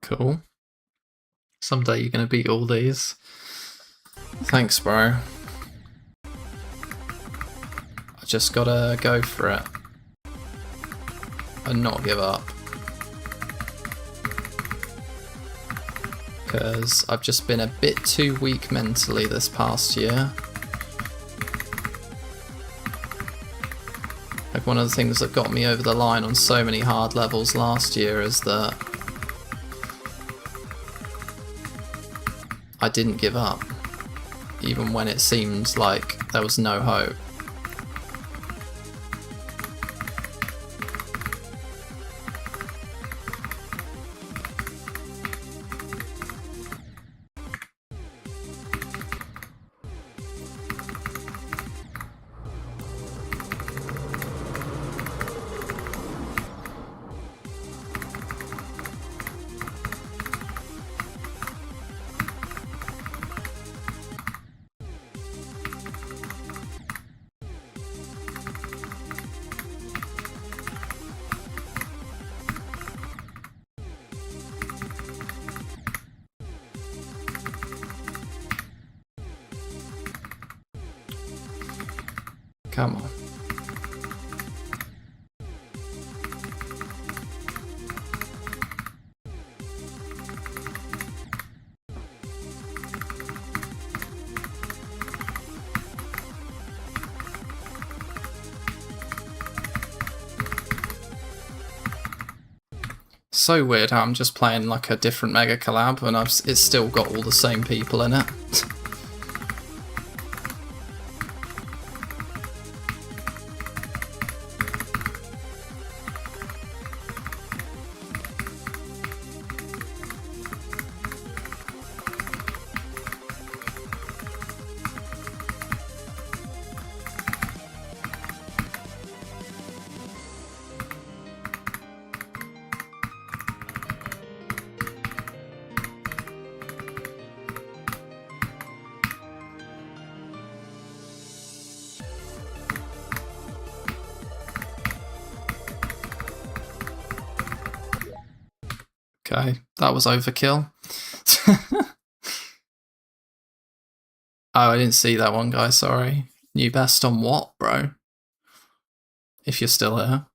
Cool. Someday you're going to beat all these. Thanks, bro. I just gotta go for it. And not give up. Because I've just been a bit too weak mentally this past year. Like, one of the things that got me over the line on so many hard levels last year is that I didn't give up, even when it seemed like there was no hope. Come on. So weird how I'm just playing like a different mega collab and it's still got all the same people in it. Okay, that was overkill. Oh, I didn't see that one, guys, sorry. New best on what, bro? If you're still here.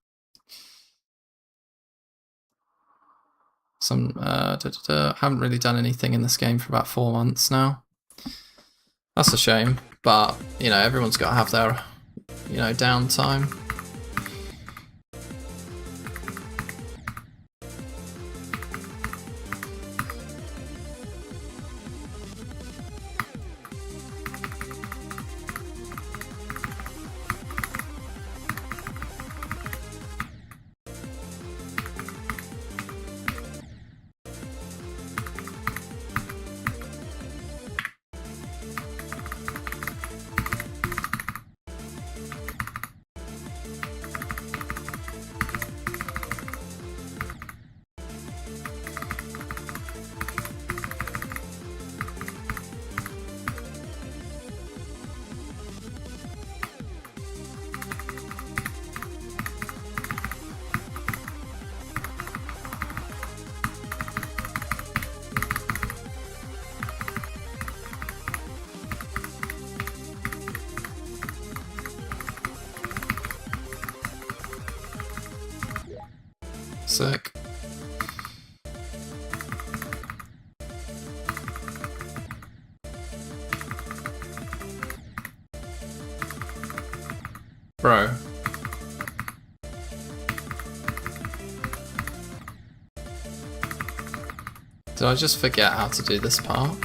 Haven't really done anything in this game for about 4 months now. That's a shame, but, you know, everyone's got to have their, you know, downtime. Sick. Bro. Did I just forget how to do this part?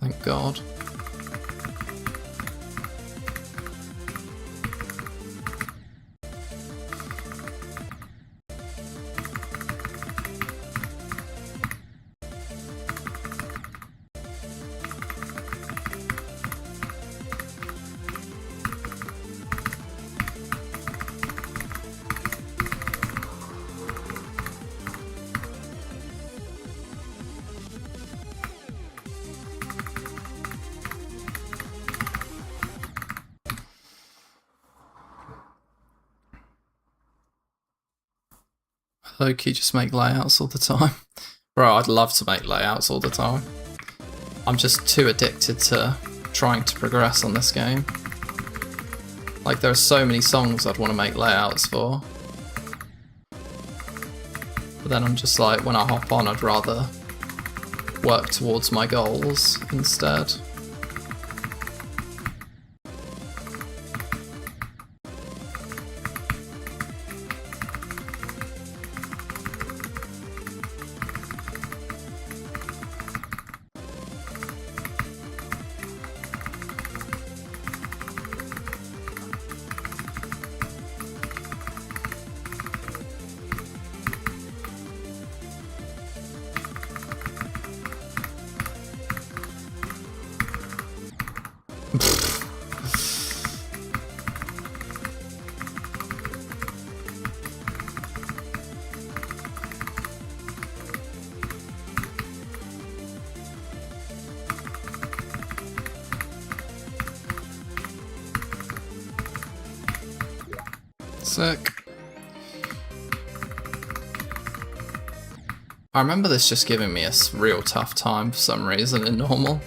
Thank God. Low-key just make layouts all the time. Bro, I'd love to make layouts all the time. I'm just too addicted to trying to progress on this game. Like, there are so many songs I'd want to make layouts for. But then I'm just like, when I hop on, I'd rather work towards my goals instead. Sick. I remember this just giving me a real tough time for some reason in normal.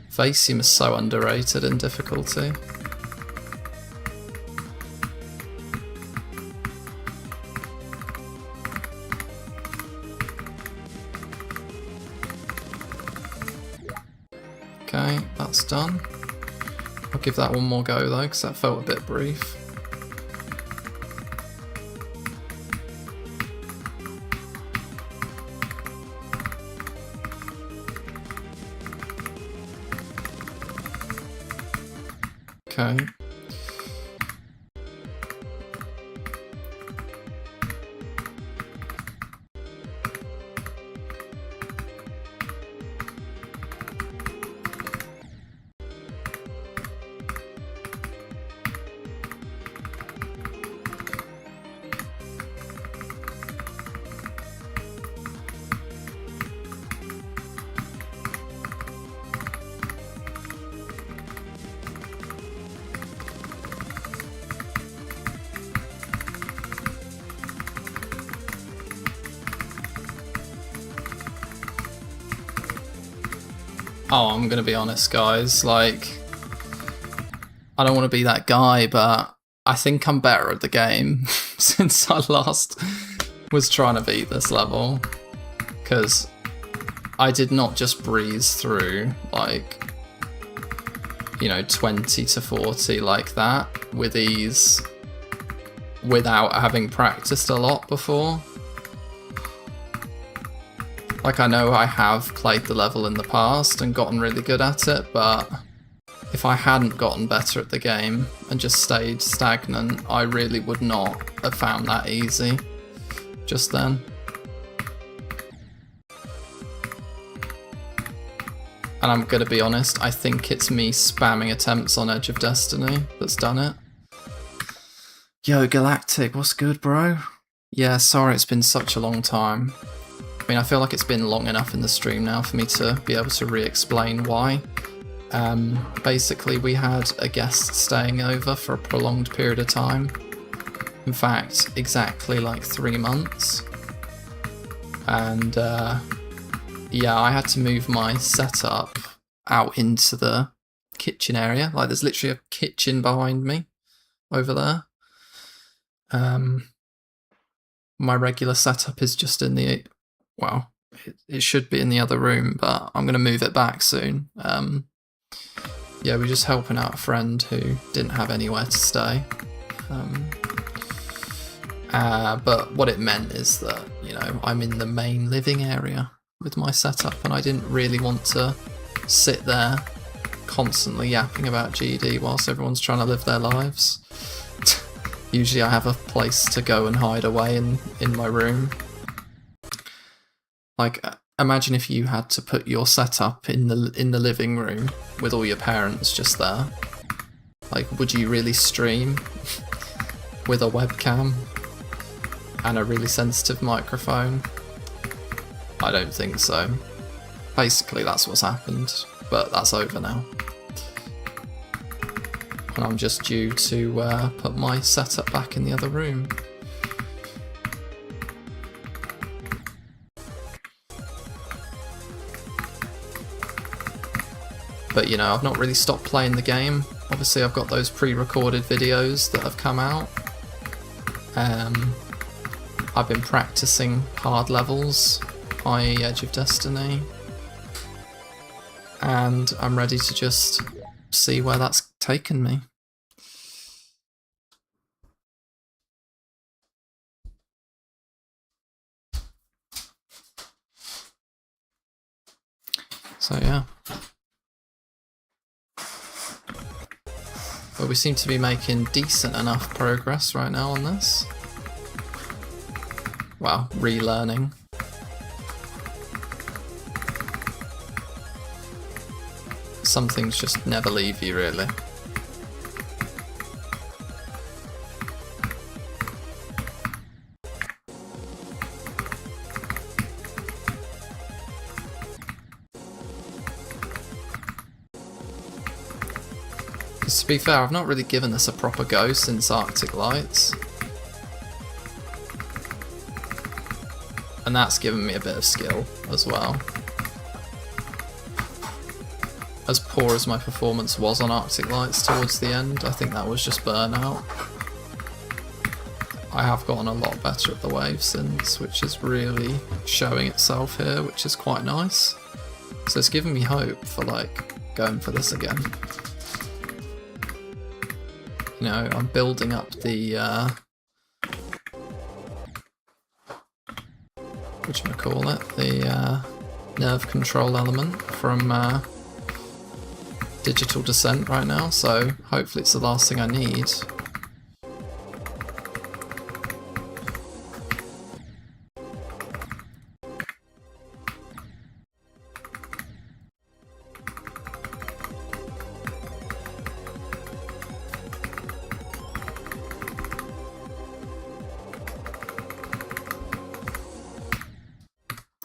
Vacuum is so underrated in difficulty. Okay, that's done. I'll give that one more go though, because that felt a bit brief. Okay. Oh, I'm gonna be honest, guys, like, I don't want to be that guy, but I think I'm better at the game since I last was trying to beat this level, because I did not just breeze through, like, you know, 20 to 40 like that with ease without having practiced a lot before. Like, I know I have played the level in the past and gotten really good at it, but if I hadn't gotten better at the game and just stayed stagnant, I really would not have found that easy just then. And I'm gonna be honest, I think it's me spamming attempts on Edge of Destiny that's done it. Yo, Galactic, what's good, bro? Yeah, sorry it's been such a long time. I mean, I feel like it's been long enough in the stream now for me to be able to re-explain why. Basically, we had a guest staying over for a prolonged period of time. In fact, exactly like 3 months. And yeah, I had to move my setup out into the kitchen area. Like, there's literally a kitchen behind me over there. my regular setup is just in the, well, it should be in the other room, but I'm going to move it back soon. Yeah, we're just helping out a friend who didn't have anywhere to stay. But what it meant is that, you know, I'm in the main living area with my setup, and I didn't really want to sit there constantly yapping about GD whilst everyone's trying to live their lives. Usually I have a place to go and hide away in my room. Like, imagine if you had to put your setup in the living room with all your parents just there. Like, would you really stream with a webcam and a really sensitive microphone? I don't think so. Basically, that's what's happened, but that's over now. And I'm just due to put my setup back in the other room. But, you know, I've not really stopped playing the game. Obviously, I've got those pre-recorded videos that have come out. I've been practicing hard levels, i.e. Edge of Destiny. And I'm ready to just see where that's taken me. So yeah. But we seem to be making decent enough progress right now on this. Well, relearning. Some things just never leave you, really. Because to be fair, I've not really given this a proper go since Arctic Lights. And that's given me a bit of skill as well. As poor as my performance was on Arctic Lights towards the end, I think that was just burnout. I have gotten a lot better at the wave since, which is really showing itself here, which is quite nice. So it's given me hope for, like, going for this again. You know, I'm building up the, whatchamacallit, the nerve control element from Digital Descent right now, so hopefully it's the last thing I need.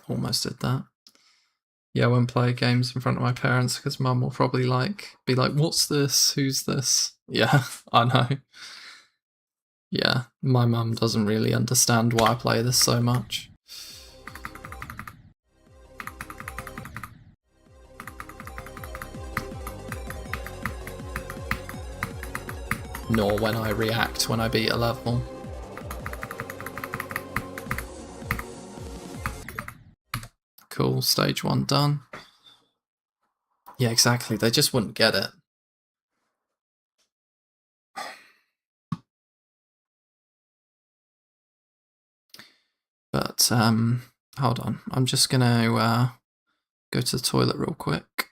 Almost did that. Yeah, I won't play games in front of my parents because Mum will probably be like, "What's this? Who's this?" Yeah, I know. Yeah, my mum doesn't really understand why I play this so much. Nor when I react when I beat a level. Cool, stage 1 done. Yeah, exactly, they just wouldn't get it. But, hold on, I'm just gonna go to the toilet real quick.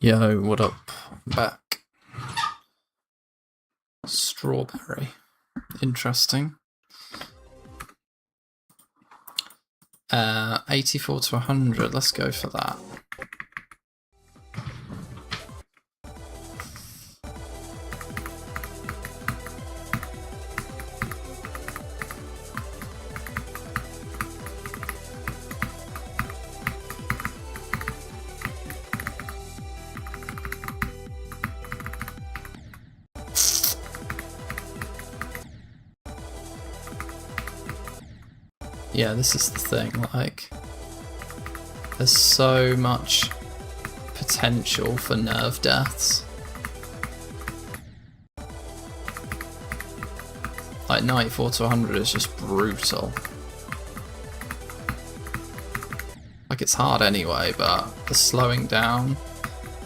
Yo, what up? Back. Strawberry. Interesting. 84 to 100. Let's go for that. Yeah, this is the thing, like, there's so much potential for nerve deaths. Like, 94 to 100 is just brutal. Like, it's hard anyway, but the slowing down,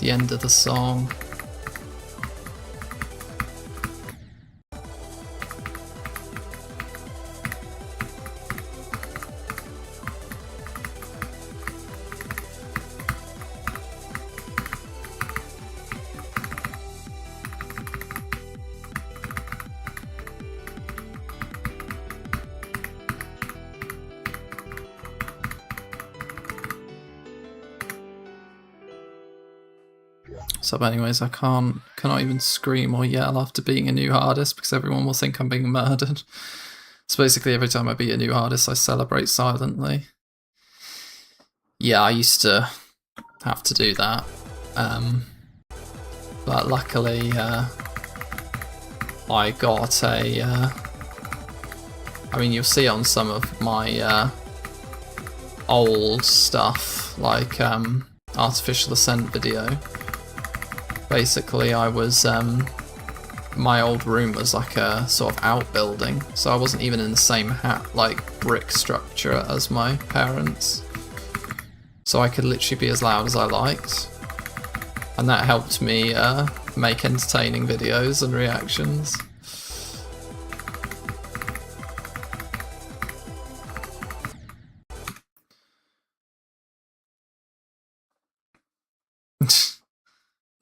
the end of the song. So anyways, I cannot even scream or yell after beating a new hardest because everyone will think I'm being murdered. So basically every time I beat a new hardest, I celebrate silently. Yeah, I used to have to do that. But luckily I got a... I mean, you'll see on some of my old stuff, like artificial ascent video. Basically, I was, my old room was like a sort of outbuilding, so I wasn't even in the same brick structure as my parents. So I could literally be as loud as I liked. And that helped me make entertaining videos and reactions.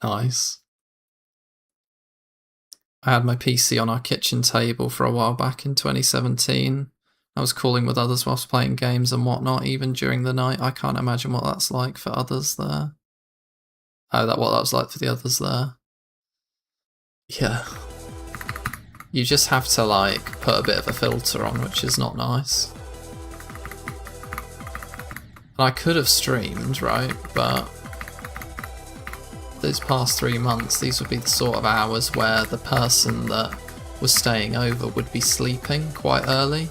Nice. I had my PC on our kitchen table for a while back in 2017. I was calling with others whilst playing games and whatnot, even during the night. I can't imagine what that's like for others there. Oh, what that was like for the others there. Yeah. You just have to, like, put a bit of a filter on, which is not nice. And I could have streamed, right, but those past 3 months, these would be the sort of hours where the person that was staying over would be sleeping quite early.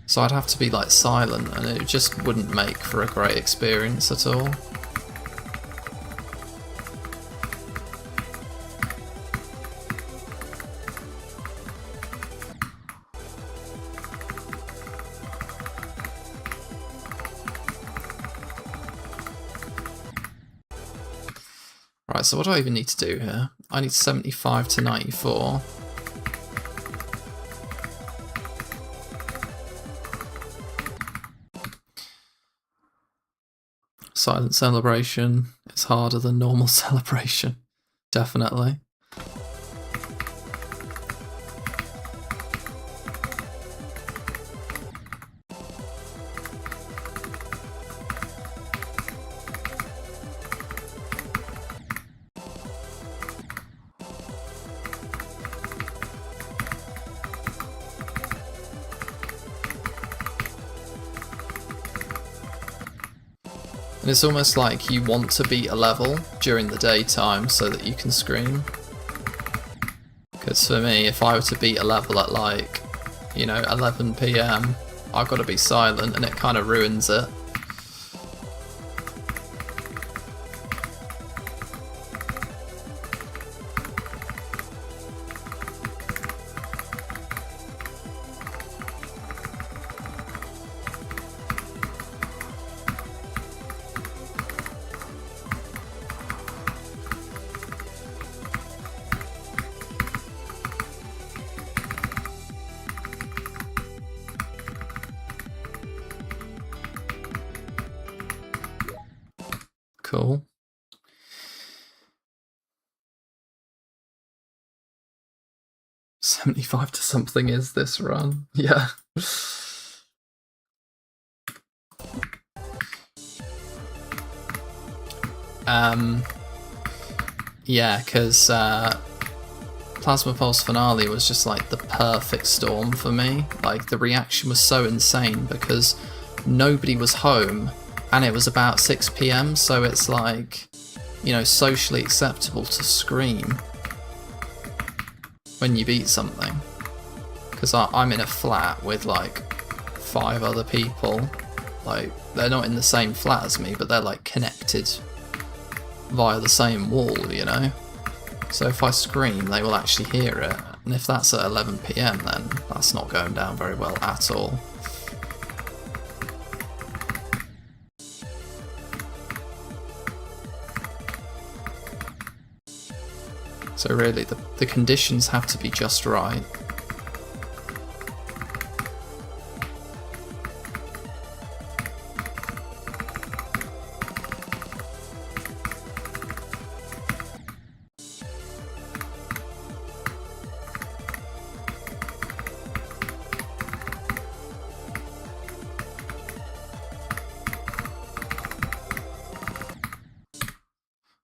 So I'd have to be like silent and it just wouldn't make for a great experience at all. Right, so what do I even need to do here? I need 75 to 94. Silent celebration is harder than normal celebration, definitely. And it's almost like you want to beat a level during the daytime so that you can scream. Because for me, if I were to beat a level at like, 11 PM, I've got to be silent and it kind of ruins it. 75 to something is this run. Yeah. Yeah, because Plasma Pulse Finale was just like the perfect storm for me. Like, the reaction was so insane because nobody was home and it was about 6 PM, so it's like, you know, socially acceptable to scream when you beat something. Because I'm in a flat with like 5 other people. Like, they're not in the same flat as me, but they're like connected via the same wall, you know? So if I scream, they will actually hear it. And if that's at 11 PM, then that's not going down very well at all. So really, the conditions have to be just right.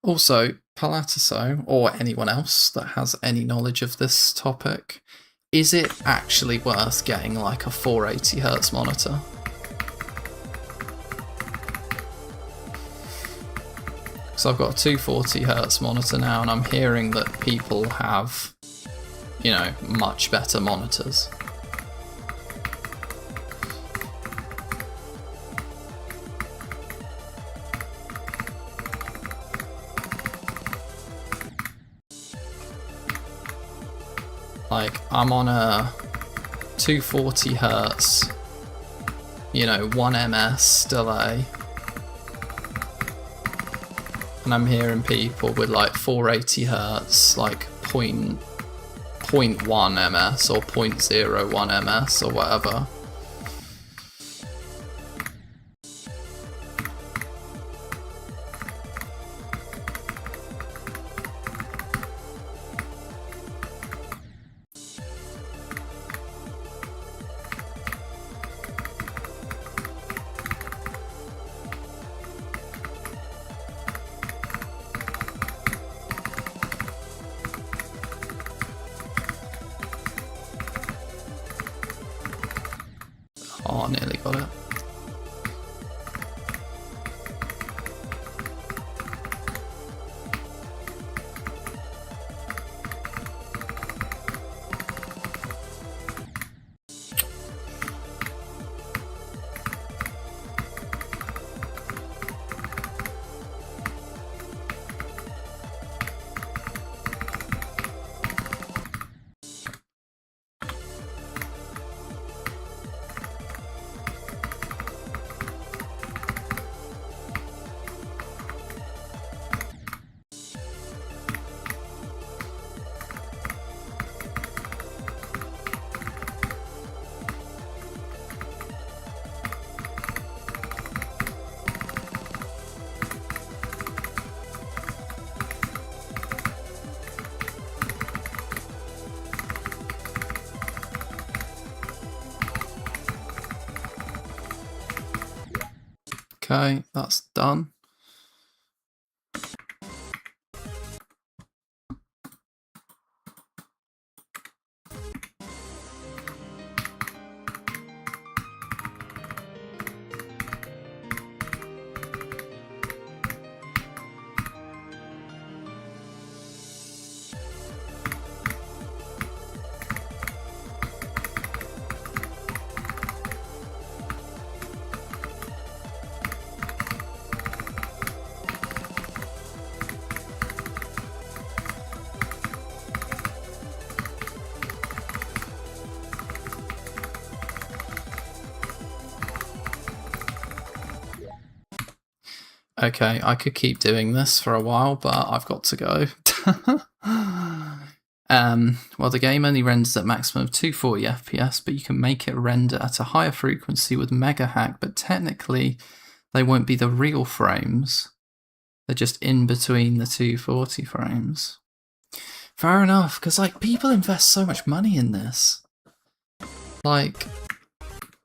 Also, Palatiso, or anyone else that has any knowledge of this topic, is it actually worth getting like a 480Hz monitor? So I've got a 240Hz monitor now, and I'm hearing that people have, you know, much better monitors. Like, I'm on a 240Hz, you know, 1ms delay, and I'm hearing people with like 480Hz, like 0.1 ms or 0.01 ms or whatever. Oh, nearly got it. Okay, that's done. Okay, I could keep doing this for a while, but I've got to go. Well, the game only renders at maximum of 240 FPS, but you can make it render at a higher frequency with Mega Hack, but technically they won't be the real frames. They're just in between the 240 frames. Fair enough, because like people invest so much money in this. Like,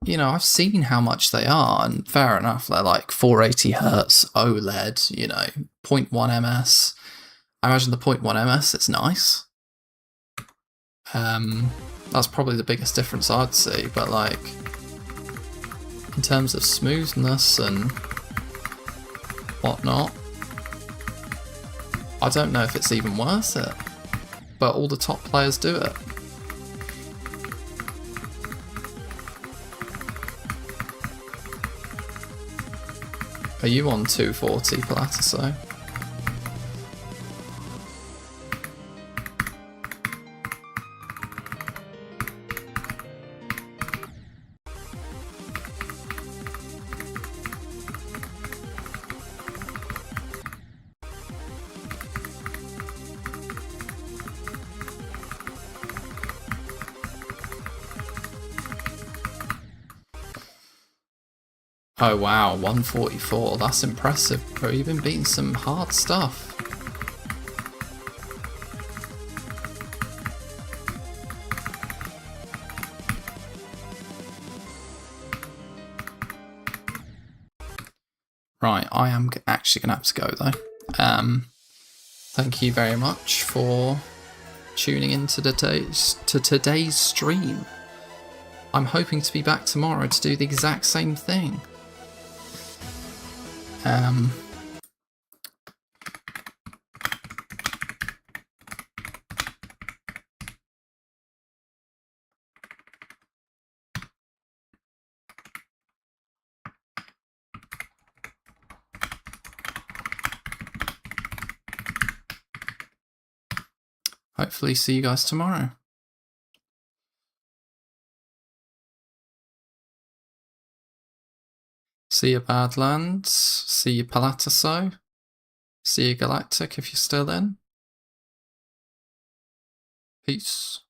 you know, I've seen how much they are, and fair enough, they're like 480 hertz OLED, you know, 0.1 ms. I imagine the 0.1 ms, it's nice. That's probably the biggest difference I'd see, but like, in terms of smoothness and whatnot, I don't know if it's even worth it, but all the top players do it. Are you on 240 Palatiso? Oh wow, 144, that's impressive, bro. You've been beating some hard stuff. Right, I am actually going to have to go though. Thank you very much for tuning into today's stream. I'm hoping to be back tomorrow to do the exact same thing. Hopefully see you guys tomorrow. See you Badlands, see you Palatiso, see you Galactic if you're still in. Peace.